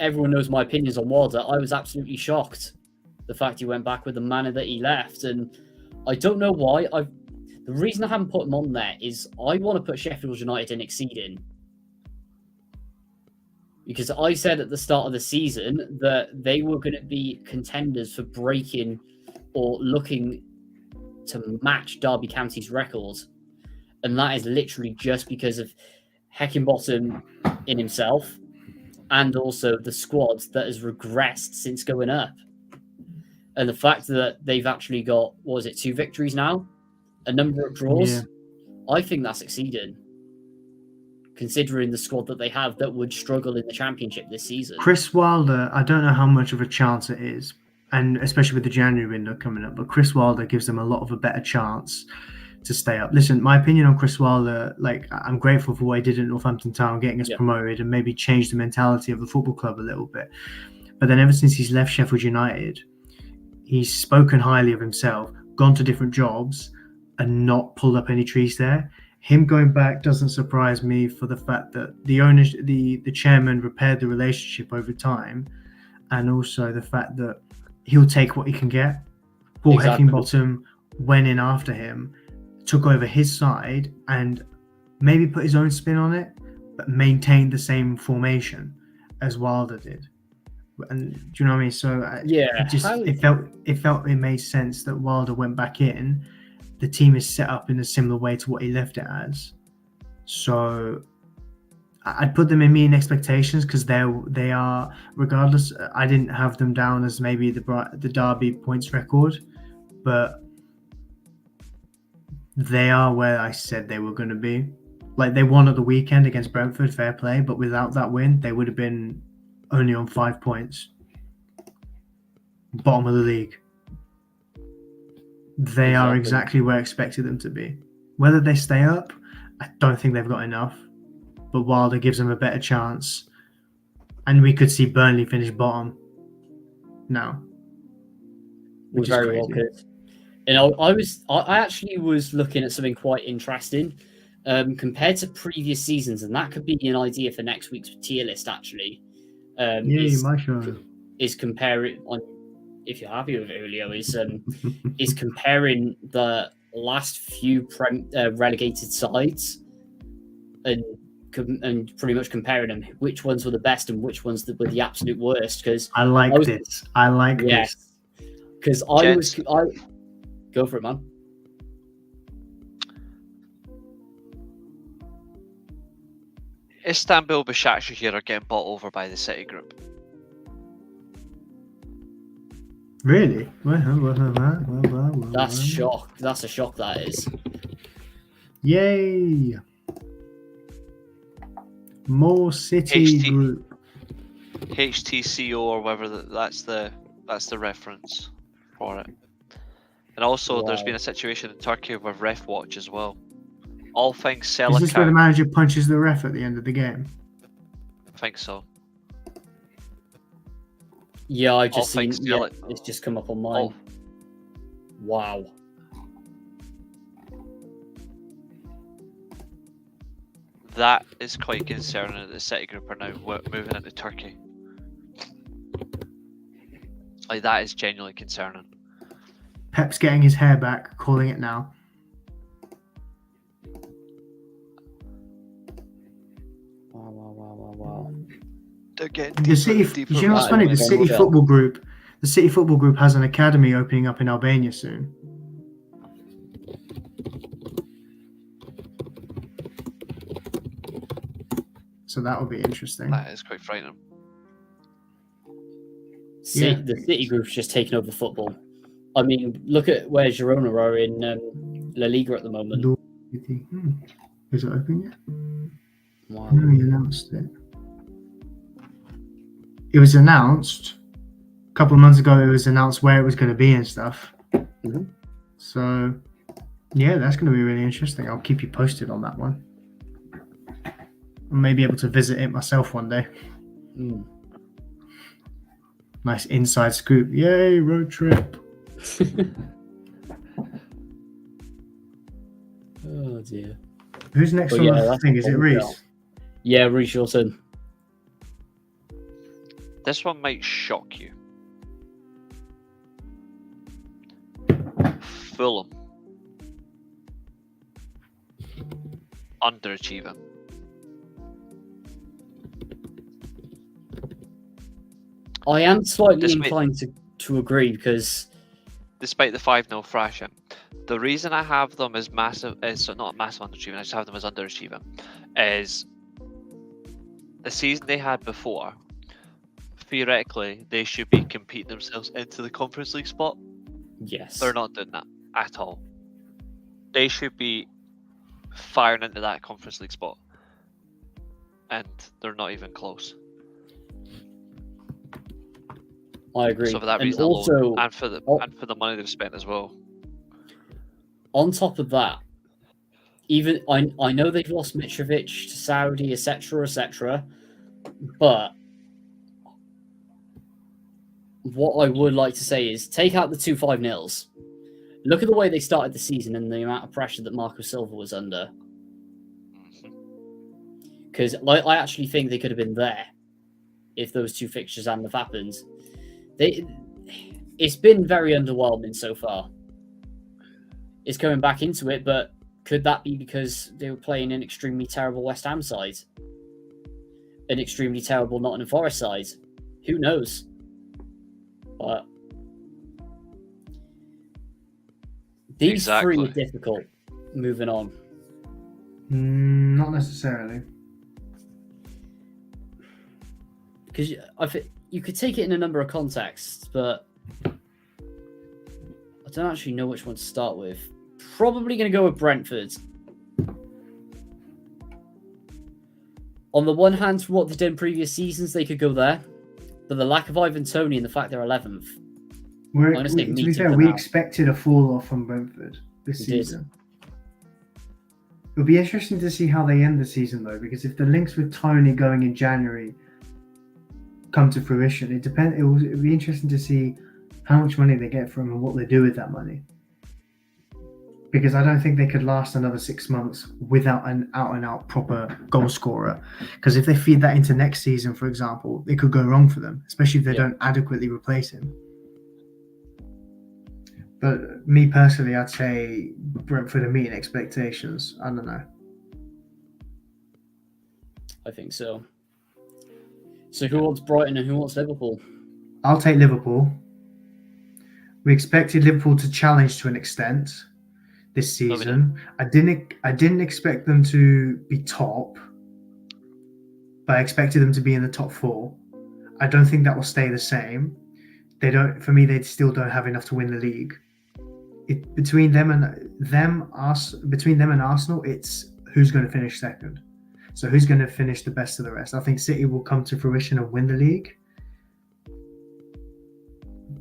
everyone knows my opinions on Wilder. I was absolutely shocked the fact he went back with the manner that he left, and I don't know why. The reason I haven't put him on there is I want to put Sheffield United in exceeding, because I said at the start of the season that they were going to be contenders for breaking or looking to match Derby County's record, and that is literally just because of Heckingbottom in himself, and also the squad that has regressed since going up. And the fact that they've actually got, 2 victories now? A number of draws? Yeah. I think that's exceeding, considering the squad that they have that would struggle in the Championship this season. Chris Wilder, I don't know how much of a chance it is, and especially with the January window coming up, but Chris Wilder gives them a lot of a better chance to stay up. Listen, my opinion on Chris Wilder, I'm grateful for what he did at Northampton Town, getting us promoted and maybe changed the mentality of the football club a little bit. But then ever since he's left Sheffield United, he's spoken highly of himself, gone to different jobs, and not pulled up any trees there. Him going back doesn't surprise me, for the fact that the chairman repaired the relationship over time, and also the fact that he'll take what he can get. Paul Heckingbottom went in after him, took over his side, and maybe put his own spin on it, but maintained the same formation as Wilder did. And do you know what I mean? So it felt it made sense that Wilder went back in. The team is set up in a similar way to what he left it as. So I'd put them in meeting expectations, because they are, regardless. I didn't have them down as maybe the Derby points record, but they are where I said they were going to be. Like, they won at the weekend against Brentford, fair play, but without that win, they would have been only on 5 points. Bottom of the league. They are exactly where I expected them to be. Whether they stay up, I don't think they've got enough. But Wilder gives them a better chance. And we could see Burnley finish bottom now. We very well could. You know, I actually was looking at something quite interesting compared to previous seasons, and that could be an idea for next week's tier list, actually. You might show. Is comparing, if you're happy with it, Julio, is comparing the last few relegated sides and pretty much comparing them, which ones were the best and which ones were the absolute worst. Because I like this. Because I go for it, man. Istanbul Başakşehir are getting bought over by the City Group. Really? That's shock. That's a shock, that is. Yay! More City HT. group. HTCO or whatever that's the reference for it. And also, there's Wow. been a situation in Turkey with Refwatch as well. All things sell Is this where the account. manager punches the ref at the end of the game? I think so. Yeah, I All just seen. things Yeah, sell it. it's just come up on mine. All, Wow. that is quite concerning that the City Group are now moving into Turkey. Like, that is genuinely concerning. Pep's getting his hair back, calling it now. Wow. They're getting The deeper City, and deeper. you know what's Right, funny? okay. The City Yeah. Football Group, has an academy opening up in Albania soon. So that will be interesting. That is quite frightening. Yeah. The City Group's just taken over football. I mean, look at where Girona are in La Liga at the moment. Is it open yet? Wow. No, he announced it. It was announced a couple of months ago. It was announced where it was going to be and stuff. Mhm. So, yeah, that's going to be really interesting. I'll keep you posted on that one. I may be able to visit it myself one day. Mm. Nice inside scoop. Yay, road trip. Oh dear. Who's next But on yeah, the that's thing? Is it what we've got. Reece? Yeah, Reece YT. This one might shock you. Fulham. Underachieving. I am slightly This may- inclined to agree because Despite the 5-0 thrashing. The reason I have them as massive is not massive underachieving, I just have them as underachieving, is the season they had before, theoretically they should be competing themselves into the Conference League spot. yes, They're not doing that at all. They should be firing into that Conference League spot. And they're not even close. I agree. So for that And reason also, alone, and for the money they've spent as well. on top of that, even I know they've lost Mitrovic to Saudi, etc., but what I would like to say is take out the 2 5-0s. Look at the way they started the season and the amount of pressure that Marco Silva was under. Because I actually think they could have been there if those 2 fixtures hadn't have happened. It's been very underwhelming so far. It's coming back into it, but could that be because they were playing an extremely terrible West Ham side? An extremely terrible Nottingham Forest side? Who knows? But these 3 Exactly. are difficult. Moving on. Not necessarily. Because I think you could take it in a number of contexts, but I don't actually know which one to start with. Probably going to go with Brentford. On the one hand, what they did in previous seasons, they could go there. But the lack of Ivan Toney and the fact they're 11th. Honestly, To me be too fair, for we now. expected a fall off from Brentford this We did. season. It'll be interesting to see how they end the season, though, because if the links with Tony going in January come to fruition, it'll be interesting to see how much money they get from him and what they do with that money. Because I don't think they could last another 6 months without an out-and-out proper goal scorer. Because if they feed that into next season, for example, it could go wrong for them, especially if they don't adequately replace him. But me personally, I'd say Brentford are meeting expectations. I don't know. I think so. So who wants Brighton and who wants Liverpool? I'll take Liverpool. We expected Liverpool to challenge to an extent this season. I didn't expect them to be top, but I expected them to be in the top 4. I don't think that will stay the same. They still don't have enough to win the league. between them and Arsenal, it's who's going to finish second. So who's going to finish the best of the rest? I think City will come to fruition and win the league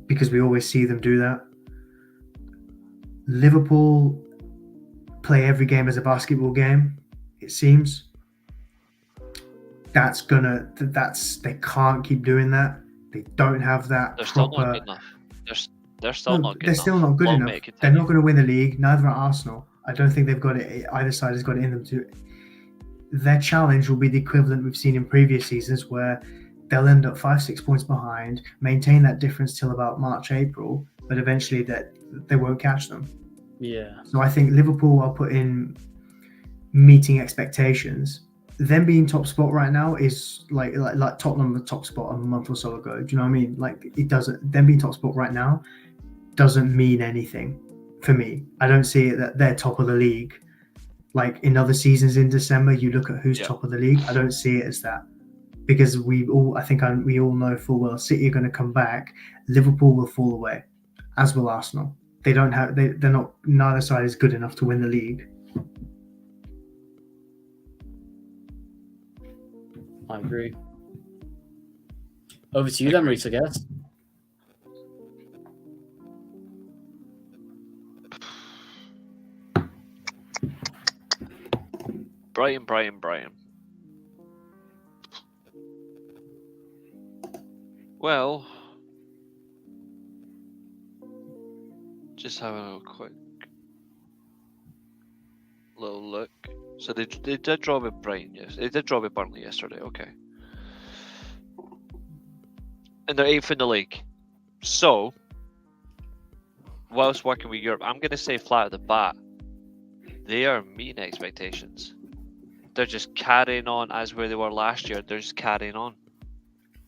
because we always see them do that. Liverpool play every game as a basketball game, it seems. They can't keep doing that. They don't have that They're still proper. not good enough. They're still not good They're enough. still not good Long enough. may it They're continue. not going to win the league. Neither are Arsenal. I don't think they've got it. Either side has got it in them to. Their challenge will be the equivalent we've seen in previous seasons, where they'll end up 5-6 points behind, maintain that difference till about March, April, but eventually that they won't catch them. Yeah. So I think Liverpool are put in meeting expectations. Them being top spot right now is like Tottenham the top spot a month or so ago. Do you know what I mean? Like it doesn't. Them being top spot right now doesn't mean anything for me. I don't see it that they're top of the league. Like in other seasons in December, you look at who's top of the league. I don't see it as that because we all know full well City are going to come back. Liverpool will fall away, as will Arsenal. They're not. Neither side is good enough to win the league. I agree. Over to you then, Reece, I guess. Brian. Well, just having a quick little look. So they did draw with Brighton, yes. They did draw with Burnley yesterday, okay. And they're 8th in the league. So, whilst working with Europe, I'm going to say flat at the bat, they are meeting expectations. They're just carrying on as where they were last year. They're just carrying on.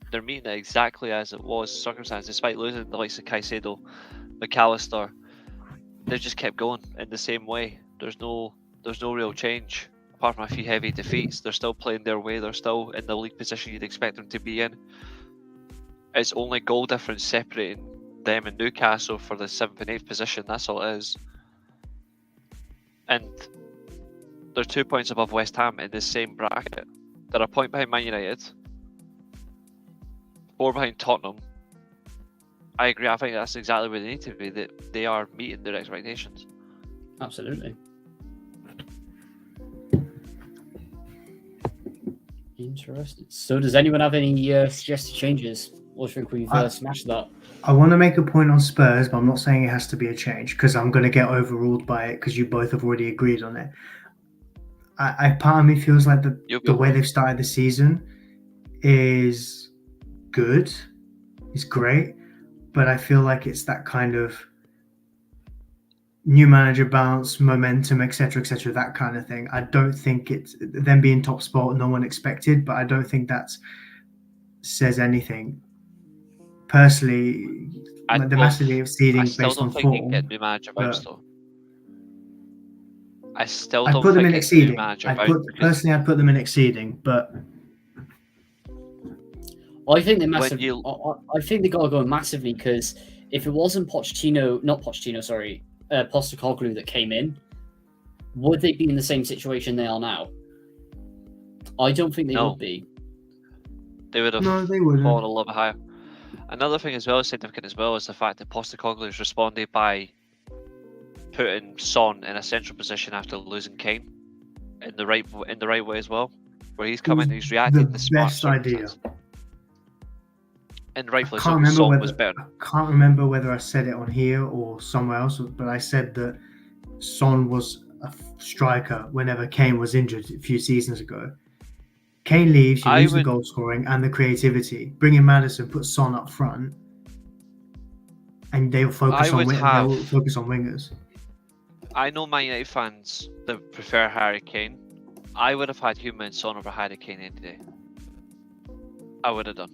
They're meeting it exactly as it was circumstances, despite losing the likes of Caicedo, McAllister. They just kept going in the same way. There's no real change, apart from a few heavy defeats. They're still playing their way. They're still in the league position you'd expect them to be in. It's only goal difference separating them and Newcastle for the 7th and 8th position. That's all it is. And they're 2 points above West Ham in the same bracket. They're a point behind Man United, 4 behind Tottenham. I agree. I think that's exactly where they need to be. That they are meeting their expectations. Absolutely. Interesting. So, does anyone have any suggested changes? Or do you think we've smashed that? I want to make a point on Spurs, but I'm not saying it has to be a change because I'm going to get overruled by it because you both have already agreed on it. Part of me feels like the way they've started the season is good, is great, but I feel like it's that kind of new manager bounce, momentum, etc., that kind of thing. I don't think it's them being top spot, no one expected, but I don't think that says anything. Personally, the massively exceeding based on form. I still don't think you get new manager bounce though. I still I'd don't put them think in it's exceeding. new manager I'd bounce. put them in exceeding, but I think they massively. I think they got to go massively because if it wasn't Postecoglou that came in, would they be in the same situation they are now? I don't think they would be. They would have fallen a little bit higher. Another thing as well, significant as well, is the fact that Postecoglou has responded by putting Son in a central position after losing Kane in the right way as well, where he's come in, he's reacted to the best idea. And rightfully so, because Son was better. I can't remember whether I said it on here or somewhere else, but I said that Son was a striker whenever Kane was injured a few seasons ago. Kane leaves, you lose the goal scoring and the creativity. Bring in Maddison, put Son up front, and they'll focus on wingers. I know Man United fans that prefer Harry Kane. I would have had Huma and Son over Harry Kane any day. I would have done.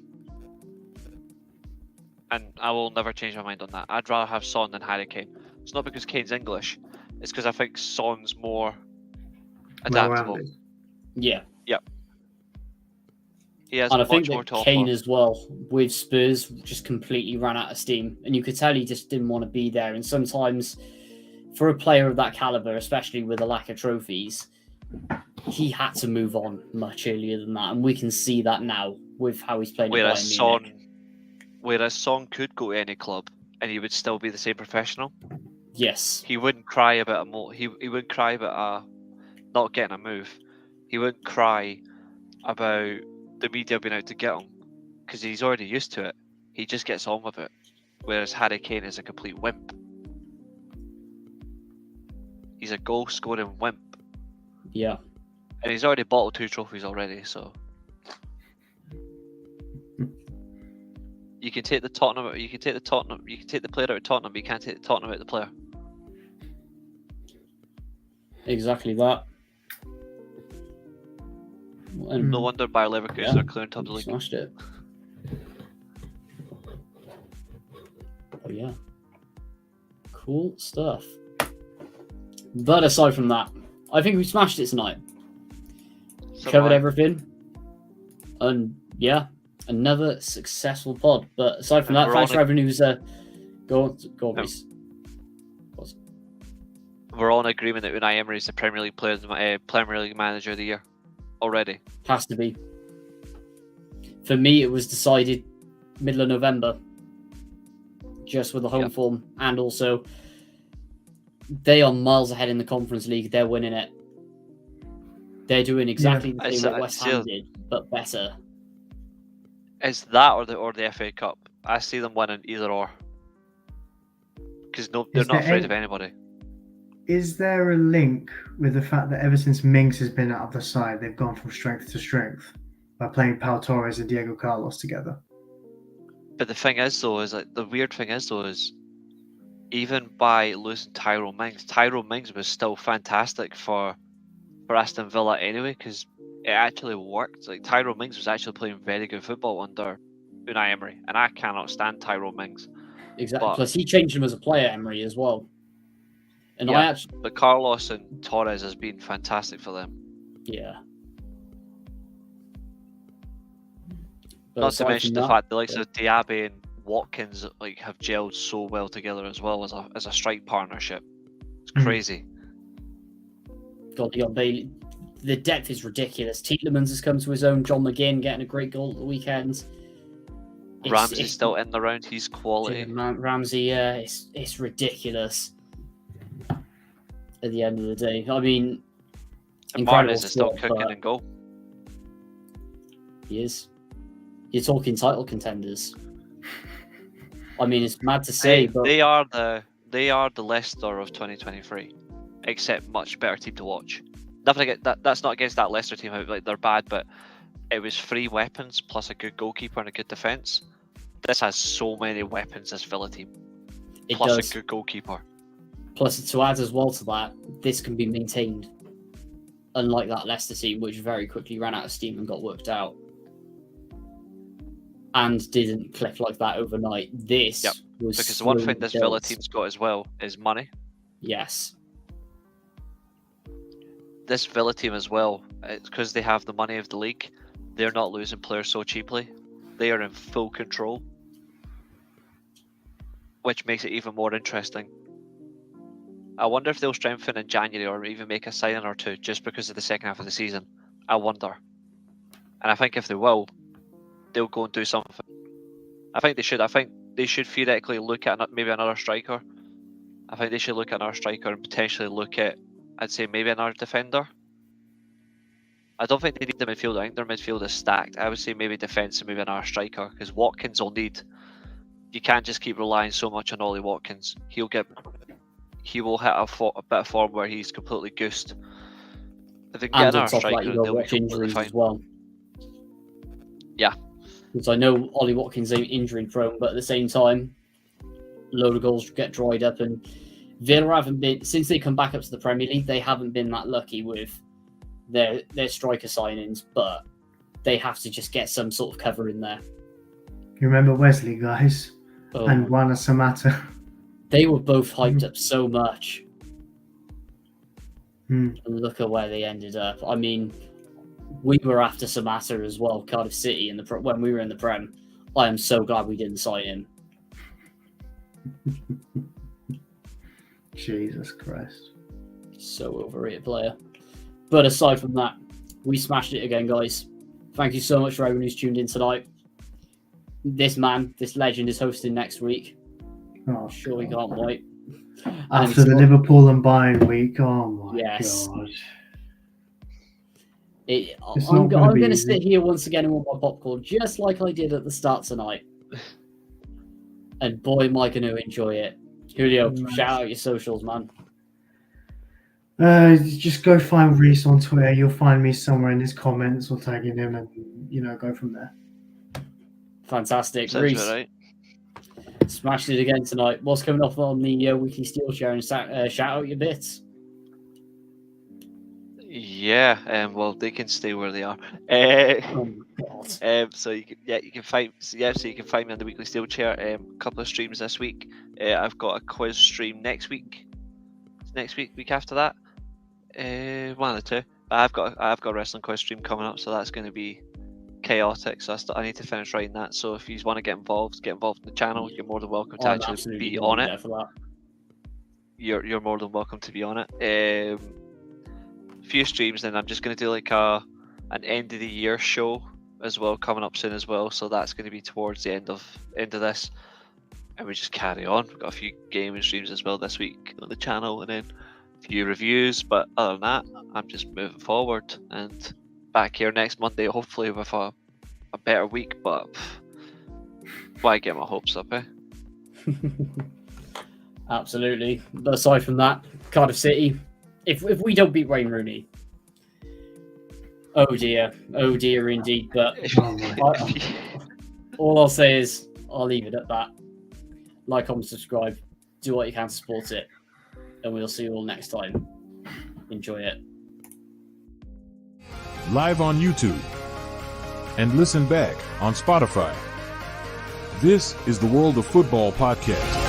And I will never change my mind on that. I'd rather have Son than Harry Kane. It's not because Kane's English. It's because I think Son's more adaptable. Yeah. Yep. He has and I much think more that to Kane offer. as well, with Spurs, just completely ran out of steam. And you could tell he just didn't want to be there. And sometimes for a player of that caliber, especially with a lack of trophies, he had to move on much earlier than that, and we can see that now with how he's playing. Whereas Son could go to any club and he would still be the same professional. Yes, he wouldn't cry about he wouldn't cry about not getting a move. He wouldn't cry about the media being out to get him because he's already used to it. He just gets on with it. Whereas Harry Kane is a complete wimp. He's a goal scoring wimp. Yeah. And he's already bottled 2 trophies already, so you can take the Tottenham, you can take the player out of Tottenham, but you can't take the Tottenham out of the player. Exactly that. And no wonder Bayer Leverkusen are clearing top of the league. Smashed it. Oh yeah. Cool stuff. But aside from that, I think we smashed it tonight. Covered everything. And yeah, another successful pod. But aside from that, thanks for everyone who's go on, Reece. We're all in agreement that Unai Emery is the Premier League Premier League Manager of the Year already. Has to be. For me, it was decided middle of November, just with the home form, and also they are miles ahead in the Conference League. They're winning it. They're doing exactly the same what West Ham did, but better. Is that or the FA Cup? I see them winning either or. Because they're not afraid of anybody. Is there a link with the fact that ever since Mings has been out of the side, they've gone from strength to strength by playing Pau Torres and Diego Carlos together? But the thing is, though, the weird thing is, even by losing Tyrone Mings was still fantastic for Aston Villa anyway, because it actually worked. Like, Tyrone Mings was actually playing very good football under Unai Emery, and I cannot stand Tyrone Mings. Exactly. Plus, he changed him as a player, Emery, as well. And but Carlos and Torres has been fantastic for them. Yeah. Not to mention the fact the likes of Diaby and Watkins have gelled so well together as well as a strike partnership. It's crazy. God, Leon Bailey, the depth is ridiculous. Tielemans has come to his own. John McGinn getting a great goal at the weekend. Ramsey's still in the round. He's quality. Ramsey, it's ridiculous. At the end of the day, I mean, Martinez is still cooking and goal. He is. You're talking title contenders. I mean, it's mad to say, but they are the Leicester of 2023, except much better team to watch. Nothing that's not against that Leicester team. Like, they're bad, but it was 3 weapons plus a good goalkeeper and a good defense. This has so many weapons. This Villa team, plus a good goalkeeper. Plus, to add as well to that, this can be maintained. Unlike that Leicester team, which very quickly ran out of steam and got worked out. And didn't click like that overnight. This was because the one thing this Villa team's got as well is money. Yes. This Villa team as well, it's because they have the money of the league. They're not losing players so cheaply. They are in full control, which makes it even more interesting. I wonder if they'll strengthen in January or even make a signing or two just because of the second half of the season. I wonder. And I think if they will, they'll go and do something. I think they should. I think they should theoretically look at maybe another striker. I think they should look at another striker and potentially look at, I'd say, maybe another defender. I don't think they need the midfield. I think their midfield is stacked. I would say maybe defence and maybe another striker, because Watkins will need. You can't just keep relying so much on Ollie Watkins. He will hit a bit of form where he's completely goosed. If they can get another striker, they'll be completely fine. As well. Yeah. Because I know Ollie Watkins ain't injury prone, but at the same time, a load of goals get dried up, and Villa haven't been, since they come back up to the Premier League, they haven't been that lucky with their striker signings, but they have to just get some sort of cover in there. You remember Wesley, guys? And Wana Samata. They were both hyped up so much. And look at where they ended up. I mean, we were after Samata as well, Cardiff City, when we were in the Prem. I am so glad we didn't sign him. Jesus Christ. So overrated player. But aside from that, we smashed it again, guys. Thank you so much for everyone who's tuned in tonight. This legend is hosting next week. Oh, I'm sure we can't wait. After the Liverpool and Bayern week, oh my Yes. God. I'm going to sit here once again and want my popcorn, just like I did at the start tonight. And boy, am I going to enjoy it. Julio, shout out your socials, man. Just go find Reece on Twitter. You'll find me somewhere in his comments or tagging him, and go from there. Fantastic. Sounds Reece, right. smashed it again tonight. What's coming up on the weekly Steel Share, and shout out your bits? Yeah, well, they can stay where they are. Oh my God. So you can find me on the weekly steel chair. A couple of streams this week. I've got a quiz stream next week. Week after that. One of the two. I've got a wrestling quiz stream coming up, so that's going to be chaotic. So I need to finish writing that. So if you want to get involved in the channel, you're more than welcome to actually be on it. You're more than welcome to be on it. Few streams, then I'm just going to do like an end of the year show as well coming up soon as well. So that's going to be towards the end of this, and we just carry on. We've got a few gaming streams as well this week on the channel, and then a few reviews. But other than that, I'm just moving forward and back here next Monday, hopefully with a better week. But why get my hopes up, eh? Absolutely. But aside from that, Cardiff City. If we don't beat Wayne Rooney, oh dear indeed. But all I'll say is I'll leave it at that. Like, comment, subscribe, do what you can to support it, and we'll see you all next time. Enjoy it. Live on YouTube. And listen back on Spotify. This is the World of Football podcast.